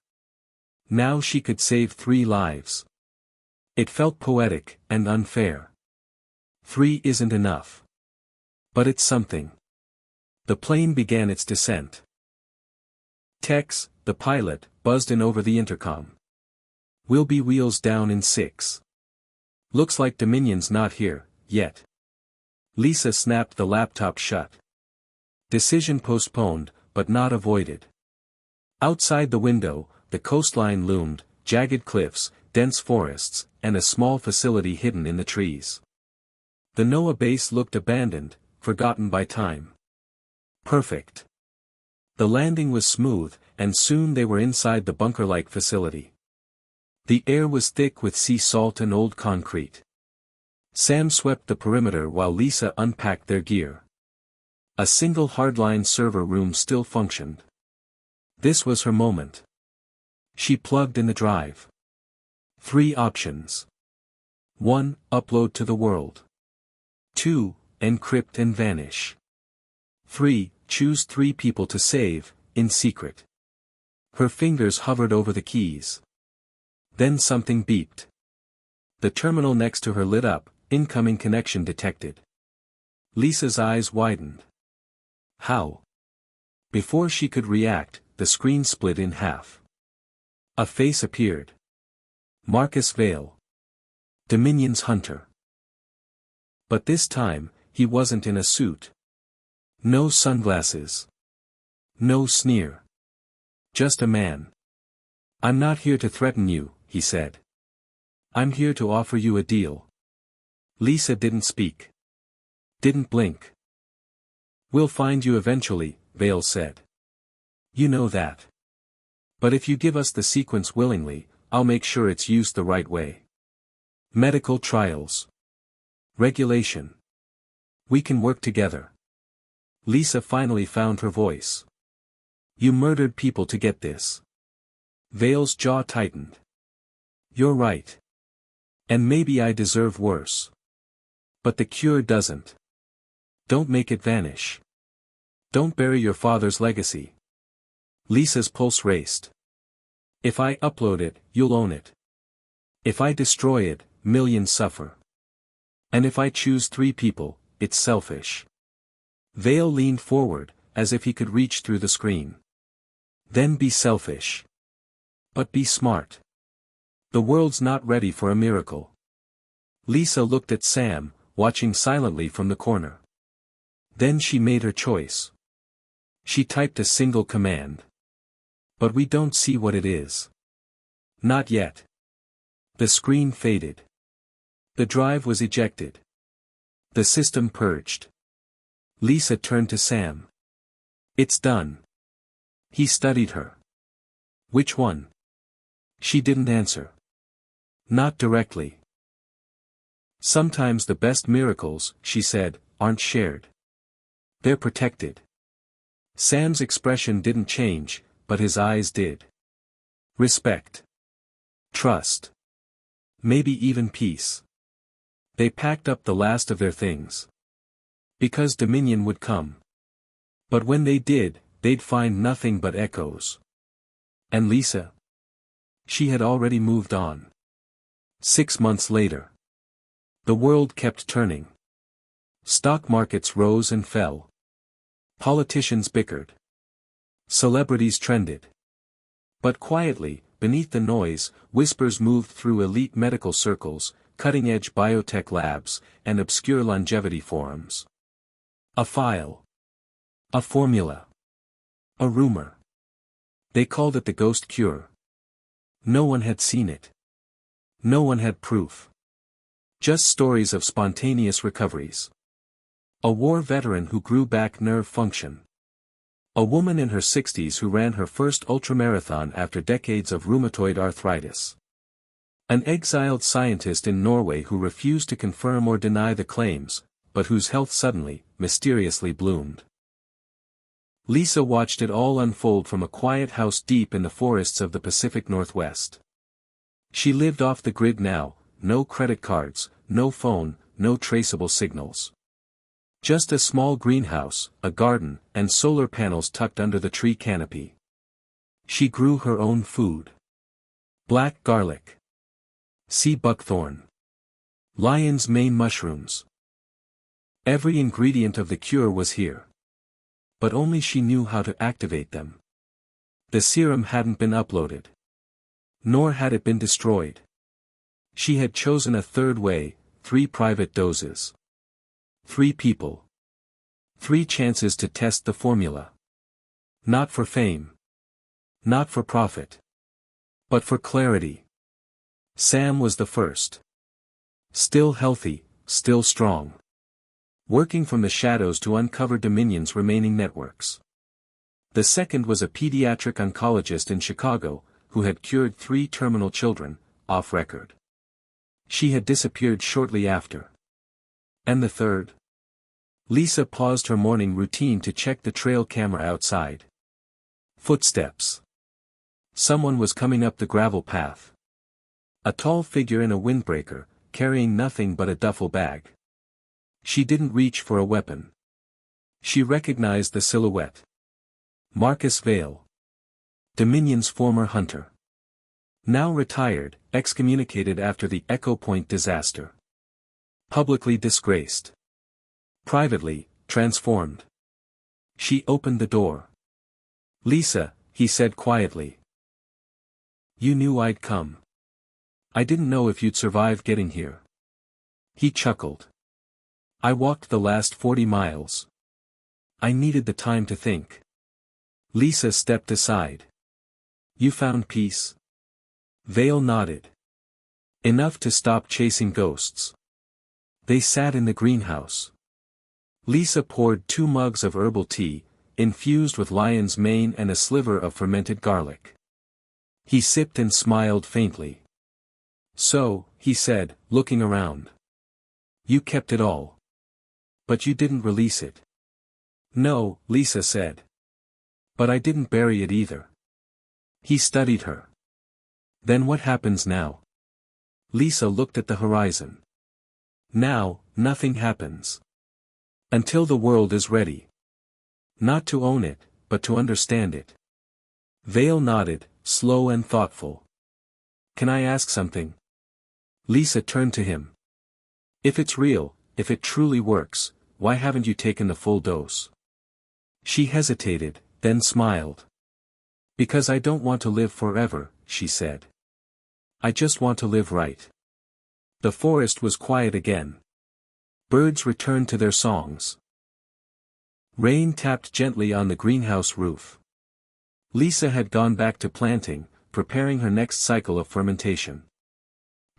Now she could save 3 lives. It felt poetic, and unfair. 3 isn't enough. But it's something. The plane began its descent. Tex, the pilot, buzzed in over the intercom. "We'll be wheels down in 6. Looks like Dominion's not here, yet." Lisa snapped the laptop shut. Decision postponed, but not avoided. Outside the window, the coastline loomed, jagged cliffs, dense forests, and a small facility hidden in the trees. The NOAA base looked abandoned, forgotten by time. Perfect. The landing was smooth, and soon they were inside the bunker-like facility. The air was thick with sea salt and old concrete. Sam swept the perimeter while Lisa unpacked their gear. A single hardline server room still functioned. This was her moment. She plugged in the drive. 3 options. 1. Upload to the world. 2. Encrypt and vanish. 3. Choose 3 people to save, in secret. Her fingers hovered over the keys. Then something beeped. The terminal next to her lit up, incoming connection detected. Lisa's eyes widened. How? Before she could react, the screen split in half. A face appeared. Marcus Vale. Dominion's hunter. But this time, he wasn't in a suit. No sunglasses. No sneer. Just a man. "I'm not here to threaten you," he said. "I'm here to offer you a deal." Lisa didn't speak. Didn't blink. "We'll find you eventually," Vale said. "You know that. But if you give us the sequence willingly, I'll make sure it's used the right way. Medical trials. Regulation. We can work together." Lisa finally found her voice. You murdered people to get this. Vale's jaw tightened. You're right. And maybe I deserve worse. But the cure doesn't. Don't make it vanish. Don't bury your father's legacy. Lisa's pulse raced. If I upload it, you'll own it. If I destroy it, millions suffer. And if I choose 3 people, it's selfish. Vale leaned forward, as if he could reach through the screen. Then be selfish. But be smart. The world's not ready for a miracle. Lisa looked at Sam, watching silently from the corner. Then she made her choice. She typed a single command. But we don't see what it is. Not yet. The screen faded. The drive was ejected. The system purged. Lisa turned to Sam. It's done. He studied her. Which one? She didn't answer. Not directly. Sometimes the best miracles, she said, aren't shared. They're protected. Sam's expression didn't change, but his eyes did. Respect. Trust. Maybe even peace. They packed up the last of their things. Because Dominion would come. But when they did, they'd find nothing but echoes. And Lisa? She had already moved on. 6 months later. The world kept turning. Stock markets rose and fell. Politicians bickered. Celebrities trended. But quietly, beneath the noise, whispers moved through elite medical circles, cutting-edge biotech labs, and obscure longevity forums. A file. A formula. A rumor. They called it the ghost cure. No one had seen it. No one had proof. Just stories of spontaneous recoveries. A war veteran who grew back nerve function. A woman in her 60s who ran her first ultramarathon after decades of rheumatoid arthritis. An exiled scientist in Norway who refused to confirm or deny the claims, but whose health suddenly, mysteriously bloomed. Lisa watched it all unfold from a quiet house deep in the forests of the Pacific Northwest. She lived off the grid now, no credit cards, no phone, no traceable signals. Just a small greenhouse, a garden, and solar panels tucked under the tree canopy. She grew her own food. Black garlic. Sea buckthorn. Lion's mane mushrooms. Every ingredient of the cure was here. But only she knew how to activate them. The serum hadn't been uploaded. Nor had it been destroyed. She had chosen a third way, 3 private doses. 3 people. 3 chances to test the formula. Not for fame. Not for profit. But for clarity. Sam was the first. Still healthy, still strong. Working from the shadows to uncover Dominion's remaining networks. The second was a pediatric oncologist in Chicago, who had cured 3 terminal children, off record. She had disappeared shortly after. And the third? Lisa paused her morning routine to check the trail camera outside. Footsteps. Someone was coming up the gravel path. A tall figure in a windbreaker, carrying nothing but a duffel bag. She didn't reach for a weapon. She recognized the silhouette. Marcus Vale. Dominion's former hunter. Now retired, excommunicated after the Echo Point disaster. Publicly disgraced. Privately, transformed. She opened the door. Lisa, he said quietly. You knew I'd come. I didn't know if you'd survive getting here. He chuckled. I walked the last 40 miles. I needed the time to think. Lisa stepped aside. You found peace? Vale nodded. Enough to stop chasing ghosts. They sat in the greenhouse. Lisa poured 2 mugs of herbal tea, infused with lion's mane and a sliver of fermented garlic. He sipped and smiled faintly. So, he said, looking around. You kept it all. But you didn't release it. No, Lisa said. But I didn't bury it either. He studied her. Then what happens now? Lisa looked at the horizon. Now, nothing happens. Until the world is ready. Not to own it, but to understand it. Vale nodded, slow and thoughtful. Can I ask something? Lisa turned to him. If it's real, if it truly works, why haven't you taken the full dose? She hesitated, then smiled. Because I don't want to live forever, she said. I just want to live right. The forest was quiet again. Birds returned to their songs. Rain tapped gently on the greenhouse roof. Lisa had gone back to planting, preparing her next cycle of fermentation.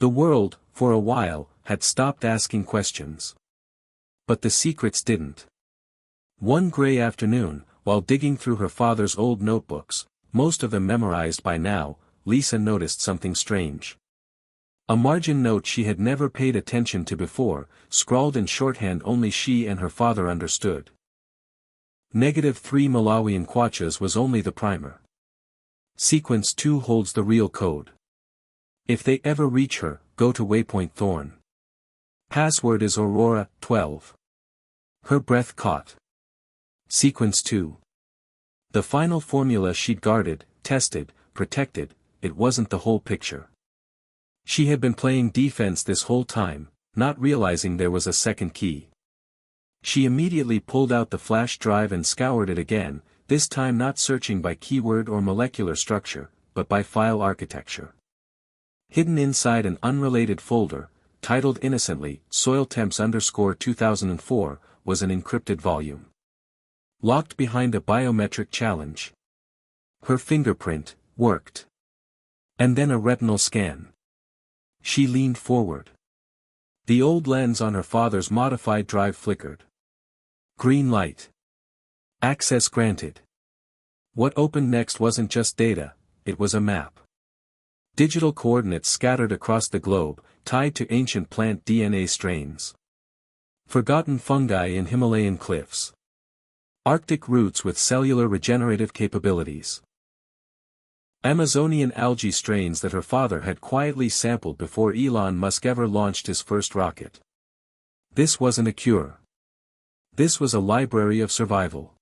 The world, for a while, had stopped asking questions. But the secrets didn't. One gray afternoon, while digging through her father's old notebooks, most of them memorized by now, Lisa noticed something strange. A margin note she had never paid attention to before, scrawled in shorthand only she and her father understood. -3 Malawian kwachas was only the primer. Sequence 2 holds the real code. If they ever reach her, go to waypoint Thorn. Password is Aurora, 12. Her breath caught. Sequence 2. The final formula she'd guarded, tested, protected, it wasn't the whole picture. She had been playing defense this whole time, not realizing there was a second key. She immediately pulled out the flash drive and scoured it again, this time not searching by keyword or molecular structure, but by file architecture. Hidden inside an unrelated folder, titled innocently, soiltemps_2004, was an encrypted volume. Locked behind a biometric challenge. Her fingerprint worked. And then a retinal scan. She leaned forward. The old lens on her father's modified drive flickered. Green light. Access granted. What opened next wasn't just data, it was a map. Digital coordinates scattered across the globe, tied to ancient plant DNA strains. Forgotten fungi in Himalayan cliffs. Arctic roots with cellular regenerative capabilities. Amazonian algae strains that her father had quietly sampled before Elon Musk ever launched his first rocket. This wasn't a cure. This was a library of survival.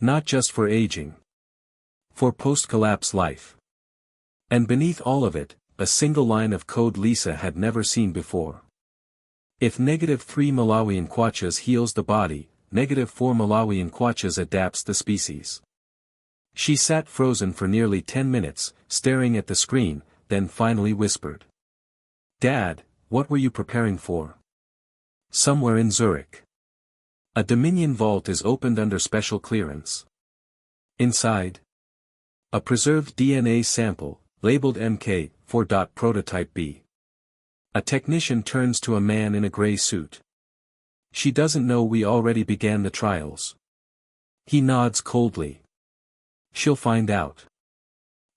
Not just for aging. For post-collapse life. And beneath all of it, a single line of code Lisa had never seen before. If -3 Malawian kwachas heals the body, -4 Malawian kwachas adapts the species. She sat frozen for nearly 10 minutes, staring at the screen, then finally whispered. Dad, what were you preparing for? Somewhere in Zurich. A Dominion vault is opened under special clearance. Inside. A preserved DNA sample, labeled MK4. Prototype B. A technician turns to a man in a gray suit. She doesn't know we already began the trials. He nods coldly. She'll find out.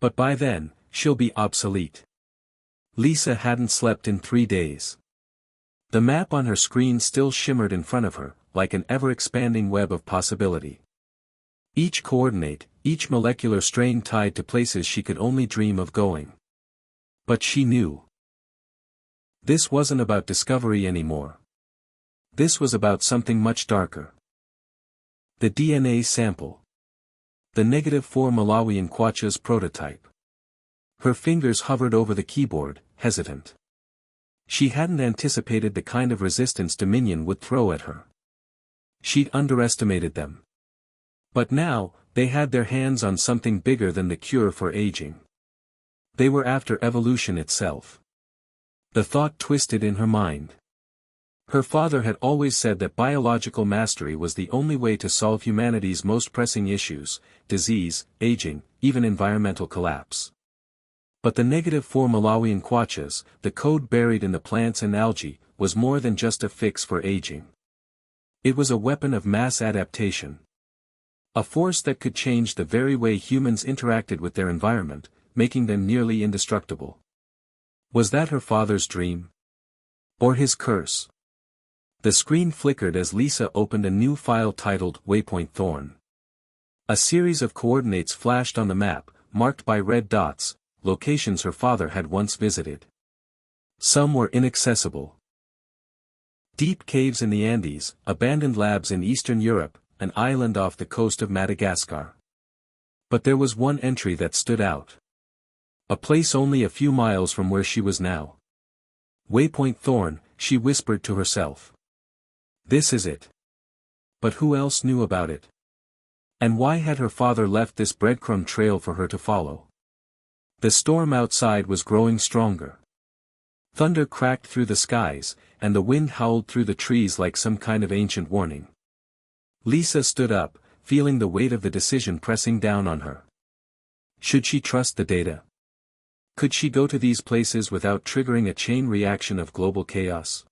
But by then, she'll be obsolete. Lisa hadn't slept in 3 days. The map on her screen still shimmered in front of her, like an ever-expanding web of possibility. Each coordinate, each molecular strain tied to places she could only dream of going. But she knew. This wasn't about discovery anymore. This was about something much darker. The DNA sample. The -4 Malawian kwachas prototype. Her fingers hovered over the keyboard, hesitant. She hadn't anticipated the kind of resistance Dominion would throw at her. She'd underestimated them. But now, they had their hands on something bigger than the cure for aging. They were after evolution itself. The thought twisted in her mind. Her father had always said that biological mastery was the only way to solve humanity's most pressing issues, disease, aging, even environmental collapse. But the -4 Malawian kwachas, the code buried in the plants and algae, was more than just a fix for aging. It was a weapon of mass adaptation. A force that could change the very way humans interacted with their environment, making them nearly indestructible. Was that her father's dream? Or his curse? The screen flickered as Lisa opened a new file titled Waypoint Thorn. A series of coordinates flashed on the map, marked by red dots, locations her father had once visited. Some were inaccessible. Deep caves in the Andes, abandoned labs in Eastern Europe, an island off the coast of Madagascar. But there was one entry that stood out. A place only a few miles from where she was now. Waypoint Thorn, she whispered to herself. This is it. But who else knew about it? And why had her father left this breadcrumb trail for her to follow? The storm outside was growing stronger. Thunder cracked through the skies, and the wind howled through the trees like some kind of ancient warning. Lisa stood up, feeling the weight of the decision pressing down on her. Should she trust the data? Could she go to these places without triggering a chain reaction of global chaos?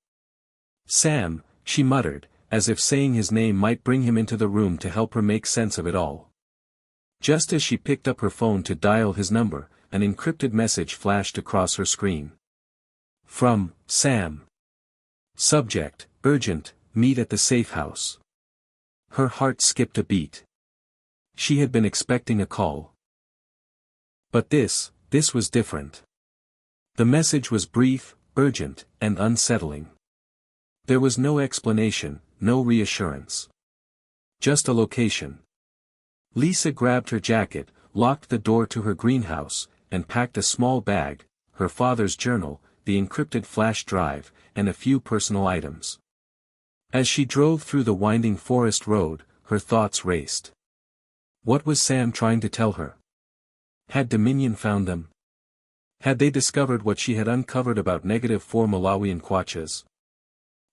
Sam, she muttered, as if saying his name might bring him into the room to help her make sense of it all. Just as she picked up her phone to dial his number, an encrypted message flashed across her screen. From Sam. Subject, urgent, meet at the safe house. Her heart skipped a beat. She had been expecting a call. But this was different. The message was brief, urgent, and unsettling. There was no explanation, no reassurance. Just a location. Lisa grabbed her jacket, locked the door to her greenhouse, and packed a small bag, her father's journal, the encrypted flash drive, and a few personal items. As she drove through the winding forest road, her thoughts raced. What was Sam trying to tell her? Had Dominion found them? Had they discovered what she had uncovered about -4 Malawian kwachas?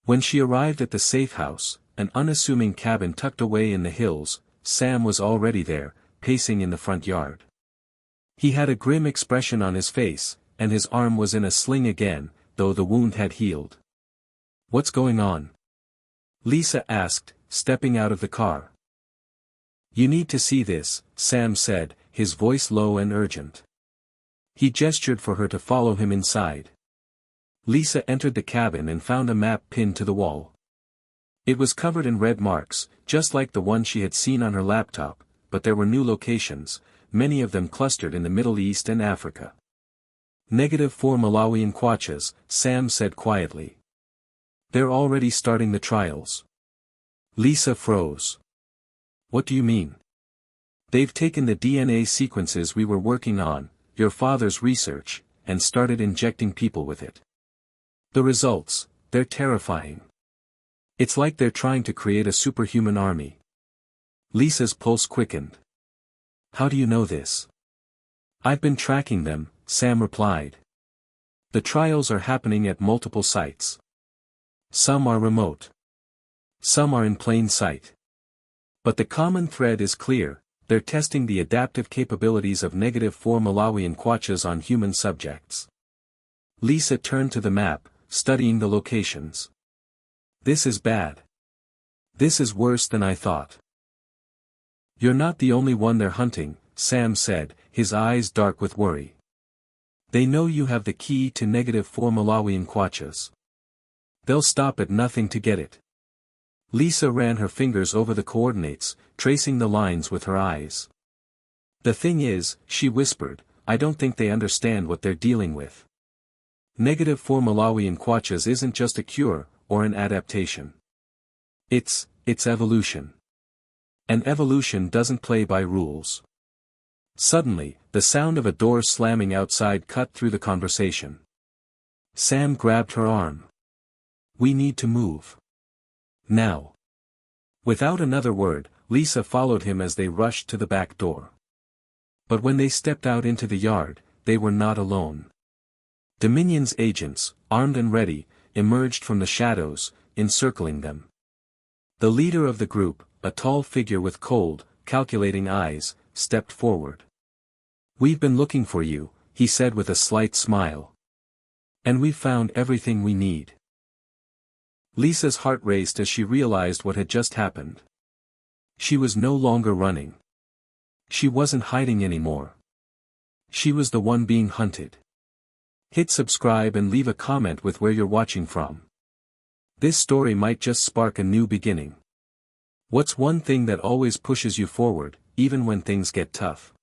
When she arrived at the safe house, an unassuming cabin tucked away in the hills, Sam was already there, pacing in the front yard. He had a grim expression on his face, and his arm was in a sling again, though the wound had healed. What's going on? Lisa asked, stepping out of the car. You need to see this, Sam said, his voice low and urgent. He gestured for her to follow him inside. Lisa entered the cabin and found a map pinned to the wall. It was covered in red marks, just like the one she had seen on her laptop, but there were new locations, many of them clustered in the Middle East and Africa. -4 Malawian kwachas, Sam said quietly. They're already starting the trials. Lisa froze. What do you mean? They've taken the DNA sequences we were working on, your father's research, and started injecting people with it. The results, they're terrifying. It's like they're trying to create a superhuman army. Lisa's pulse quickened. How do you know this? I've been tracking them, Sam replied. The trials are happening at multiple sites. Some are remote. Some are in plain sight. But the common thread is clear, they're testing the adaptive capabilities of -4 Malawian kwachas on human subjects. Lisa turned to the map, studying the locations. This is bad. This is worse than I thought. You're not the only one they're hunting, Sam said, his eyes dark with worry. They know you have the key to -4 Malawian kwachas. They'll stop at nothing to get it. Lisa ran her fingers over the coordinates, tracing the lines with her eyes. The thing is, she whispered, I don't think they understand what they're dealing with. -4 Malawian kwachas isn't just a cure, or an adaptation. It's evolution. And evolution doesn't play by rules. Suddenly, the sound of a door slamming outside cut through the conversation. Sam grabbed her arm. We need to move. Now. Without another word, Lisa followed him as they rushed to the back door. But when they stepped out into the yard, they were not alone. Dominion's agents, armed and ready, emerged from the shadows, encircling them. The leader of the group, a tall figure with cold, calculating eyes, stepped forward. We've been looking for you, he said with a slight smile. And we've found everything we need. Lisa's heart raced as she realized what had just happened. She was no longer running. She wasn't hiding anymore. She was the one being hunted. Hit subscribe and leave a comment with where you're watching from. This story might just spark a new beginning. What's one thing that always pushes you forward, even when things get tough.